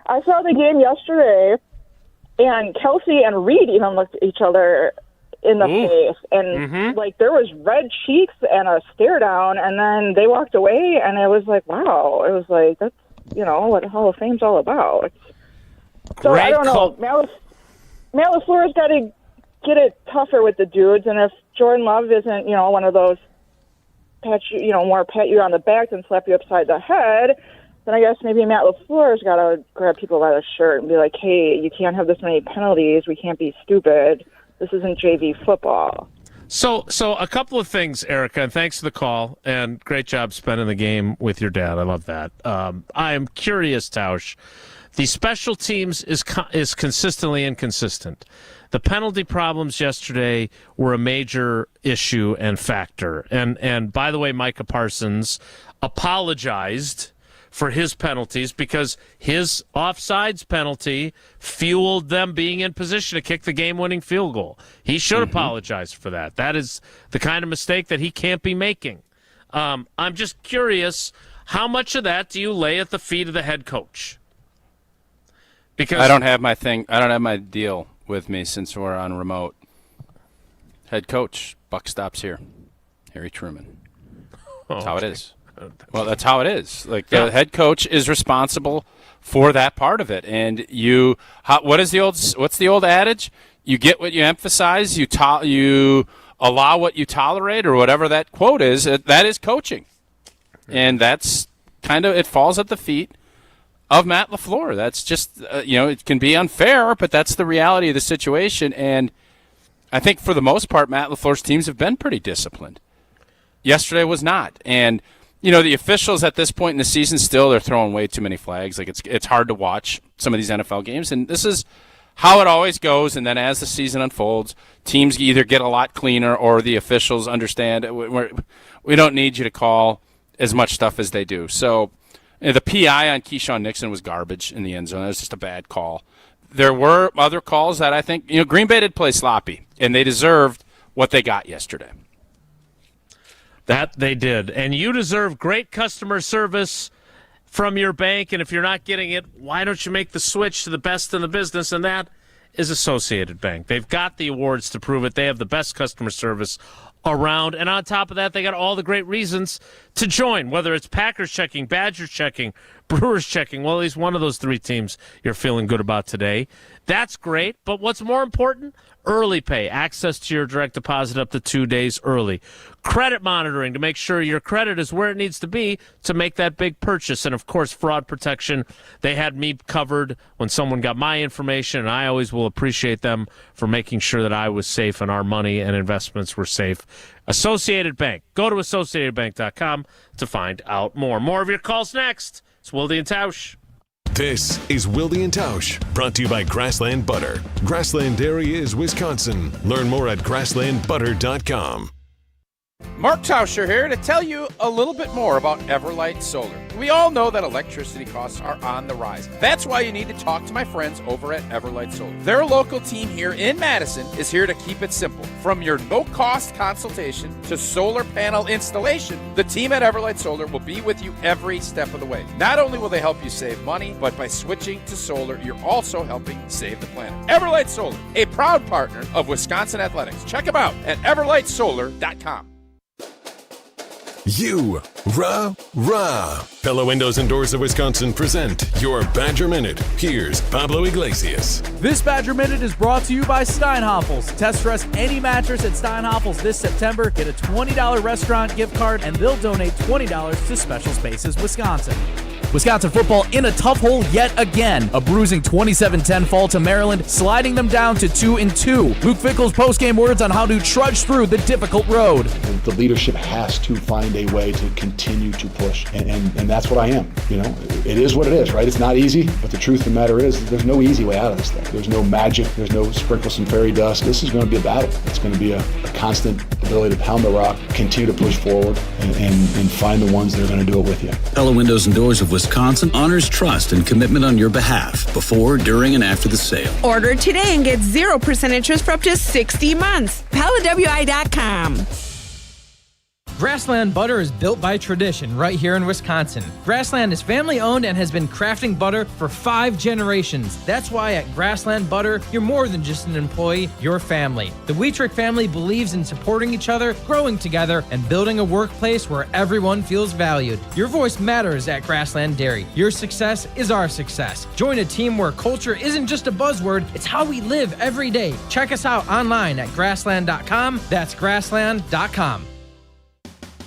I saw the game yesterday, and Kelsey and Reed even looked at each other in the face, and like there was red cheeks and a stare down, and then they walked away, and it was like, wow, it was like, that's what the Hall of Fame's all about. So I don't know. Matt LaFleur's got to get it tougher with the dudes, and if Jordan Love isn't one of those more pat you on the back than slap you upside the head, then I guess maybe Matt LaFleur's got to grab people by the shirt and be like, hey, you can't have this many penalties. We can't be stupid. This isn't JV football. So a couple of things, Erica, and thanks for the call, and great job spending the game with your dad. I love that. I am curious, Tausch. The special teams is consistently inconsistent. The penalty problems yesterday were a major issue and factor. And by the way, Micah Parsons apologized for his penalties because his offsides penalty fueled them being in position to kick the game-winning field goal. He should apologize for that. That is the kind of mistake that he can't be making. I'm just curious, how much of that do you lay at the feet of the head coach? Because I don't have my deal with me since we're on remote. Head coach, buck stops here. Harry Truman. That's how it is. Well, that's how it is. Like the head coach is responsible for that part of it. And what's the old adage? You get what you emphasize. You allow what you tolerate, or whatever that quote is. That is coaching, and that's it falls at the feet of Matt LaFleur. That's just it can be unfair, but that's the reality of the situation. And I think for the most part, Matt LaFleur's teams have been pretty disciplined. Yesterday was not, and the officials at this point in the season they're throwing way too many flags. Like it's hard to watch some of these NFL games, and this is how it always goes. And then as the season unfolds, teams either get a lot cleaner or the officials understand we don't need you to call as much stuff as they do. So the PI on Keyshawn Nixon was garbage in the end zone. It was just a bad call. There were other calls that I think Green Bay did play sloppy, and they deserved what they got yesterday. That they did. And you deserve great customer service from your bank. And if you're not getting it, why don't you make the switch to the best in the business? And that is Associated Bank. They've got the awards to prove it. They have the best customer service around. And on top of that, they got all the great reasons to join, whether it's Packers checking, Badgers checking, Brewers checking. Well, at least one of those three teams you're feeling good about today. That's great. But what's more important? Early pay, access to your direct deposit up to 2 days early. Credit monitoring to make sure your credit is where it needs to be to make that big purchase. And, of course, fraud protection. They had me covered when someone got my information, and I always will appreciate them for making sure that I was safe and our money and investments were safe. Associated Bank. Go to associatedbank.com to find out more. More of your calls next. It's Wilde and Tausch. This is Wilde and Tausch, brought to you by Grassland Butter. Grassland Dairy is Wisconsin. Learn more at grasslandbutter.com. Mark Tauscher here to tell you a little bit more about Everlight Solar. We all know that electricity costs are on the rise. That's why you need to talk to my friends over at Everlight Solar. Their local team here in Madison is here to keep it simple. From your no-cost consultation to solar panel installation, the team at Everlight Solar will be with you every step of the way. Not only will they help you save money, but by switching to solar, you're also helping save the planet. Everlight Solar, a proud partner of Wisconsin Athletics. Check them out at everlightsolar.com. Rah. Pella Windows and Doors of Wisconsin present your Badger Minute. Here's Pablo Iglesias. This Badger Minute is brought to you by Steinhoffels. Test dress any mattress at Steinhoffels this September. Get a $20 restaurant gift card, and they'll donate $20 to Special Spaces Wisconsin. Wisconsin football in a tough hole yet again. A bruising 27-10 fall to Maryland, sliding them down to 2-2. Luke Fickell's postgame words on how to trudge through the difficult road. The leadership has to find a way to continue to push, and that's what I am. It is what it is, right? It's not easy, but the truth of the matter is there's no easy way out of this thing. There's no magic. There's no sprinkle some fairy dust. This is going to be a battle. It's going to be a constant ability to pound the rock, continue to push forward, and find the ones that are going to do it with you. Pella Windows and Doors of Wisconsin honors trust and commitment on your behalf before, during, and after the sale. Order today and get 0% interest for up to 60 months. PellaWI.com. Grassland Butter is built by tradition right here in Wisconsin. Grassland is family owned and has been crafting butter for 5 generations. That's why at Grassland Butter, you're more than just an employee, you're family. The Wietrich family believes in supporting each other, growing together, and building a workplace where everyone feels valued. Your voice matters at Grassland Dairy. Your success is our success. Join a team where culture isn't just a buzzword, it's how we live every day. Check us out online at grassland.com. That's grassland.com.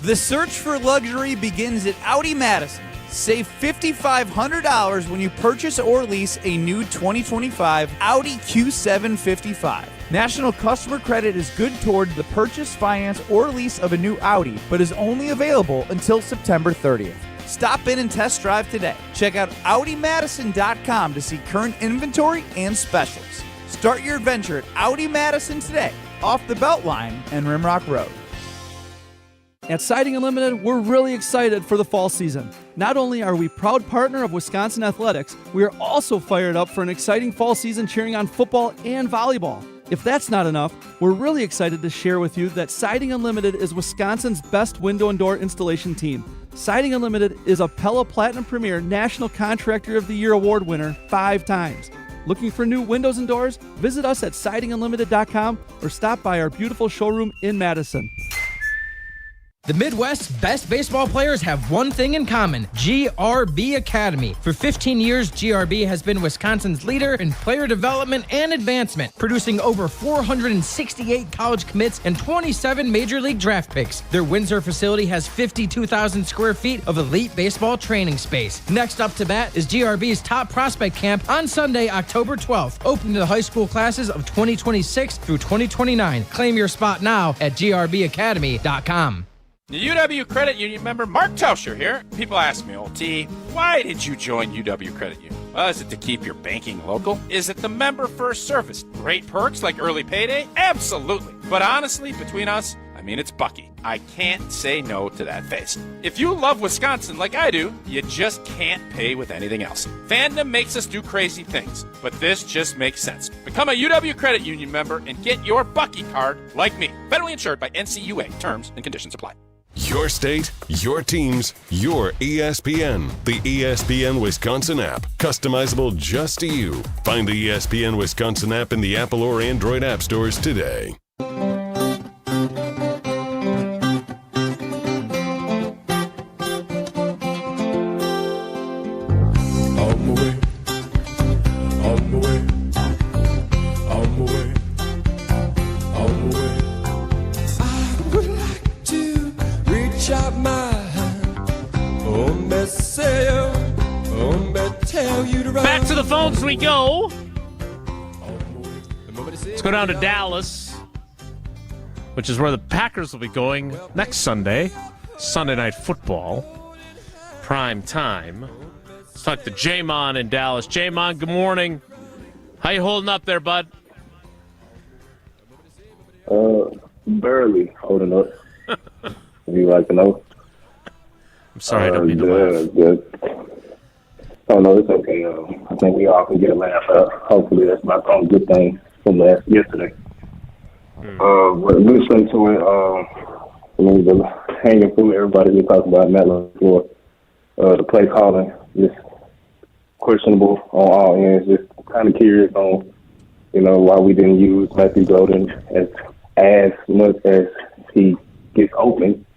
The search for luxury begins at Audi Madison. Save $5,500 when you purchase or lease a new 2025 Audi Q7 55. National customer credit is good toward the purchase, finance, or lease of a new Audi, but is only available until September 30th. Stop in and test drive today. Check out AudiMadison.com to see current inventory and specials. Start your adventure at Audi Madison today, off the Beltline and Rimrock Road. At Siding Unlimited, we're really excited for the fall season. Not only are we proud partner of Wisconsin Athletics, we are also fired up for an exciting fall season cheering on football and volleyball. If that's not enough, we're really excited to share with you that Siding Unlimited is Wisconsin's best window and door installation team. Siding Unlimited is a Pella Platinum Premier National Contractor of the Year award winner 5 times. Looking for new windows and doors? Visit us at sidingunlimited.com or stop by our beautiful showroom in Madison. The Midwest's best baseball players have one thing in common: GRB Academy. For 15 years, GRB has been Wisconsin's leader in player development and advancement, producing over 468 college commits and 27 major league draft picks. Their Windsor facility has 52,000 square feet of elite baseball training space. Next up to bat is GRB's top prospect camp on Sunday, October 12th, open to the high school classes of 2026 through 2029. Claim your spot now at grbacademy.com. UW Credit Union member Mark Tauscher here. People ask me, old T, why did you join UW Credit Union? Well, is it to keep your banking local? Is it the member first service? Great perks like early payday? Absolutely. But honestly, between us, it's Bucky. I can't say no to that face. If you love Wisconsin like I do, you just can't pay with anything else. Fandom makes us do crazy things, but this just makes sense. Become a UW Credit Union member and get your Bucky card like me. Federally insured by NCUA. Terms and conditions apply. Your state, your teams, your ESPN. The ESPN Wisconsin app. Customizable just to you. Find the ESPN Wisconsin app in the Apple or Android app stores today. Back to the phones we go. Let's go down to Dallas, which is where the Packers will be going next Sunday. Sunday Night Football. Prime time. Let's talk to J-Mon in Dallas. J-Mon, good morning. How you holding up there, bud? Barely holding up. You like to know? I'm sorry, I don't mean to laugh. Good. Oh, no, it's okay. I think we all can get a laugh out. Hopefully that's not a good thing from yesterday. But listening to it, the hanging fruit, everybody was talking about Matt LaFleur, the play calling, just questionable on all ends. Just kind of curious on, why we didn't use Matthew Golden as much as he gets open.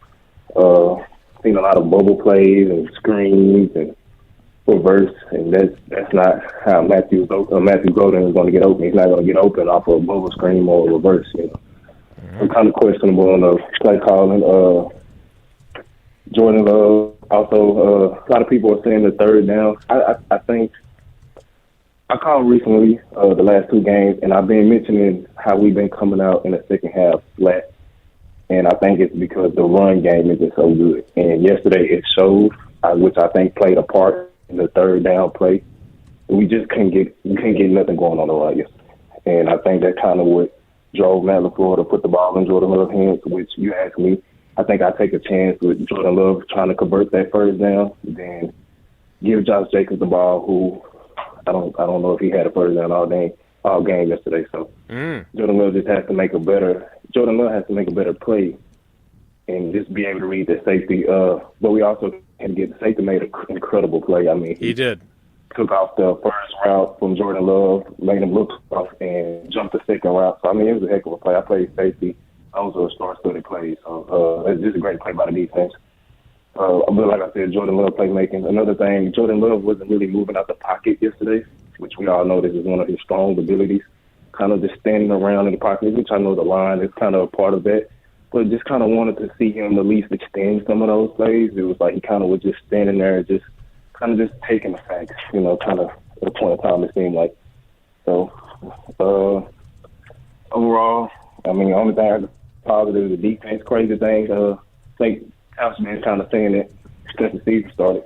Seen a lot of bubble plays and screens and reverse, and that's not how Matthew Golden is going to get open. He's not going to get open off of a bubble screen or a reverse. I'm kind of questionable on the play calling. Jordan Love Also, a lot of people are saying the third down. I think I called recently the last 2 games, and I've been mentioning how we've been coming out in the second half flat. And I think it's because the run game is just so good. And yesterday it showed, which I think played a part in the third down play. We just couldn't get nothing going on the run yesterday. And I think that kind of what drove Matt LaFleur to put the ball in Jordan Love's hands, which you asked me. I think I take a chance with Jordan Love trying to convert that first down, then give Josh Jacobs the ball, who I don't know if he had a first down all game yesterday. So Jordan Love just has to make a better play and just be able to read the safety. But we also can get the safety made an incredible play. I mean, he did. Took off the first route from Jordan Love, made him look off, and jumped the second route. So, I mean, it was a heck of a play. I played safety. Those are star-studded plays. So, it's just a great play by the defense. But like I said, Jordan Love playmaking. Another thing, Jordan Love wasn't really moving out the pocket yesterday, which we all know this is one of his strong abilities. Kind of just standing around in the pocket, which I know the line is kind of a part of that. But just kind of wanted to see him at least extend some of those plays. It was like he kind of was just standing there, just kind of just taking the facts, kind of at a point in time it seemed like. So, overall, I mean, the only thing I could positive is the defense. Crazy thing, I think Tausch been kind of saying it since the season started.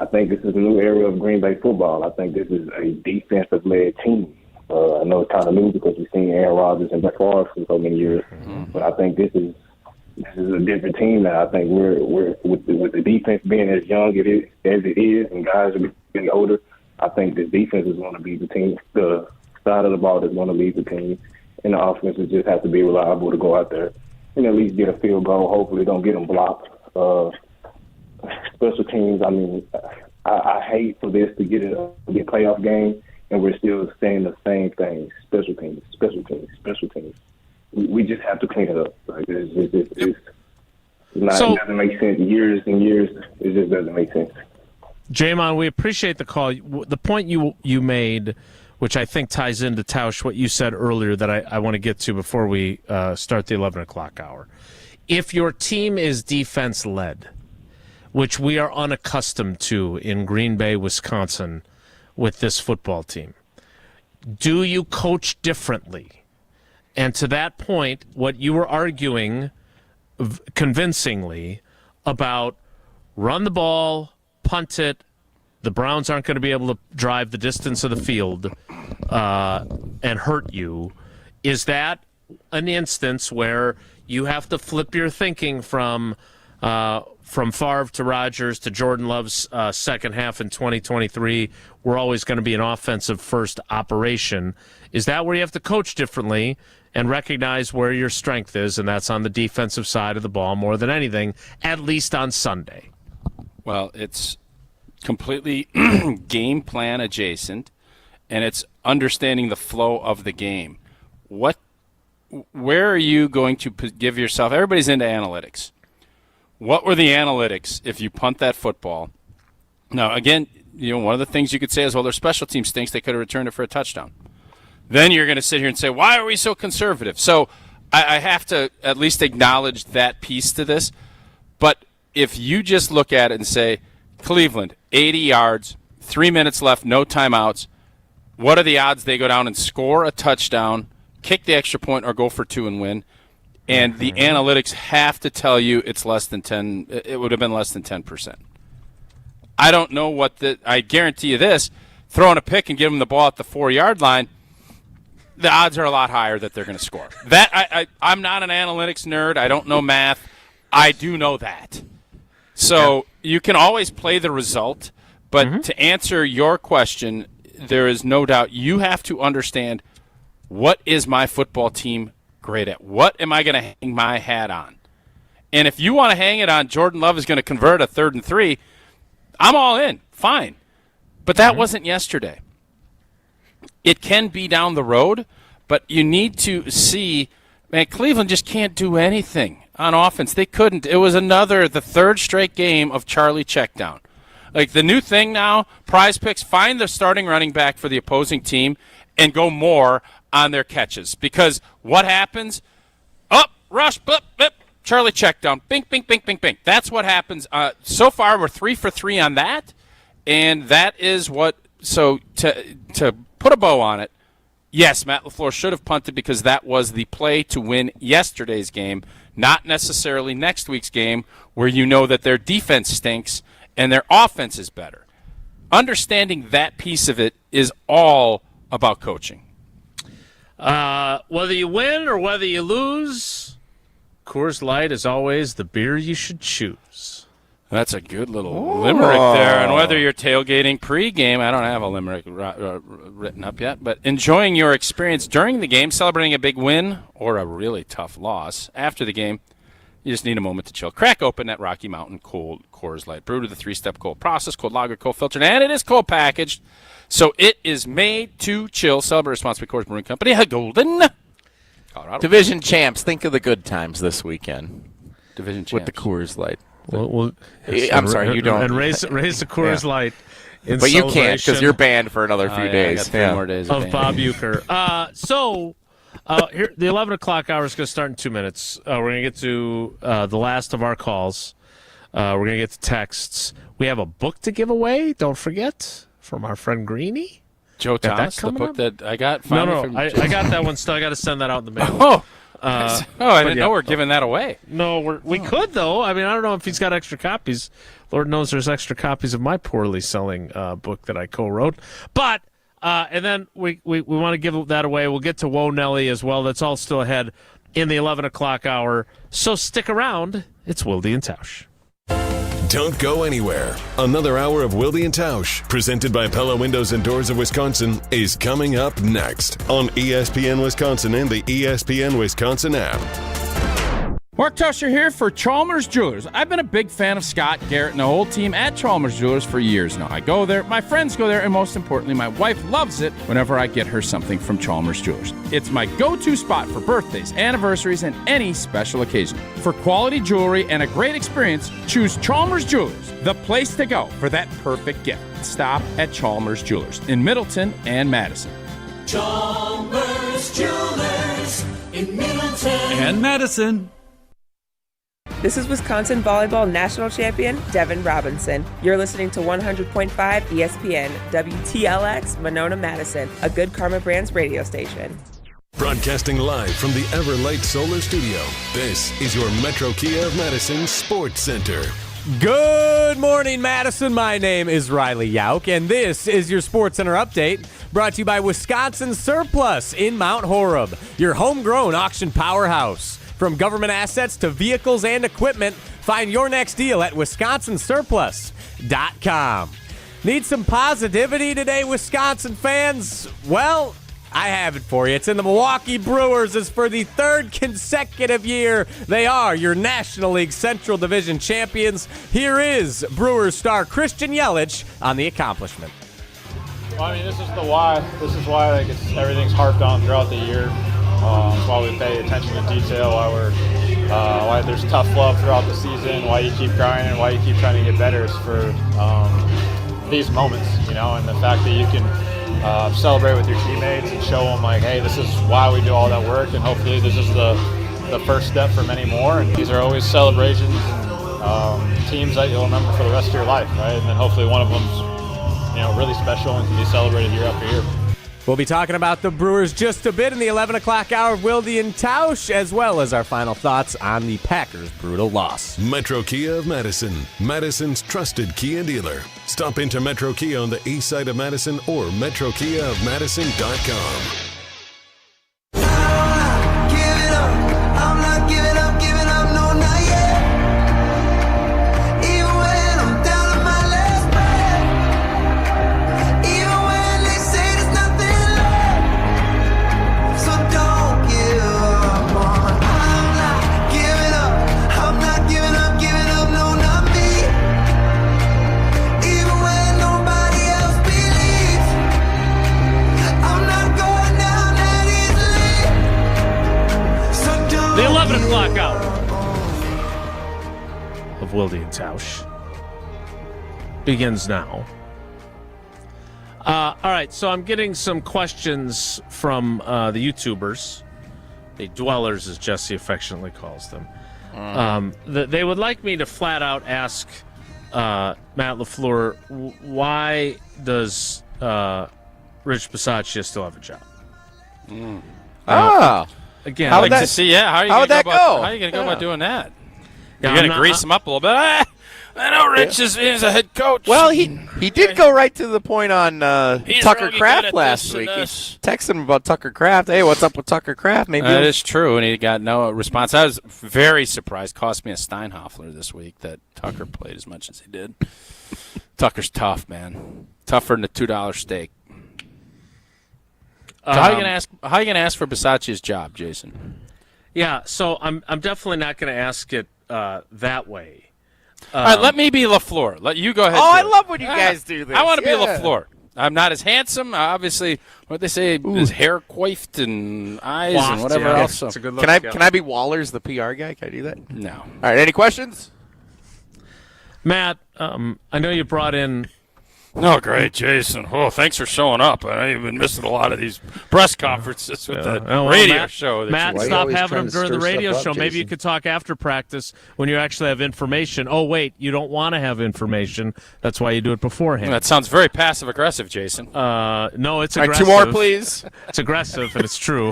I think this is a new era of Green Bay football. I think this is a defensive-led team. I know it's kind of new because we've seen Aaron Rodgers and Brett Favre for so many years, but I think this is a different team now. I think we're with the defense being as young as it is, and guys are getting older. I think this defense is going to be the team. The side of the ball is going to lead the team, and the offense just have to be reliable to go out there and at least get a field goal. Hopefully, don't get them blocked. Special teams. I mean, I hate for this to get a playoff game, and we're still saying the same thing. Special teams. We just have to clean it up. Like it doesn't make sense. Years and years, it just doesn't make sense. Jamon, we appreciate the call. The point you made, which I think ties into Tausch, what you said earlier that I want to get to before we start the 11 o'clock hour. If your team is defense-led, which we are unaccustomed to in Green Bay, Wisconsin, with this football team, do you coach differently? And to that point, what you were arguing convincingly about run the ball, punt it, the Browns aren't going to be able to drive the distance of the field and hurt you, is that an instance where you have to flip your thinking from Favre to Rodgers to Jordan Love's second half in 2023, we're always going to be an offensive-first operation? Is that where you have to coach differently and recognize where your strength is, and that's on the defensive side of the ball more than anything, at least on Sunday? Well, it's completely game plan adjacent, and it's understanding the flow of the game. Where are you going to give yourself – everybody's into analytics. What were the analytics if you punt that football? Now, again, one of the things you could say is, well, their special team stinks. They could have returned it for a touchdown. Then you're going to sit here and say, why are we so conservative? So I have to at least acknowledge that piece to this. But if you just look at it and say, Cleveland, 80 yards, 3 minutes left, no timeouts, what are the odds they go down and score a touchdown, kick the extra point, or go for 2 and win? And the analytics have to tell you it's less than 10. It would have been less than 10%. I don't know I guarantee you this, throwing a pick and giving them the ball at the 4-yard line, the odds are a lot higher that they're going to score. That I'm not an analytics nerd. I don't know math. I do know that. So you can always play the result, but to answer your question, there is no doubt you have to understand, what is my football team great at? What am I going to hang my hat on? And if you want to hang it on Jordan Love is going to convert a 3rd and 3, I'm all in. Fine. But that wasn't yesterday. It can be down the road, but you need to see, man, Cleveland just can't do anything on offense. They couldn't. It was the 3rd straight game of Charlie checkdown. Like, the new thing now, Prize Picks, find the starting running back for the opposing team and go more on their catches. Because what happens? Up, rush, blip, blip, Charlie check down. Bink, bink, bink, bink, bink. That's what happens. So far, we're 3 for 3 on that, and that is what. So to put a bow on it, yes, Matt LaFleur should have punted because that was the play to win yesterday's game, not necessarily next week's game where you know that their defense stinks and their offense is better. Understanding that piece of it is all about coaching. Whether you win or whether you lose, Coors Light is always the beer you should choose. That's a good little limerick there. And whether you're tailgating pregame, I don't have a limerick written up yet, but enjoying your experience during the game, celebrating a big win or a really tough loss after the game, you just need a moment to chill. Crack open that Rocky Mountain cold Coors Light, brewed with a 3-step cold process, cold lager, cold filtered, and it is cold packaged, so it is made to chill. Celebrate responsibly. Coors Brewing Company, Golden, Colorado. Division champs, think of the good times this weekend. Division champs. With the Coors Light. I'm sorry, you don't. And raise the Coors Light. But you can't because you're banned for another few days. I got 3 more days of Bob Uecker. Here, the 11 o'clock hour is going to start in 2 minutes. We're going to get to the last of our calls. We're going to get to texts. We have a book to give away, don't forget, from our friend Greeny. Joe Thomas, the book that I got. I got that one still. I got to send that out in the mail. I didn't know we're giving that away. No, we could, though. I mean, I don't know if he's got extra copies. Lord knows there's extra copies of my poorly selling book that I co-wrote. But, and then we want to give that away. We'll get to Whoa Nelly as well. That's all still ahead in the 11 o'clock hour. So stick around. It's Wilde and Tausch. Don't go anywhere. Another hour of Wilde and Tausch, presented by Pella Windows and Doors of Wisconsin, is coming up next on ESPN Wisconsin and the ESPN Wisconsin app. Mark Tauscher here for Chalmers Jewelers. I've been a big fan of Scott, Garrett, and the whole team at Chalmers Jewelers for years now. I go there, my friends go there, and most importantly, my wife loves it whenever I get her something from Chalmers Jewelers. It's my go-to spot for birthdays, anniversaries, and any special occasion. For quality jewelry and a great experience, choose Chalmers Jewelers, the place to go for that perfect gift. Stop at Chalmers Jewelers in Middleton and Madison. Chalmers Jewelers in Middleton And Madison. This is Wisconsin Volleyball National Champion Devin Robinson. You're listening to 100.5 ESPN, WTLX, Monona, Madison, a Good Karma Brands radio station. Broadcasting live from the Everlight Solar Studio, this is your Metro Kia of Madison Sports Center. Good morning, Madison. My name is Riley Yauk, and this is your Sports Center update brought to you by Wisconsin Surplus in Mount Horeb, your homegrown auction powerhouse. From government assets to vehicles and equipment, find your next deal at wisconsinsurplus.com. Need some positivity today, Wisconsin fans? Well, I have it for you. It's in the Milwaukee Brewers as for the third consecutive year. They are your National League Central Division champions. Here is Brewers star Christian Yelich on the accomplishment. Well, I mean, this is the why. This is why everything's harped on throughout the year. Why we pay attention to detail, why there's tough love throughout the season, why you keep grinding, why you keep trying to get better is for these moments, and the fact that you can celebrate with your teammates and show them like, hey, this is why we do all that work, and hopefully this is the first step for many more. And these are always celebrations and teams that you'll remember for the rest of your life, right? And then hopefully one of them's really special and can be celebrated year after year. We'll be talking about the Brewers just a bit in the 11 o'clock hour of Wilde and Tausch, as well as our final thoughts on the Packers' brutal loss. Metro Kia of Madison, Madison's trusted Kia dealer. Stop into Metro Kia on the east side of Madison or metrokiaofmadison.com. The 11 o'clock hour of Wilde and Tausch begins now. All right, so I'm getting some questions from the YouTubers, the dwellers, as Jesse affectionately calls them. They would like me to flat out ask Matt LaFleur, why does Rich Bisaccia still have a job? Again, I'd like to see. Yeah, how would that go? How are you going to go about doing that? You're going to grease him up a little bit. I know Rich is a head coach. Well, he did go right to the point on Tucker Kraft last week. He texted him about Tucker Kraft. Hey, what's up with Tucker Kraft? Maybe that is true, and he got no response. I was very surprised. Cost me a Steinhoffler this week that Tucker played as much as he did. Tucker's tough, man. Tougher than a $2 steak. So how are you gonna ask for Bisaccia's job, Jason? Yeah, so I'm definitely not going to ask it that way. All right, let me be LaFleur. Let you go ahead. I love when you guys do this. I want to be LaFleur. I'm not as handsome. Obviously, what they say is hair coiffed and eyes and whatever else. So. It's a good look. Can I be Wallers, the PR guy? Can I do that? No. All right. Any questions? Matt, I know you brought in. Oh, great, Jason. Oh, thanks for showing up. I've been missing a lot of these press conferences with the radio show. Matt, stop having them during the radio show. Maybe you could talk after practice when you actually have information. Oh, wait, you don't want to have information. That's why you do it beforehand. That sounds very passive-aggressive, Jason. No, it's aggressive. All right, 2 more, please. It's aggressive, and it's true.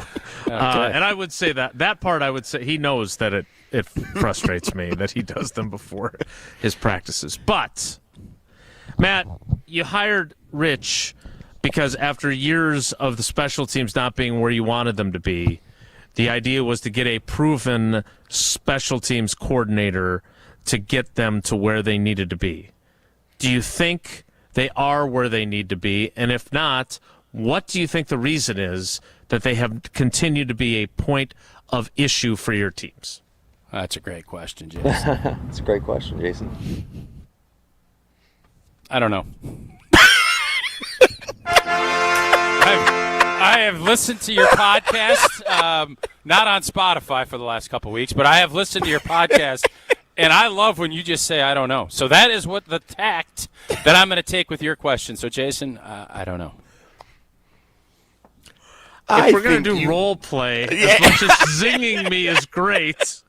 Okay. And I would say that part, I would say he knows that it frustrates me that he does them before his practices. But, Matt, you hired Rich because after years of the special teams not being where you wanted them to be, the idea was to get a proven special teams coordinator to get them to where they needed to be. Do you think they are where they need to be? And if not, what do you think the reason is that they have continued to be a point of issue for your teams? That's a great question, Jason. It's a great question, Jason. I don't know. I have listened to your podcast, not on Spotify for the last couple of weeks, but I have listened to your podcast, and I love when you just say, I don't know. So that is what the tact that I'm going to take with your question. So, Jason, I don't know. If we're going to do role play, as much as zinging me is great,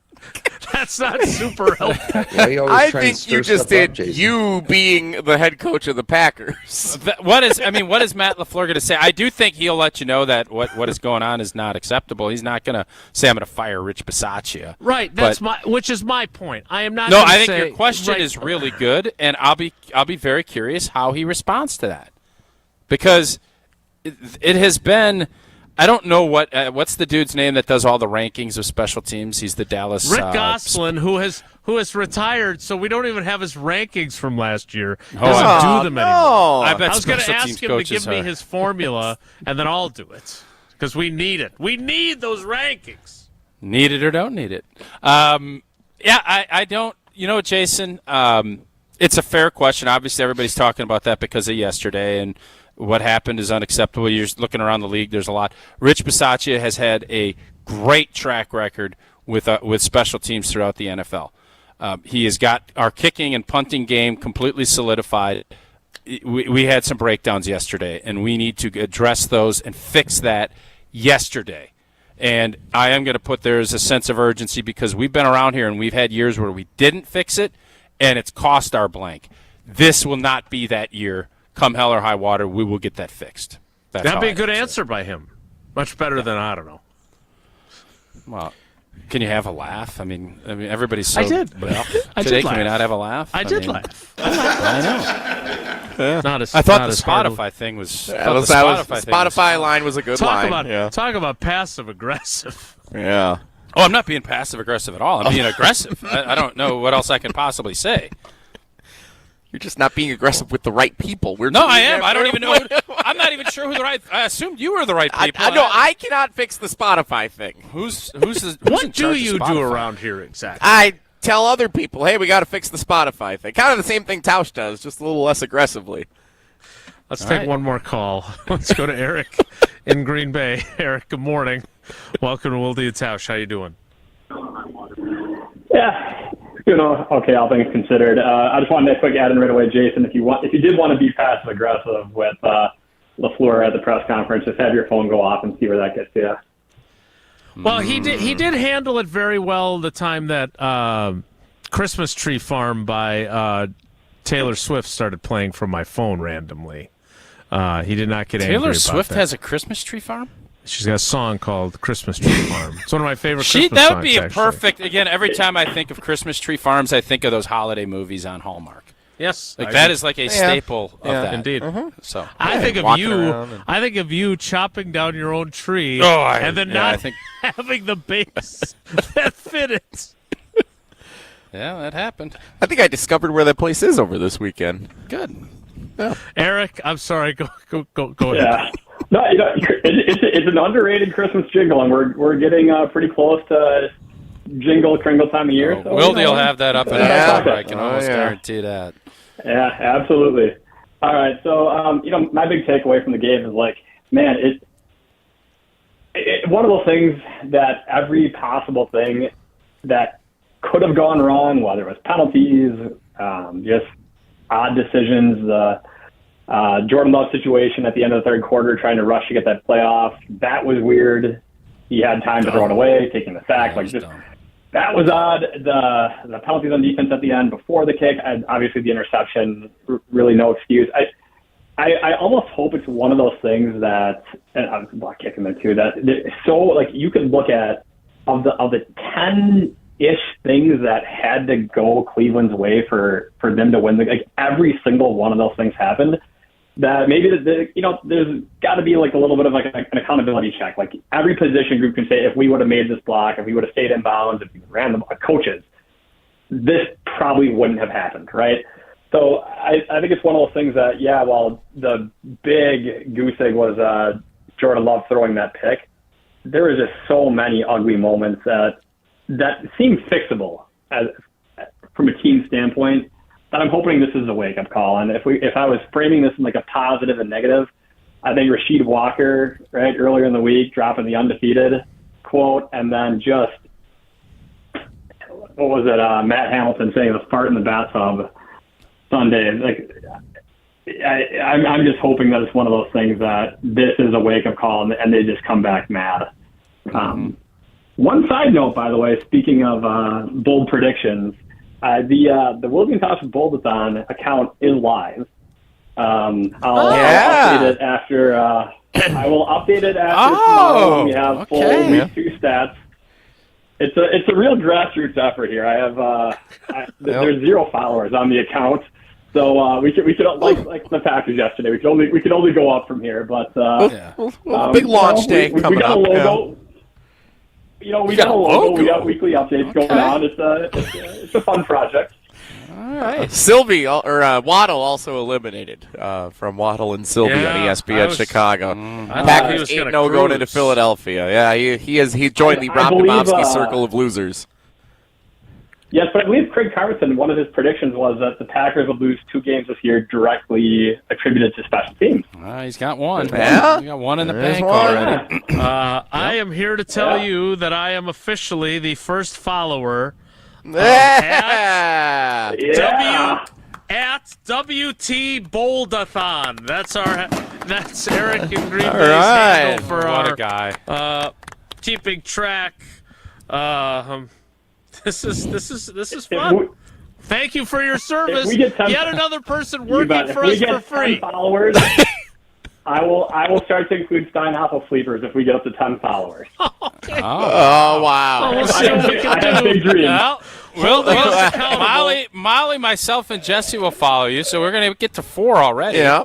that's not super helpful. I think you just did you being the head coach of the Packers. What is Matt LaFleur going to say? I do think he'll let you know that what is going on is not acceptable. He's not going to say I'm going to fire Rich Bisaccia. Right, which is my point. I am not. No, I think your question is really good, and I'll be very curious how he responds to that, because it has been. I don't know what's the dude's name that does all the rankings of special teams. He's the Dallas Rick Goslin, who has retired, so we don't even have his rankings from last year. He doesn't do them anymore. I was going to ask him to give me his formula, and then I'll do it because we need it. We need those rankings. Need it or don't need it. I don't. You know, Jason, it's a fair question. Obviously, everybody's talking about that because of yesterday and. What happened is unacceptable. You're just looking around the league. There's a lot. Rich Bisaccia has had a great track record with special teams throughout the NFL. He has got our kicking and punting game completely solidified. We had some breakdowns yesterday, and we need to address those and fix that yesterday. And I am going to put there is a sense of urgency because we've been around here and we've had years where we didn't fix it, and it's cost our blank. This will not be that year. Come hell or high water, we will get that fixed. That'd be a good answer by him. Much better than, I don't know. Well, can you have a laugh? I mean, everybody's so. I did. Well, I today, did laugh. can we not have a laugh? I did laugh. I know. Yeah. I thought the Spotify thing was. Spotify line was a good line. Talk about passive aggressive. Yeah. Oh, I'm not being passive aggressive at all. I'm being aggressive. I don't know what else I can possibly say. You're just not being aggressive with the right people. I am. I don't even know. I'm not even sure who the right. I assumed you were the right people. I cannot fix the Spotify thing. Who's what do you do around here exactly? I tell other people, hey, we got to fix the Spotify thing. Kind of the same thing Tausch does, just a little less aggressively. Let's take one more call. Let's go to Eric in Green Bay. Eric, good morning. Welcome to Wilde and Tausch. How you doing? Yeah. Okay, all things considered. I just wanted to quick add in right away, Jason, if you did want to be passive aggressive with LaFleur at the press conference, just have your phone go off and see where that gets you. Well, he did handle it very well the time that Christmas Tree Farm by Taylor Swift started playing from my phone randomly. He did not get angry about that. Taylor Swift has a Christmas tree farm? She's got a song called Christmas Tree Farm. It's one of my favorite Christmas That would songs, be a actually. perfect, again, every time I think of Christmas tree farms, I think of those holiday movies on Hallmark. Yes. Like that is like a staple of that. Indeed. So I think of you chopping down your own tree and then not having the base that fit it. Yeah, that happened. I think I discovered where that place is over this weekend. Good. Yeah. Eric, I'm sorry. Go ahead. Yeah. No, it's an underrated Christmas jingle, and we're getting pretty close to jingle kringle time of year. So, Wilde will have that up in October. I can almost guarantee that. Yeah, absolutely. All right, so my big takeaway from the game is like, man, it one of those things that every possible thing that could have gone wrong, whether it was penalties, just odd decisions, the Jordan Love situation at the end of the third quarter, trying to rush to get that playoff, that was weird. He had time to throw it away, taking the sack, that was odd. The penalties on defense at the end before the kick, and obviously the interception, really no excuse. I almost hope it's one of those things that, and obviously block kick in there too, that so like you could look at of the 10-ish things that had to go Cleveland's way for them to win, like every single one of those things happened. That maybe there's got to be like a little bit of like an accountability check. Like every position group can say, if we would have made this block, if we would have stayed in bounds, if we ran the coaches, this probably wouldn't have happened, right? So I think it's one of those things that, while the big goose egg was Jordan Love throwing that pick, there was just so many ugly moments that seem fixable from a team standpoint. That I'm hoping this is a wake-up call. And if I was framing this in like a positive and negative, I think Rasheed Walker, right, earlier in the week, dropping the undefeated quote, and then just, what was it, Matt Hamilton saying the fart in the bathtub Sunday. Like, I'm just hoping that it's one of those things that this is a wake-up call and they just come back mad. One side note, by the way, speaking of bold predictions, the Wilde Tausch Boldathon account is live. I'll update it after. I will update it after tomorrow when we have full week 2 stats. It's a real grassroots effort here. I have there's 0 followers on the account, so we could like the Packers yesterday. We could only go up from here. But big launch day coming we got up. A logo. We got a logo. We got weekly updates going on. It's a fun project. All right. Sylvie or Waddle also eliminated from Waddle and Sylvie on ESPN Chicago. Packers 8-0 going into Philadelphia. Yeah, he joined the Rob Domofsky circle of losers. Yes, but I believe Craig Carson, one of his predictions was that the Packers would lose 2 games this year directly attributed to special teams. He's got one. Yeah? He got one in the bank already. I am here to tell you that I am officially the first follower at WT Boldathon. That's Eric and Green Bay's handle for what a guy. Keeping track. This is fun. Thank you for your service. Yet another person working for us for free. 10 followers, I will start to include Steinapple sleepers if we get up to 10 followers. Okay. Oh wow! We'll see what we can do. I have big dreams. Well, Molly, myself, and Jesse will follow you, so we're going to get to 4 already. Yeah.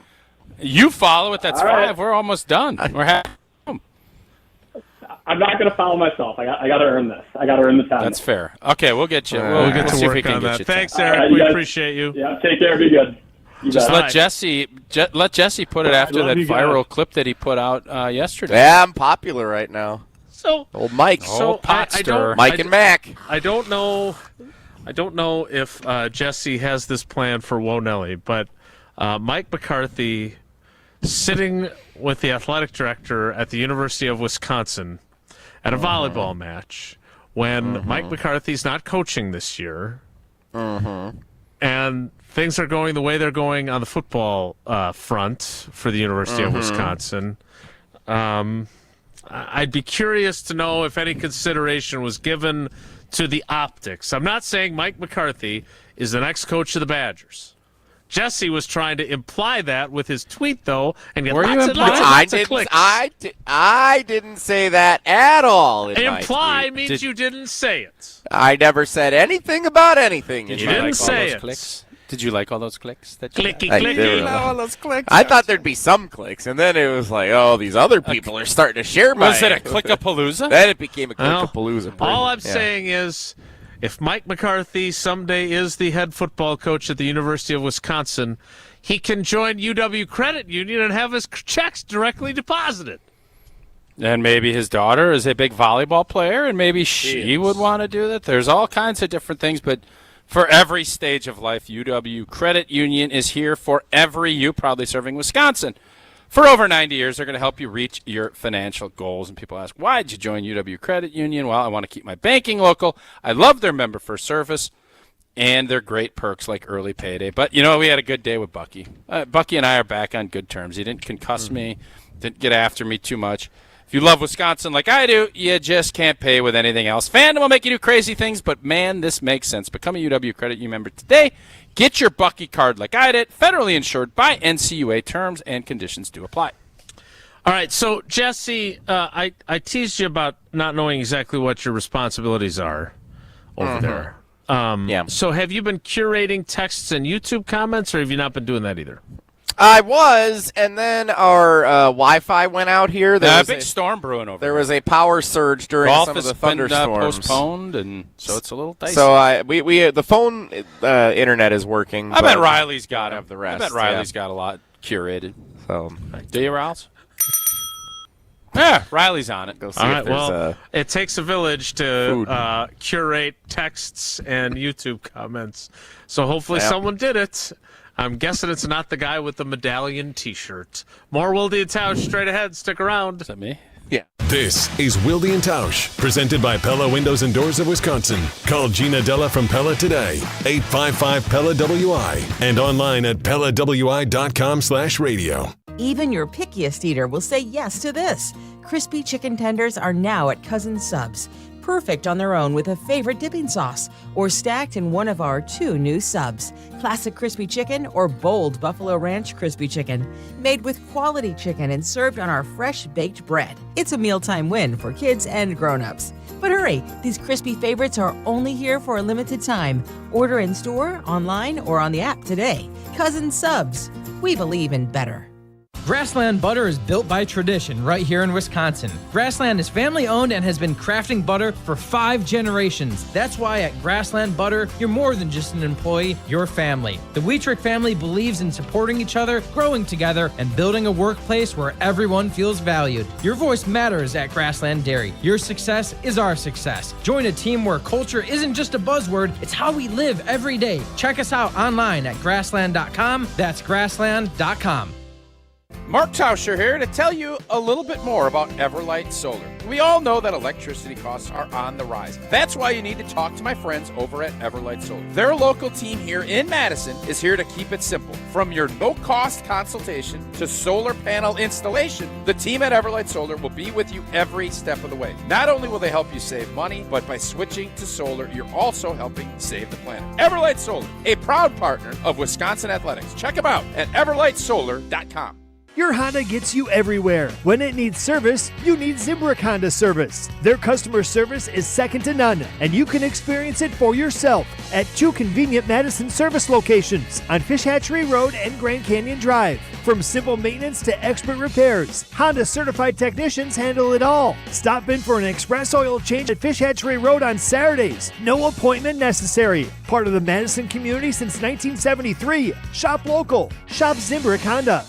You follow it. That's All 5. right. We're almost done. We're happy. I'm not going to follow myself. I got to earn this. I got to earn the 10. That's fair. Okay, we'll get you. We'll get to see if work we can on get that. you Thanks, 10. Eric. We appreciate you. Yeah, take care. Be good. Just let Jesse put it after that viral clip that he put out yesterday. Yeah, I'm popular right now. So old Mike. So Mike and Mac. I don't know if Jesse has this plan for Nelly, but Mike McCarthy sitting with the athletic director at the University of Wisconsin at a volleyball match when Mike McCarthy's not coaching this year, and things are going the way they're going on the football front for the University of Wisconsin. I'd be curious to know if any consideration was given to the optics. I'm not saying Mike McCarthy is the next coach of the Badgers. Jesse was trying to imply that with his tweet, though, and get lots of clicks. I didn't say that at all. Imply means you didn't say it. I never said anything about anything. You didn't say it. Clicks? Did you like all those clicks? Clicky. All those clicks. I thought there'd be some clicks, and then it was like, oh, these other people are starting to share my. Was it a clickapalooza? Then it became a clickapalooza. All I'm saying is, if Mike McCarthy someday is the head football coach at the University of Wisconsin, he can join UW Credit Union and have his checks directly deposited. And maybe his daughter is a big volleyball player, and maybe she would want to do that. There's all kinds of different things, but for every stage of life, UW Credit Union is here for every you, proudly serving Wisconsin. For over 90 years, they're going to help you reach your financial goals. And people ask, why did you join UW Credit Union? Well, I want to keep my banking local. I love their member first service and their great perks like early payday. But, we had a good day with Bucky. Bucky and I are back on good terms. He didn't concuss me, didn't get after me too much. If you love Wisconsin like I do, you just can't pay with anything else. Fandom will make you do crazy things, but, man, this makes sense. Become a UW Credit Union member today. Get your Bucky card like I did, federally insured by NCUA. Terms and conditions do apply. All right, so, Jesse, I teased you about not knowing exactly what your responsibilities are over there. Yeah. So have you been curating texts and YouTube comments, or have you not been doing that either? I was, and then our Wi-Fi went out here. There was a big storm brewing over. There was a power surge during some of the thunderstorms. Golf has been postponed, and so it's a little dicey. So we the phone internet is working. I bet Riley's got have the rest. I bet Riley's got a lot curated. So do you, Riles? Yeah, Riley's on it. Go see All if right, there's well, it takes a village to curate texts and YouTube comments. So hopefully someone did it. I'm guessing it's not the guy with the medallion T-shirt. More Wilde and Tausch straight ahead. Stick around. Is that me? Yeah. This is Wilde and Tausch, presented by Pella Windows and Doors of Wisconsin. Call Gina Della from Pella today, 855-PELLA-WI, and online at PellaWI.com/radio. Even your pickiest eater will say yes to this. Crispy chicken tenders are now at Cousin Subs. Perfect on their own with a favorite dipping sauce, or stacked in one of our 2 new subs, classic crispy chicken or bold Buffalo Ranch crispy chicken, made with quality chicken and served on our fresh baked bread. It's a mealtime win for kids and grown-ups. But hurry, these crispy favorites are only here for a limited time. Order in store, online, or on the app today. Cousin Subs. We believe in better. Grassland Butter is built by tradition right here in Wisconsin. Grassland is family owned and has been crafting butter for 5 generations. That's why at Grassland Butter, you're more than just an employee, you're family. The Wietrich family believes in supporting each other, growing together, and building a workplace where everyone feels valued. Your voice matters at Grassland Dairy. Your success is our success. Join a team where culture isn't just a buzzword, it's how we live every day. Check us out online at grassland.com. That's grassland.com. Mark Tauscher here to tell you a little bit more about Everlight Solar. We all know that electricity costs are on the rise. That's why you need to talk to my friends over at Everlight Solar. Their local team here in Madison is here to keep it simple. From your no-cost consultation to solar panel installation, the team at Everlight Solar will be with you every step of the way. Not only will they help you save money, but by switching to solar, you're also helping save the planet. Everlight Solar, a proud partner of Wisconsin Athletics. Check them out at everlightsolar.com. Your Honda gets you everywhere. When it needs service, you need Zimbrick Honda service. Their customer service is second to none, and you can experience it for yourself at 2 convenient Madison service locations on Fish Hatchery Road and Grand Canyon Drive. From simple maintenance to expert repairs, Honda certified technicians handle it all. Stop in for an express oil change at Fish Hatchery Road on Saturdays. No appointment necessary. Part of the Madison community since 1973. Shop local. Shop Zimbrick Honda.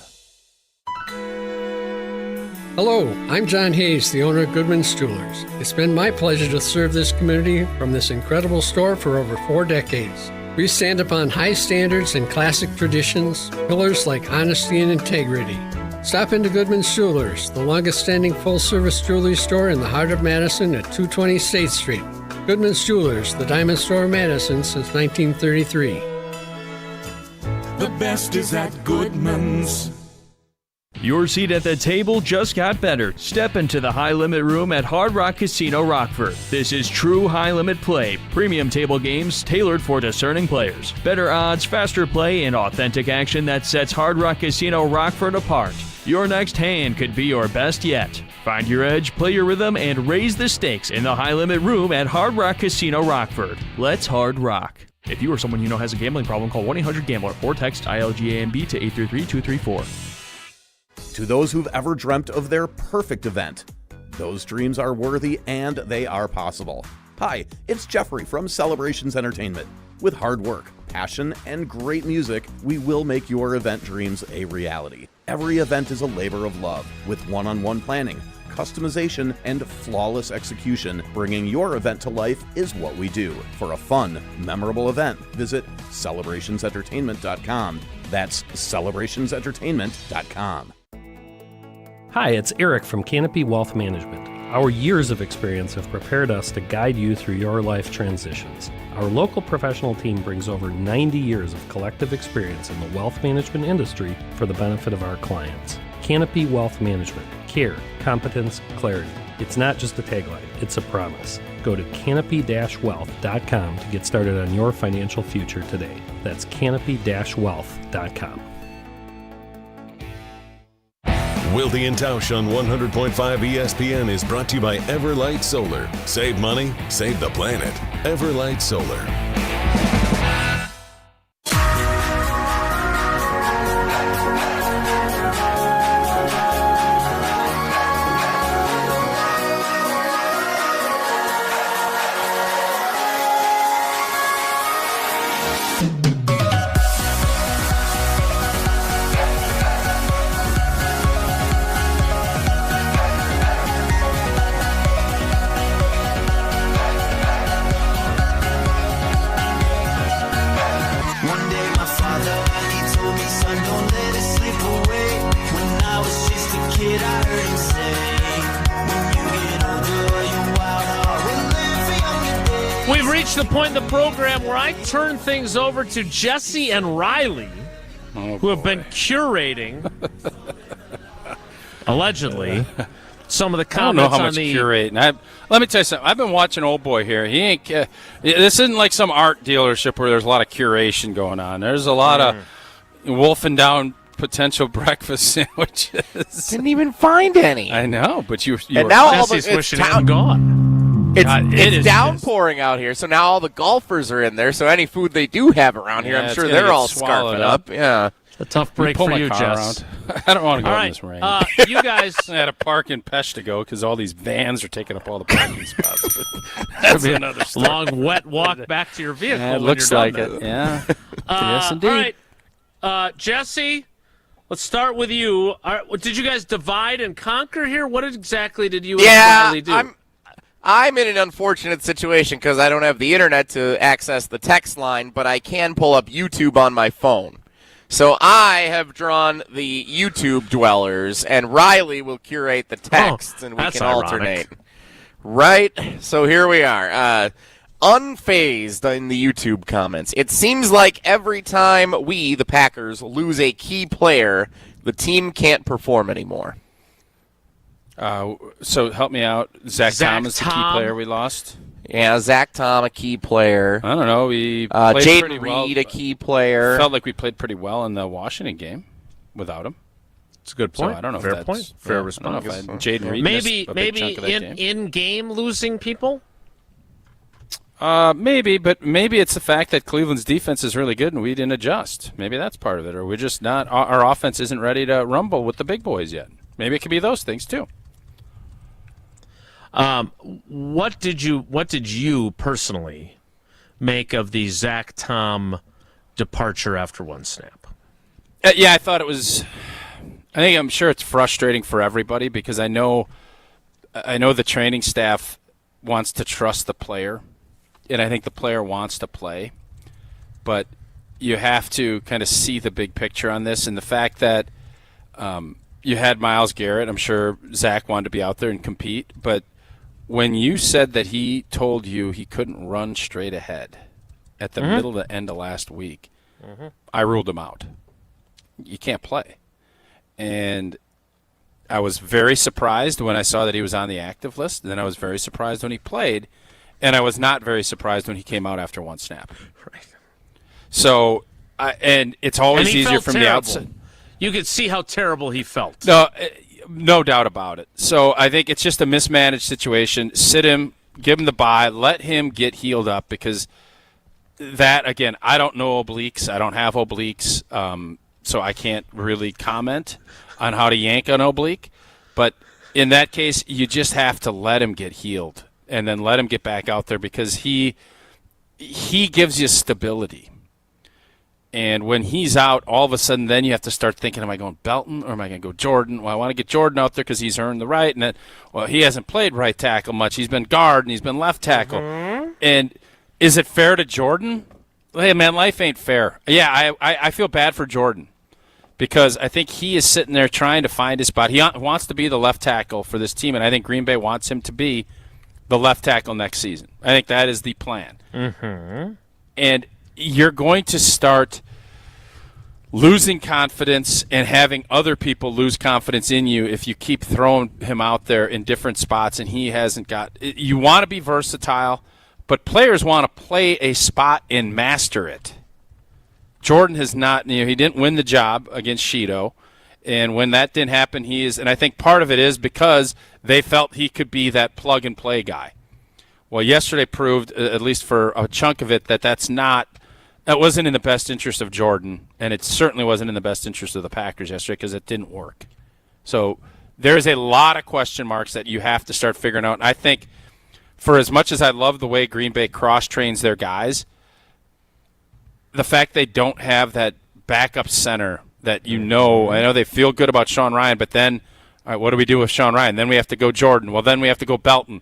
Hello, I'm John Hayes, the owner of Goodman's Jewelers. It's been my pleasure to serve this community from this incredible store for over 4 decades. We stand upon high standards and classic traditions, pillars like honesty and integrity. Stop into Goodman's Jewelers, the longest-standing full-service jewelry store in the heart of Madison at 220 State Street. Goodman's Jewelers, the diamond store of Madison since 1933. The best is at Goodman's. Your seat at the table just got better. Step into the high limit room at Hard Rock Casino Rockford. This is true high limit play. Premium table games tailored for discerning players. Better odds, faster play, and authentic action that sets Hard Rock Casino Rockford apart. Your next hand could be your best yet. Find your edge, play your rhythm, and raise the stakes in the high limit room at Hard Rock Casino Rockford. Let's hard rock. If you or someone you know has a gambling problem, call 1-800-GAMBLER or text ILGAMB to 833-234. To those who've ever dreamt of their perfect event, those dreams are worthy and they are possible. Hi, it's Jeffrey from Celebrations Entertainment. With hard work, passion, and great music, we will make your event dreams a reality. Every event is a labor of love, with one-on-one planning, customization, and flawless execution. Bringing your event to life is what we do. For a fun, memorable event, visit celebrationsentertainment.com. That's celebrationsentertainment.com. Hi, it's Eric from Canopy Wealth Management. Our years of experience have prepared us to guide you through your life transitions. Our local professional team brings over 90 years of collective experience in the wealth management industry for the benefit of our clients. Canopy Wealth Management. Care, competence, clarity. It's not just a tagline, it's a promise. Go to canopy-wealth.com to get started on your financial future today. That's canopy-wealth.com. Wilde and Tausch on 100.5 ESPN is brought to you by Everlight Solar. Save money, save the planet. Everlight Solar. We've reached the point in the program where I turn things over to Jesse and Riley, who have been curating, allegedly, some of the comments I don't know how on much curating. Let me tell you something. I've been watching old boy here. He ain't. This isn't like some art dealership where there's a lot of curation going on. There's a lot of wolfing down potential breakfast sandwiches. Didn't even find any. I know, but you and now all Jesse's wishing it was gone. It's downpouring out here, so now all the golfers are in there. So any food they do have around here, I'm sure they're all scarfing up. Yeah, it's a tough break for you, Jess. I don't want to go all in right, this rain. You guys I had a park in Pesh to go because all these vans are taking up all the parking spots. That's another story. Long, wet walk back to your vehicle. Yeah, it when looks you're like done it. Yeah. Yes, indeed. All right, Jesse. Let's start with you. Did you guys divide and conquer here? What exactly did you and Riley do? I'm in an unfortunate situation because I don't have the internet to access the text line, but I can pull up YouTube on my phone. So I have drawn the YouTube dwellers, and Riley will curate the texts, and we can alternate. Right? So here we are. Unfazed in the YouTube comments. It seems like every time we, the Packers, lose a key player, the team can't perform anymore. So help me out. Zack Tom is the key player we lost. Yeah, Zack Tom, a key player. I don't know. We played Jaden pretty well. Reed, a key player. Felt like we played pretty well in the Washington game without him. It's a good point. So I don't know. Fair if that's, point. Fair response. Jaden Reed maybe game. in game losing people. Maybe, but maybe it's the fact that Cleveland's defense is really good and we didn't adjust. Maybe that's part of it, or we're just not. Our offense isn't ready to rumble with the big boys yet. Maybe it could be those things too. What did you personally make of the Zack Tom departure after one snap? Yeah, I thought it was. I'm sure it's frustrating for everybody because I know the training staff wants to trust the player, and I think the player wants to play, but you have to kind of see the big picture on this, and the fact that you had Myles Garrett. I'm sure Zach wanted to be out there and compete, but when you said that he told you he couldn't run straight ahead at the middle of the end of last week, I ruled him out. You can't play. And I was very surprised when I saw that he was on the active list. Then I was very surprised when he played, and I was not very surprised when he came out after one snap. Right. So, and it's always easier from the outside. You could see how terrible he felt. No doubt about it. So I think it's just a mismanaged situation. Sit him, give him the bye, let him get healed up, because that, again, I don't know obliques. I don't have obliques, so I can't really comment on how to yank an oblique. But in that case, you just have to let him get healed and then let him get back out there, because he gives you stability. And when he's out, all of a sudden then you have to start thinking, am I going Belton or am I going to go Jordan? Well, I want to get Jordan out there because he's earned the right. And then, well, he hasn't played right tackle much. He's been guard and he's been left tackle. Mm-hmm. And is it fair to Jordan? Hey, man, life ain't fair. Yeah, I feel bad for Jordan, because I think he is sitting there trying to find his spot. He wants to be the left tackle for this team, and I think Green Bay wants him to be the left tackle next season. I think that is the plan. Mm-hmm. And you're going to start losing confidence and having other people lose confidence in you if you keep throwing him out there in different spots and he hasn't got – you want to be versatile, but players want to play a spot and master it. Jordan has not – he didn't win the job against Sheeto, and when that didn't happen, he is – and I think part of it is because they felt he could be that plug-and-play guy. Well, yesterday proved, at least for a chunk of it, that that's not – that wasn't in the best interest of Jordan, and it certainly wasn't in the best interest of the Packers yesterday because it didn't work. So there's a lot of question marks that you have to start figuring out. And I think for as much as I love the way Green Bay cross-trains their guys, the fact they don't have that backup center that I know they feel good about Sean Ryan, but then, all right, what do we do with Sean Ryan? Then we have to go Jordan. Well, then we have to go Belton.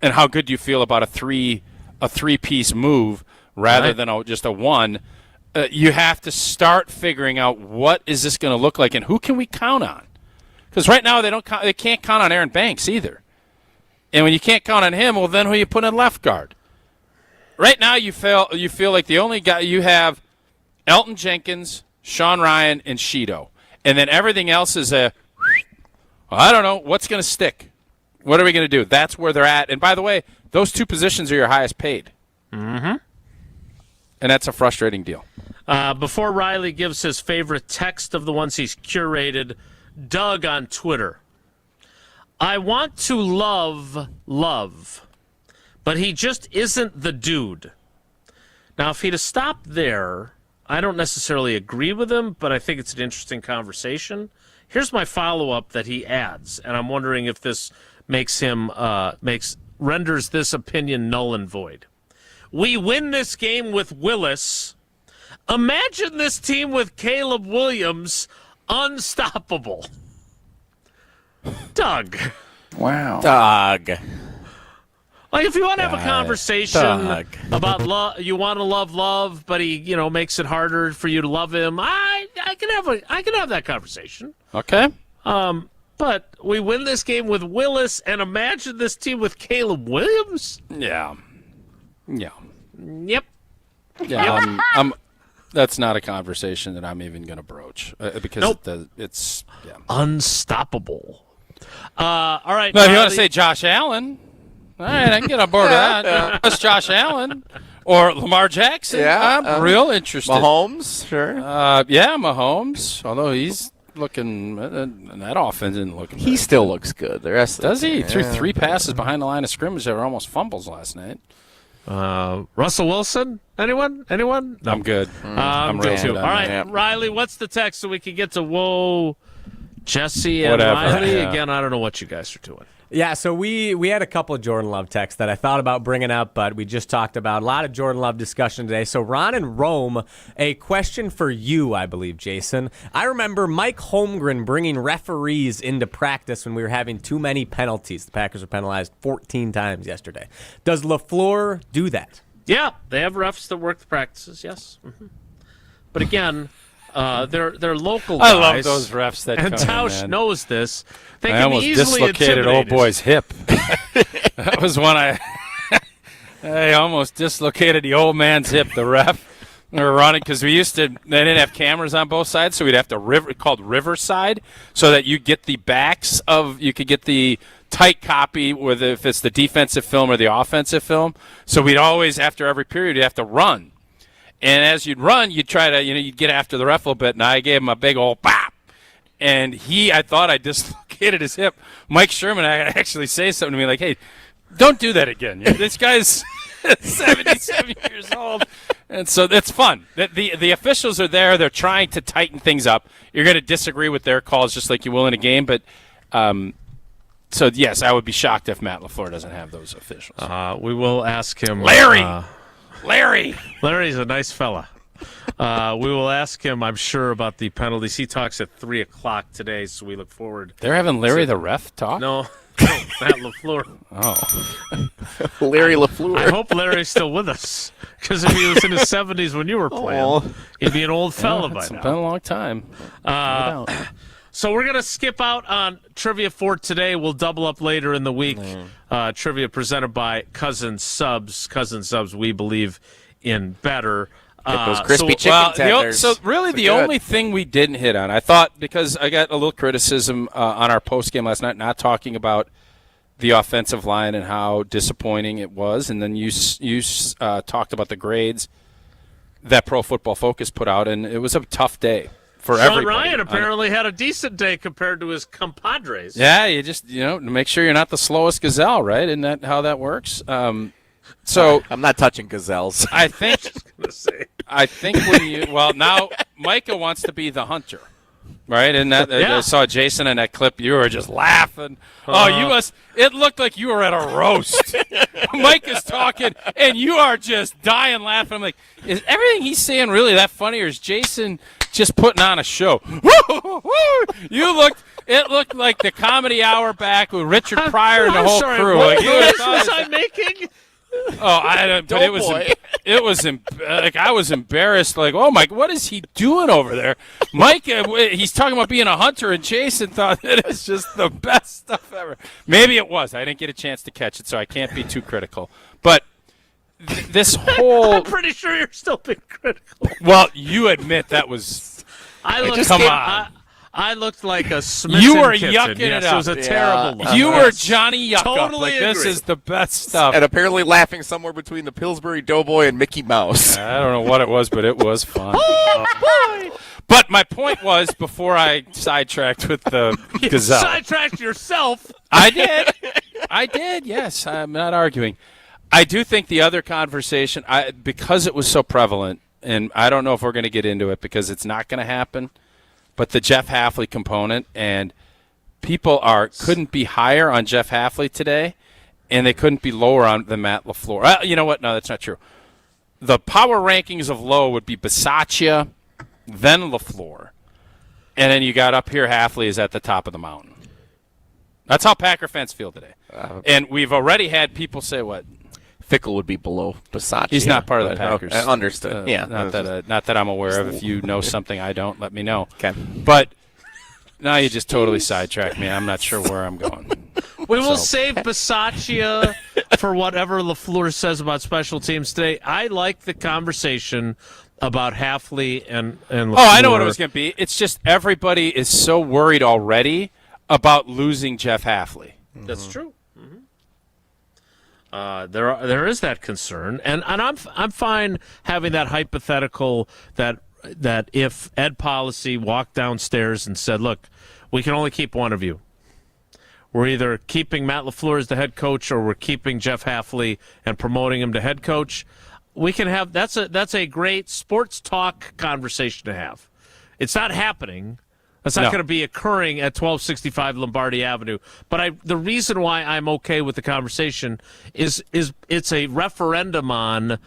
And how good do you feel about a three-piece move rather than just a one? You have to start figuring out what is this going to look like and who can we count on. Because right now they can't count on Aaron Banks either. And when you can't count on him, well, then who you put in left guard? Right now you feel like the only guy you have Elton Jenkins, Sean Ryan, and Sheeto. And then everything else is I don't know, what's going to stick? What are we going to do? That's where they're at. And by the way, those two positions are your highest paid. Mm-hmm. And that's a frustrating deal. Before Riley gives his favorite text of the ones he's curated, Doug on Twitter. I want to love, but he just isn't the dude. Now, if he'd have stopped there, I don't necessarily agree with him, but I think it's an interesting conversation. Here's my follow-up that he adds, and I'm wondering if this renders this opinion null and void. We win this game with Willis. Imagine this team with Caleb Williams, unstoppable. Doug. Wow. Doug. Like, if you want to have a conversation about you want to love, but he, makes it harder for you to love him, I can have that conversation. Okay. But we win this game with Willis, and imagine this team with Caleb Williams. Yeah. Yep. Yeah. That's not a conversation that I'm even going to broach because it's unstoppable. All right. No, if you want to say Josh Allen, all right, I can get on board with that. That's Josh Allen or Lamar Jackson. Yeah, I'm real interested. Mahomes, sure. Mahomes. Although he's looking, that offense isn't looking. He still looks good. The rest does he? Threw 3 passes behind the line of scrimmage that were almost fumbles last night. Russell Wilson? Anyone? No. I'm good. I'm good too. All right, Riley, what's the text so we can get to Jesse and Riley? Yeah. Again, I don't know what you guys are doing. Yeah, so we had a couple of Jordan Love texts that I thought about bringing up, but we just talked about a lot of Jordan Love discussion today. So Ron and Rome, a question for you, I believe, Jason. I remember Mike Holmgren bringing referees into practice when we were having too many penalties. The Packers were penalized 14 times yesterday. Does LaFleur do that? Yeah, they have refs that work the practices, yes. Mm-hmm. But again... they're local guys. I love those refs that and come Tausch in, knows this. They I can almost easily dislocated old boy's hip. That was one I almost dislocated the old man's hip, the ref. We were running because they didn't have cameras on both sides, so we'd have to called Riverside, so that you get the backs you could get the tight copy if it's the defensive film or the offensive film. So we'd always, after every period, you'd have to run. And as you'd run, you'd try to, you'd get after the ref a little bit, and I gave him a big old bop. And I thought I dislocated his hip. Mike Sherman, I actually say something to me like, hey, don't do that again. This guy's 77 years old. And so it's fun. The officials are there. They're trying to tighten things up. You're going to disagree with their calls just like you will in a game. But so, yes, I would be shocked if Matt LaFleur doesn't have those officials. We will ask him. Larry's a nice fella. We will ask him, I'm sure, about the penalties. He talks at 3 o'clock today, so we look forward. They're having Larry the ref talk? No, Matt LaFleur. Oh. Larry LaFleur. I hope Larry's still with us, because if he was in his 70s when you were playing, he'd be an old fella by now. It's been a long time. So we're going to skip out on trivia for today. We'll double up later in the week. Trivia presented by Cousin Subs. Cousin Subs, we believe in better. Get those crispy chicken tenders. So really the only thing we didn't hit on, I thought, because I got a little criticism on our postgame last night, not talking about the offensive line and how disappointing it was, and then you talked about the grades that Pro Football Focus put out, and it was a tough day for everybody. Sean Ryan apparently had a decent day compared to his compadres. Yeah, you just make sure you're not the slowest gazelle, right? Isn't that how that works? So I'm not touching gazelles. I think now Micah wants to be the hunter, right? And I saw Jason in that clip. You were just laughing. It looked like you were at a roast. Micah's talking, and you are just dying laughing. I'm like, is everything he's saying really that funny, or is Jason just putting on a show? It looked like the Comedy Hour back with Richard Pryor and the whole crew. What was I making? But it was like I was embarrassed. Like, oh my, what is he doing over there? Mike, he's talking about being a hunter, and Jason thought it was just the best stuff ever. Maybe it was. I didn't get a chance to catch it, so I can't be too critical. But this whole, I'm pretty sure you're still being critical. Well, you admit that was. I looked like a Smith. You were kitten. yucking it up. It was a terrible look. You were Johnny Yuck Totally up. Like, this is the best stuff. And apparently laughing somewhere between the Pillsbury Doughboy and Mickey Mouse. I don't know what it was, but it was fun. But my point was, before I sidetracked with the gazelle. You sidetracked yourself. I did, yes. I'm not arguing. I do think the other conversation, because it was so prevalent, and I don't know if we're going to get into it because it's not going to happen, but the Jeff Hafley component, and people couldn't be higher on Jeff Hafley today, and they couldn't be lower than Matt LaFleur. You know what? No, that's not true. The power rankings of low would be Bisaccia, then LaFleur, and then you got up here, Hafley is at the top of the mountain. That's how Packer fans feel today. And we've already had people say what? Fickle would be below Bisaccia. He's not part of the Packers. I understood. Not that I'm aware of. If you know something I don't, let me know. Okay. But now you just totally sidetracked me. I'm not sure where I'm going. We will save Bisaccia for whatever LaFleur says about special teams today. I like the conversation about Hafley and LaFleur. Oh, I know what it was going to be. It's just everybody is so worried already about losing Jeff Hafley. That's true. There is that concern, and I'm fine having that hypothetical that if Ed Policy walked downstairs and said, "Look, we can only keep one of you. We're either keeping Matt LaFleur as the head coach, or we're keeping Jeff Hafley and promoting him to head coach." We can have that's a great sports talk conversation to have. It's not happening. That's not going to be occurring at 1265 Lombardi Avenue. But the reason why I'm okay with the conversation is it's a referendum on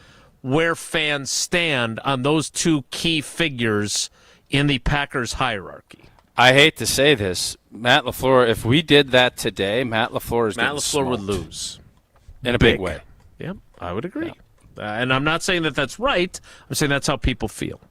where fans stand on those two key figures in the Packers hierarchy. I hate to say this, Matt LaFleur. If we did that today, Matt LaFleur would lose in a big way. Yeah, I would agree. Yeah. And I'm not saying that that's right. I'm saying that's how people feel.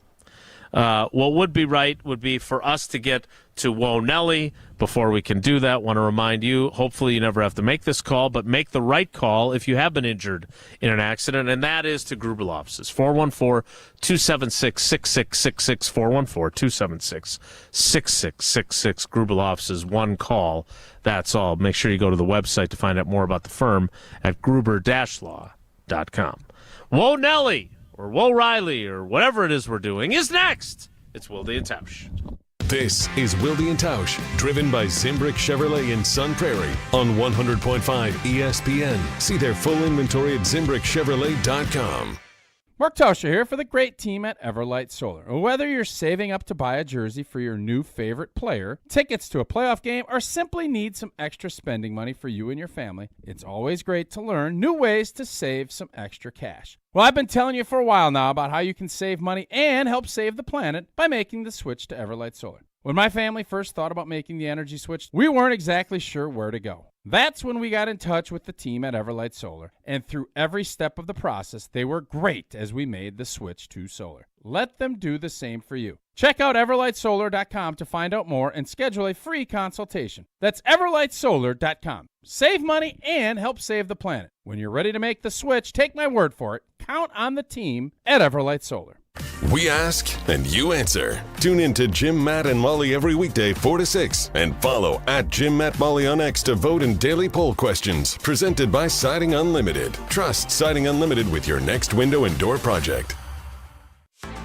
What would be right would be for us to get to Whoa Nelly. Before we can do that, want to remind you, hopefully you never have to make this call, but make the right call if you have been injured in an accident, and that is to Gruber Law Offices. 414-276-6666, 414-276-6666. Gruber Law Offices, one call. That's all. Make sure you go to the website to find out more about the firm at gruber-law.com. Whoa Nelly, or Whoa Riley, or whatever it is we're doing, is next. It's Wilde and Tausch. This is Wilde and Tausch, driven by Zimbrick Chevrolet in Sun Prairie on 100.5 ESPN. See their full inventory at ZimbrickChevrolet.com. Mark Tauscher here for the great team at Everlight Solar. Whether you're saving up to buy a jersey for your new favorite player, tickets to a playoff game, or simply need some extra spending money for you and your family, it's always great to learn new ways to save some extra cash. Well, I've been telling you for a while now about how you can save money and help save the planet by making the switch to Everlight Solar. When my family first thought about making the energy switch, we weren't exactly sure where to go. That's when we got in touch with the team at Everlight Solar, and through every step of the process, they were great as we made the switch to solar. Let them do the same for you. Check out everlightsolar.com to find out more and schedule a free consultation. That's everlightsolar.com. Save money and help save the planet. When you're ready to make the switch, take my word for it. Count on the team at Everlight Solar. We ask and you answer. Tune in to Jim, Matt, and Molly every weekday 4 to 6 and follow at Jim, Matt, Molly on X to vote in daily poll questions presented by Siding Unlimited. Trust Siding Unlimited with your next window and door project.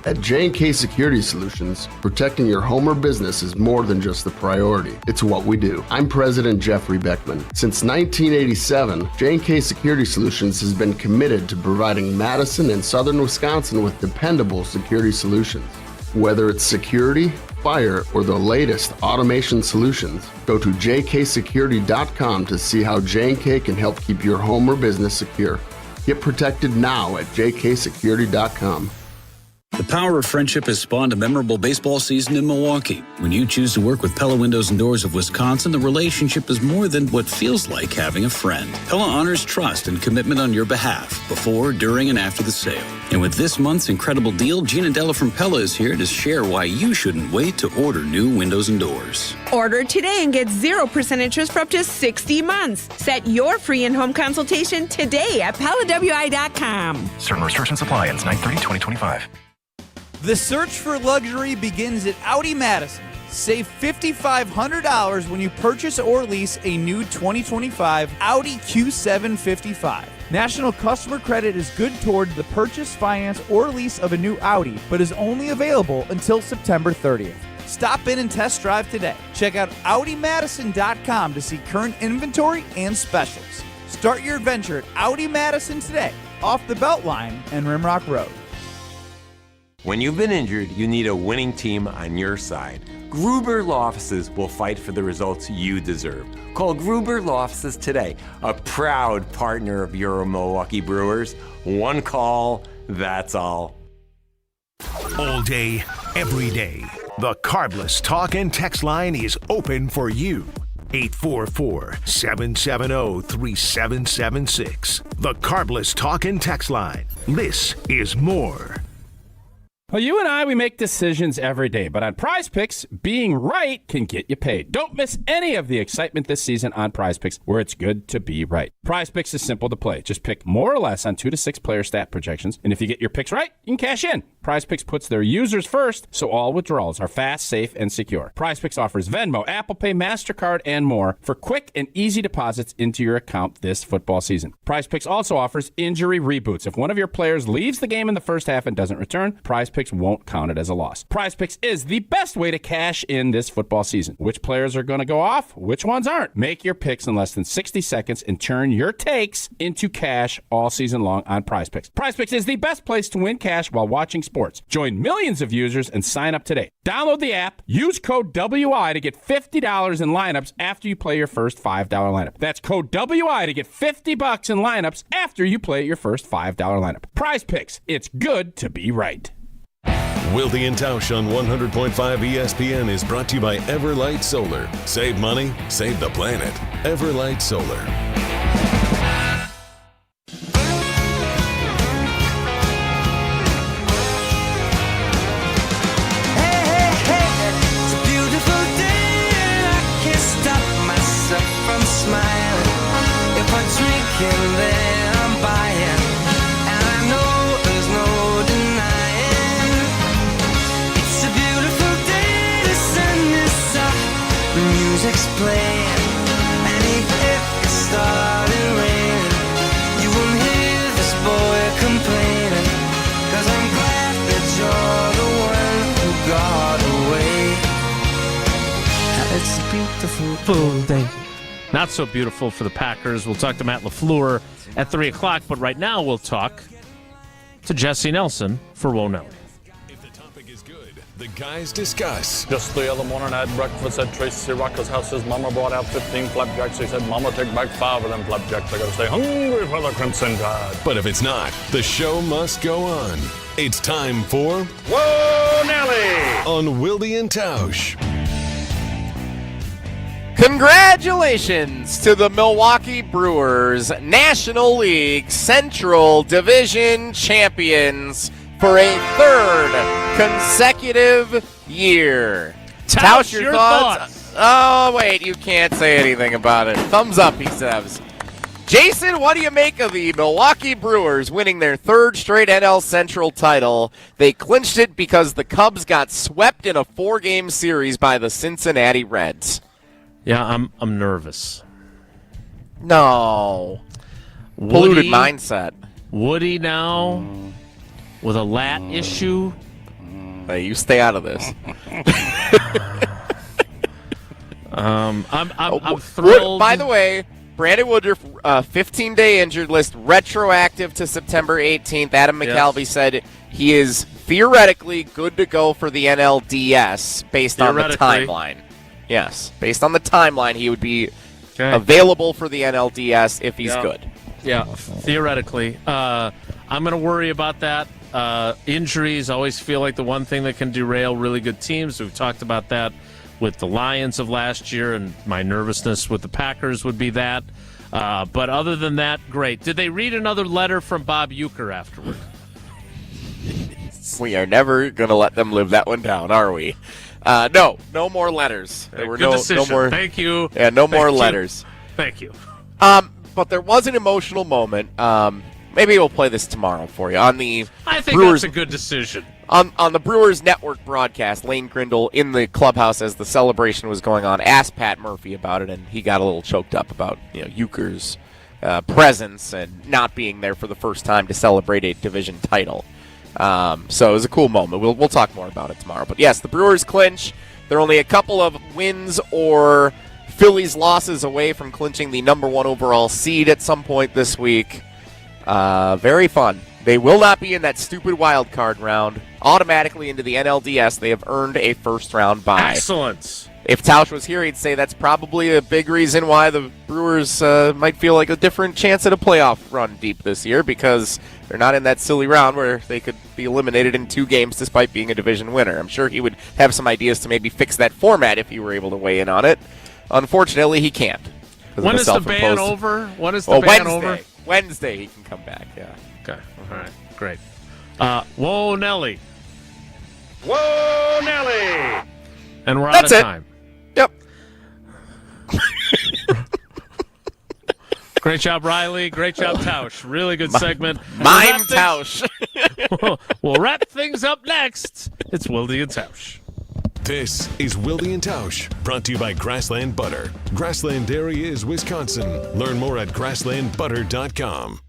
At J&K Security Solutions, protecting your home or business is more than just the priority. It's what we do. I'm President Jeffrey Beckman. Since 1987, J&K Security Solutions has been committed to providing Madison and Southern Wisconsin with dependable security solutions. Whether it's security, fire, or the latest automation solutions, go to jksecurity.com to see how J&K can help keep your home or business secure. Get protected now at jksecurity.com. The power of friendship has spawned a memorable baseball season in Milwaukee. When you choose to work with Pella Windows and Doors of Wisconsin, the relationship is more than what feels like having a friend. Pella honors trust and commitment on your behalf, before, during, and after the sale. And with this month's incredible deal, Gina Della from Pella is here to share why you shouldn't wait to order new windows and doors. Order today and get 0% interest for up to 60 months. Set your free in-home consultation today at PellaWI.com. Certain restrictions apply. Ends 9/30/2025. The search for luxury begins at Audi Madison. Save $5,500 when you purchase or lease a new 2025 Audi Q7 55. National customer credit is good toward the purchase, finance, or lease of a new Audi, but is only available until September 30th. Stop in and test drive today. Check out AudiMadison.com to see current inventory and specials. Start your adventure at Audi Madison today, off the Beltline and Rimrock Road. When you've been injured, you need a winning team on your side. Gruber Law Offices will fight for the results you deserve. Call Gruber Law Offices today, a proud partner of your Milwaukee Brewers. One call, that's all. All day, every day, the Carbless Talk and Text line is open for you. 844-770-3776. The Carbless Talk and Text line. This is more. Well, you and I, we make decisions every day, but on Prize Picks, being right can get you paid. Don't miss any of the excitement this season on Prize Picks, where it's good to be right. Prize Picks is simple to play. Just pick more or less on 2 to 6 player stat projections, and if you get your picks right, you can cash in. Prize Picks puts their users first, so all withdrawals are fast, safe, and secure. Prize Picks offers Venmo, Apple Pay, MasterCard, and more for quick and easy deposits into your account this football season. Prize Picks also offers injury reboots. If one of your players leaves the game in the first half and doesn't return, Prize Picks won't count it as a loss. Prize Picks is the best way to cash in this football season. Which players are going to go off? Which ones aren't? Make your picks in less than 60 seconds and turn your takes into cash all season long on Prize Picks. Prize Picks is the best place to win cash while watching sports. Join millions of users and sign up today. Download the app, use code WI to get $50 in lineups after you play your first $5 lineup. That's code WI to get $50 in lineups after you play your first $5 lineup. Prize Picks. It's good to be right. Wilde and Tausch on 100.5 ESPN is brought to you by Everlight Solar. Save money, save the planet. Everlight Solar. complain. And even if it started raining, you won't hear this boy complaining. 'Cause I'm glad that you're the one who got away. It's a beautiful day. Not so beautiful for the Packers. We'll talk to Matt LaFleur at 3 o'clock, but right now we'll talk to Jesse Nelson for Whoa Nelly. If the topic is good, the guys discuss. Just the other morning I had breakfast at Tracy Rocker's house. His mama brought out 15 flapjacks. He said, Mama, take back 5 of them flapjacks. I gotta stay hungry for the Crimson Tide. But if it's not, the show must go on. It's time for Whoa Nelly on Wilde and Tausch. Congratulations to the Milwaukee Brewers, National League Central Division champions for a third consecutive year. Tausch, your thoughts? Oh, wait, you can't say anything about it. Thumbs up, he says. Jason, what do you make of the Milwaukee Brewers winning their third straight NL Central title? They clinched it because the Cubs got swept in a 4-game series by the Cincinnati Reds. Yeah, I'm nervous. No. Polluted mindset. Woody now with a lat issue. Hey, you stay out of this. I'm thrilled. By the way, Brandon Woodruff, 15-day injured list, retroactive to September 18th. Adam McCalvey said he is theoretically good to go for the NLDS based on the timeline. Yes, based on the timeline, he would be available for the NLDS if he's good. Yeah, theoretically. I'm going to worry about that. Injuries always feel like the one thing that can derail really good teams. We've talked about that with the Lions of last year, and my nervousness with the Packers would be that. But other than that, great. Did they read another letter from Bob Uecker afterward? We are never going to let them live that one down, are we? No more letters. There were no more. Thank you. Yeah, no more letters. Thank you. But there was an emotional moment. Maybe we'll play this tomorrow for you on the. I think Brewers, that's a good decision. On the Brewers Network broadcast, Lane Grindle in the clubhouse as the celebration was going on asked Pat Murphy about it, and he got a little choked up about Uecker's presence and not being there for the first time to celebrate a division title. So it was a cool moment. We'll talk more about it tomorrow. But yes, the Brewers clinch. They're only a couple of wins or Phillies losses away from clinching the number 1 overall seed at some point this week. Very fun. They will not be in that stupid wild card round. Automatically into the NLDS, they have earned a first-round bye. Excellent. If Tausch was here, he'd say that's probably a big reason why the Brewers might feel like a different chance at a playoff run deep this year, because they're not in that silly round where they could be eliminated in 2 games despite being a division winner. I'm sure he would have some ideas to maybe fix that format if he were able to weigh in on it. Unfortunately, he can't. When is the ban over? When is the ban over? Wednesday he can come back, yeah. Okay, all right, great. Whoa, Nelly. Whoa Nelly. And we're out of time. Yep. Great job, Riley. Great job, Tausch. Really good segment. Mime Tausch. We'll wrap things up next. It's Wilde and Tausch. This is Wilde and Tausch, brought to you by Grassland Butter. Grassland Dairy is Wisconsin. Learn more at grasslandbutter.com.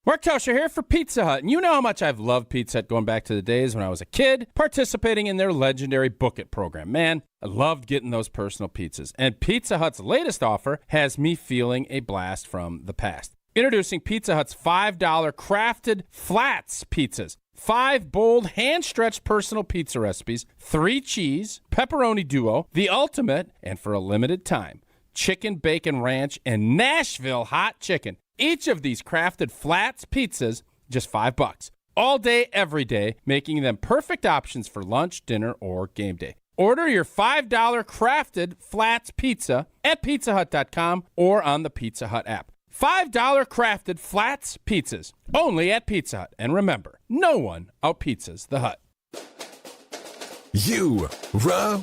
Mark Tauscher here for Pizza Hut, and you know how much I've loved Pizza Hut going back to the days when I was a kid, participating in their legendary Book It program. Man, I loved getting those personal pizzas, and Pizza Hut's latest offer has me feeling a blast from the past. Introducing Pizza Hut's $5 crafted flats pizzas. 5 bold, hand-stretched personal pizza recipes, 3 cheese, pepperoni duo, the ultimate, and for a limited time, chicken bacon ranch and Nashville hot chicken. Each of these crafted flats pizzas, just $5. All day, every day, making them perfect options for lunch, dinner, or game day. Order your $5 crafted flats pizza at pizzahut.com or on the Pizza Hut app. $5 crafted flats pizzas, only at Pizza Hut. And remember, no one out-pizzas the Hut. You, rah.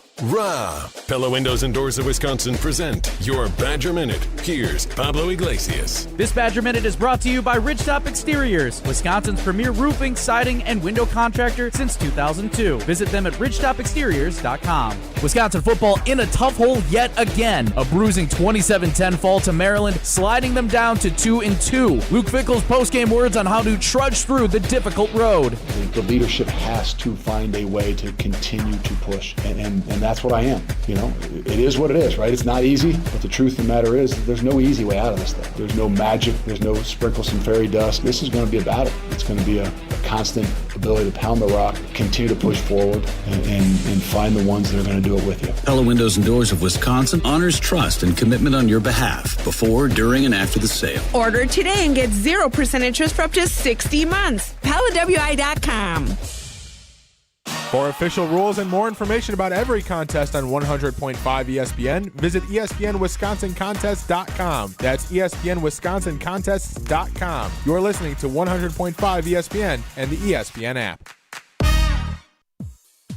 Pella Windows and Doors of Wisconsin present your Badger Minute. Here's Pablo Iglesias. This Badger Minute is brought to you by Ridgetop Exteriors, Wisconsin's premier roofing, siding, and window contractor since 2002. Visit them at ridgetopexteriors.com. Wisconsin football in a tough hole yet again. A bruising 27-10 fall to Maryland, sliding them down to 2-2. Luke Fickell's postgame words on how to trudge through the difficult road. I think the leadership has to find a way to continue to push, and that's what I am. You know, it is what it is, right? It's not easy, but the truth of the matter is there's no easy way out of this thing. There's no magic, there's no sprinkle some fairy dust. This is going to be a battle. It's going to be a constant ability to pound the rock, continue to push forward, and find the ones that are going to do it with you. Pella Windows and Doors of Wisconsin honors trust and commitment on your behalf before, during, and after the sale. Order today and get 0% interest for up to 60 months. PellaWI.com. For official rules and more information about every contest on 100.5 ESPN, visit ESPNWisconsinContests.com. That's ESPNWisconsinContests.com. You're listening to 100.5 ESPN and the ESPN app.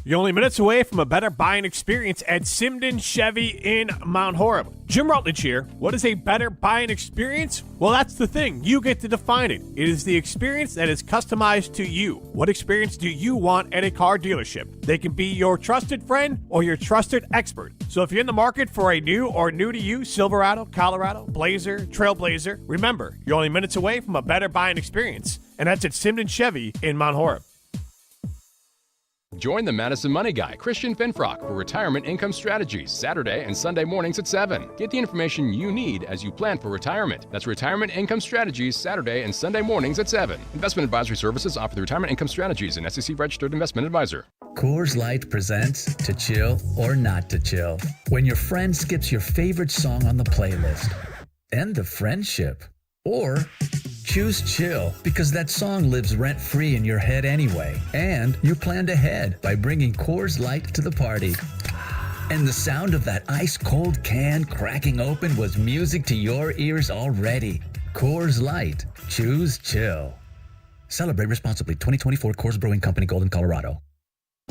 You're only minutes away from a better buying experience at Simden Chevy in Mount Horeb. Jim Rutledge here. What is a better buying experience? Well, that's the thing. You get to define it. It is the experience that is customized to you. What experience do you want at a car dealership? They can be your trusted friend or your trusted expert. So if you're in the market for a new or new-to-you Silverado, Colorado, Blazer, Trailblazer, remember, you're only minutes away from a better buying experience. And that's at Simden Chevy in Mount Horeb. Join the Madison Money Guy, Christian Finfrock, for Retirement Income Strategies, Saturday and Sunday mornings at 7. Get the information you need as you plan for retirement. That's Retirement Income Strategies, Saturday and Sunday mornings at 7. Investment advisory services offered through Retirement Income Strategies, an SEC-registered investment advisor. Coors Light presents To Chill or Not to Chill. When your friend skips your favorite song on the playlist. End the friendship. Or choose chill, because that song lives rent-free in your head anyway. And you planned ahead by bringing Coors Light to the party. And the sound of that ice-cold can cracking open was music to your ears already. Coors Light. Choose chill. Celebrate responsibly. 2024 Coors Brewing Company, Golden, Colorado.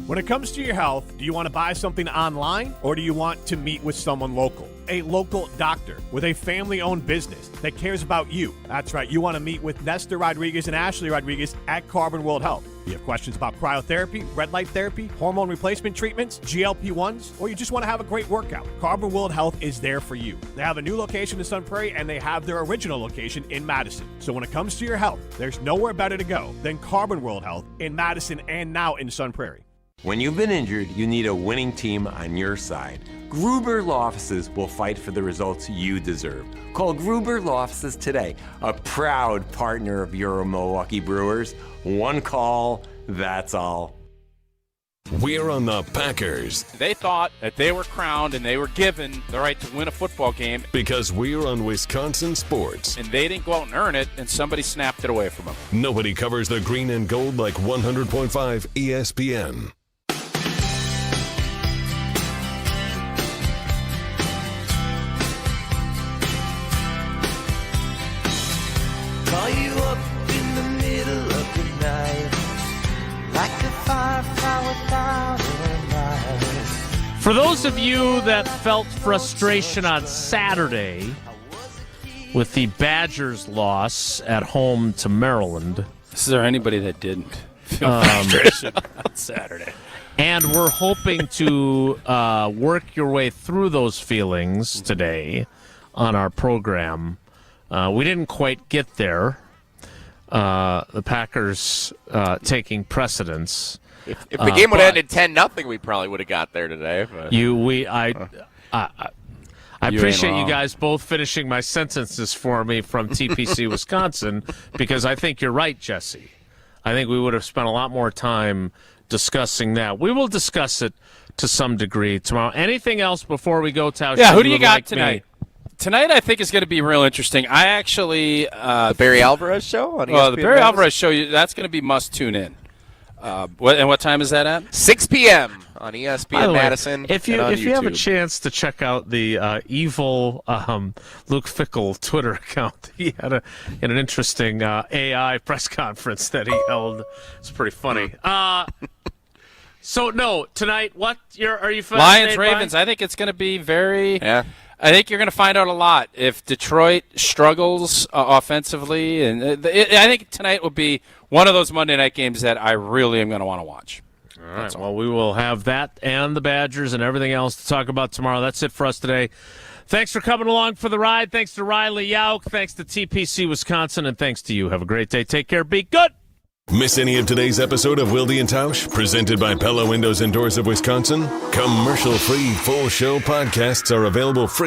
When it comes to your health, do you want to buy something online or do you want to meet with someone local? A local doctor with a family-owned business that cares about you. That's right. You want to meet with Nestor Rodriguez and Ashley Rodriguez at Carbon World Health. You have questions about cryotherapy, red light therapy, hormone replacement treatments, GLP-1s, or you just want to have a great workout. Carbon World Health is there for you. They have a new location in Sun Prairie, and they have their original location in Madison. So when it comes to your health, there's nowhere better to go than Carbon World Health in Madison and now in Sun Prairie. When you've been injured, you need a winning team on your side. Gruber Law Offices will fight for the results you deserve. Call Gruber Law Offices today, a proud partner of your Milwaukee Brewers. One call, that's all. We're on the Packers. They thought that they were crowned and they were given the right to win a football game. Because we're on Wisconsin sports. And they didn't go out and earn it, and somebody snapped it away from them. Nobody covers the green and gold like 100.5 ESPN. Call you up in the middle of the night, like a firefly without a light. For those of you that felt frustration on Saturday with the Badgers' loss at home to Maryland. Is there anybody that didn't feel frustration on Saturday? And we're hoping to work your way through those feelings today on our program. We didn't quite get there. The Packers taking precedence. If the game would have ended 10-0, we probably would have got there today. But. I appreciate you guys both finishing my sentences for me from TPC Wisconsin, because I think you're right, Jesse. I think we would have spent a lot more time discussing that. We will discuss it to some degree tomorrow. Anything else before we go, Tausch? Yeah, who do you got tonight? Tonight, I think, is going to be real interesting. I actually the Barry Alvarez show on ESPN. Well, the Barry Alvarez show, that's going to be must tune in. What time is that at? 6 p.m. on ESPN Madison. If you have a chance to check out the evil Luke Fickell Twitter account, he had an interesting AI press conference that he held. It's pretty funny. So, no, tonight, what? Are you Lions, Ravens. I think it's going to be very. Yeah. I think you're going to find out a lot if Detroit struggles offensively. And I think tonight will be one of those Monday night games that I really am going to want to watch. All right. Well, we will have that and the Badgers and everything else to talk about tomorrow. That's it for us today. Thanks for coming along for the ride. Thanks to Riley Yauk. Thanks to TPC Wisconsin. And thanks to you. Have a great day. Take care. Be good. Miss any of today's episode of Wilde and Tausch, presented by Pella Windows and Doors of Wisconsin? Commercial-free full show podcasts are available free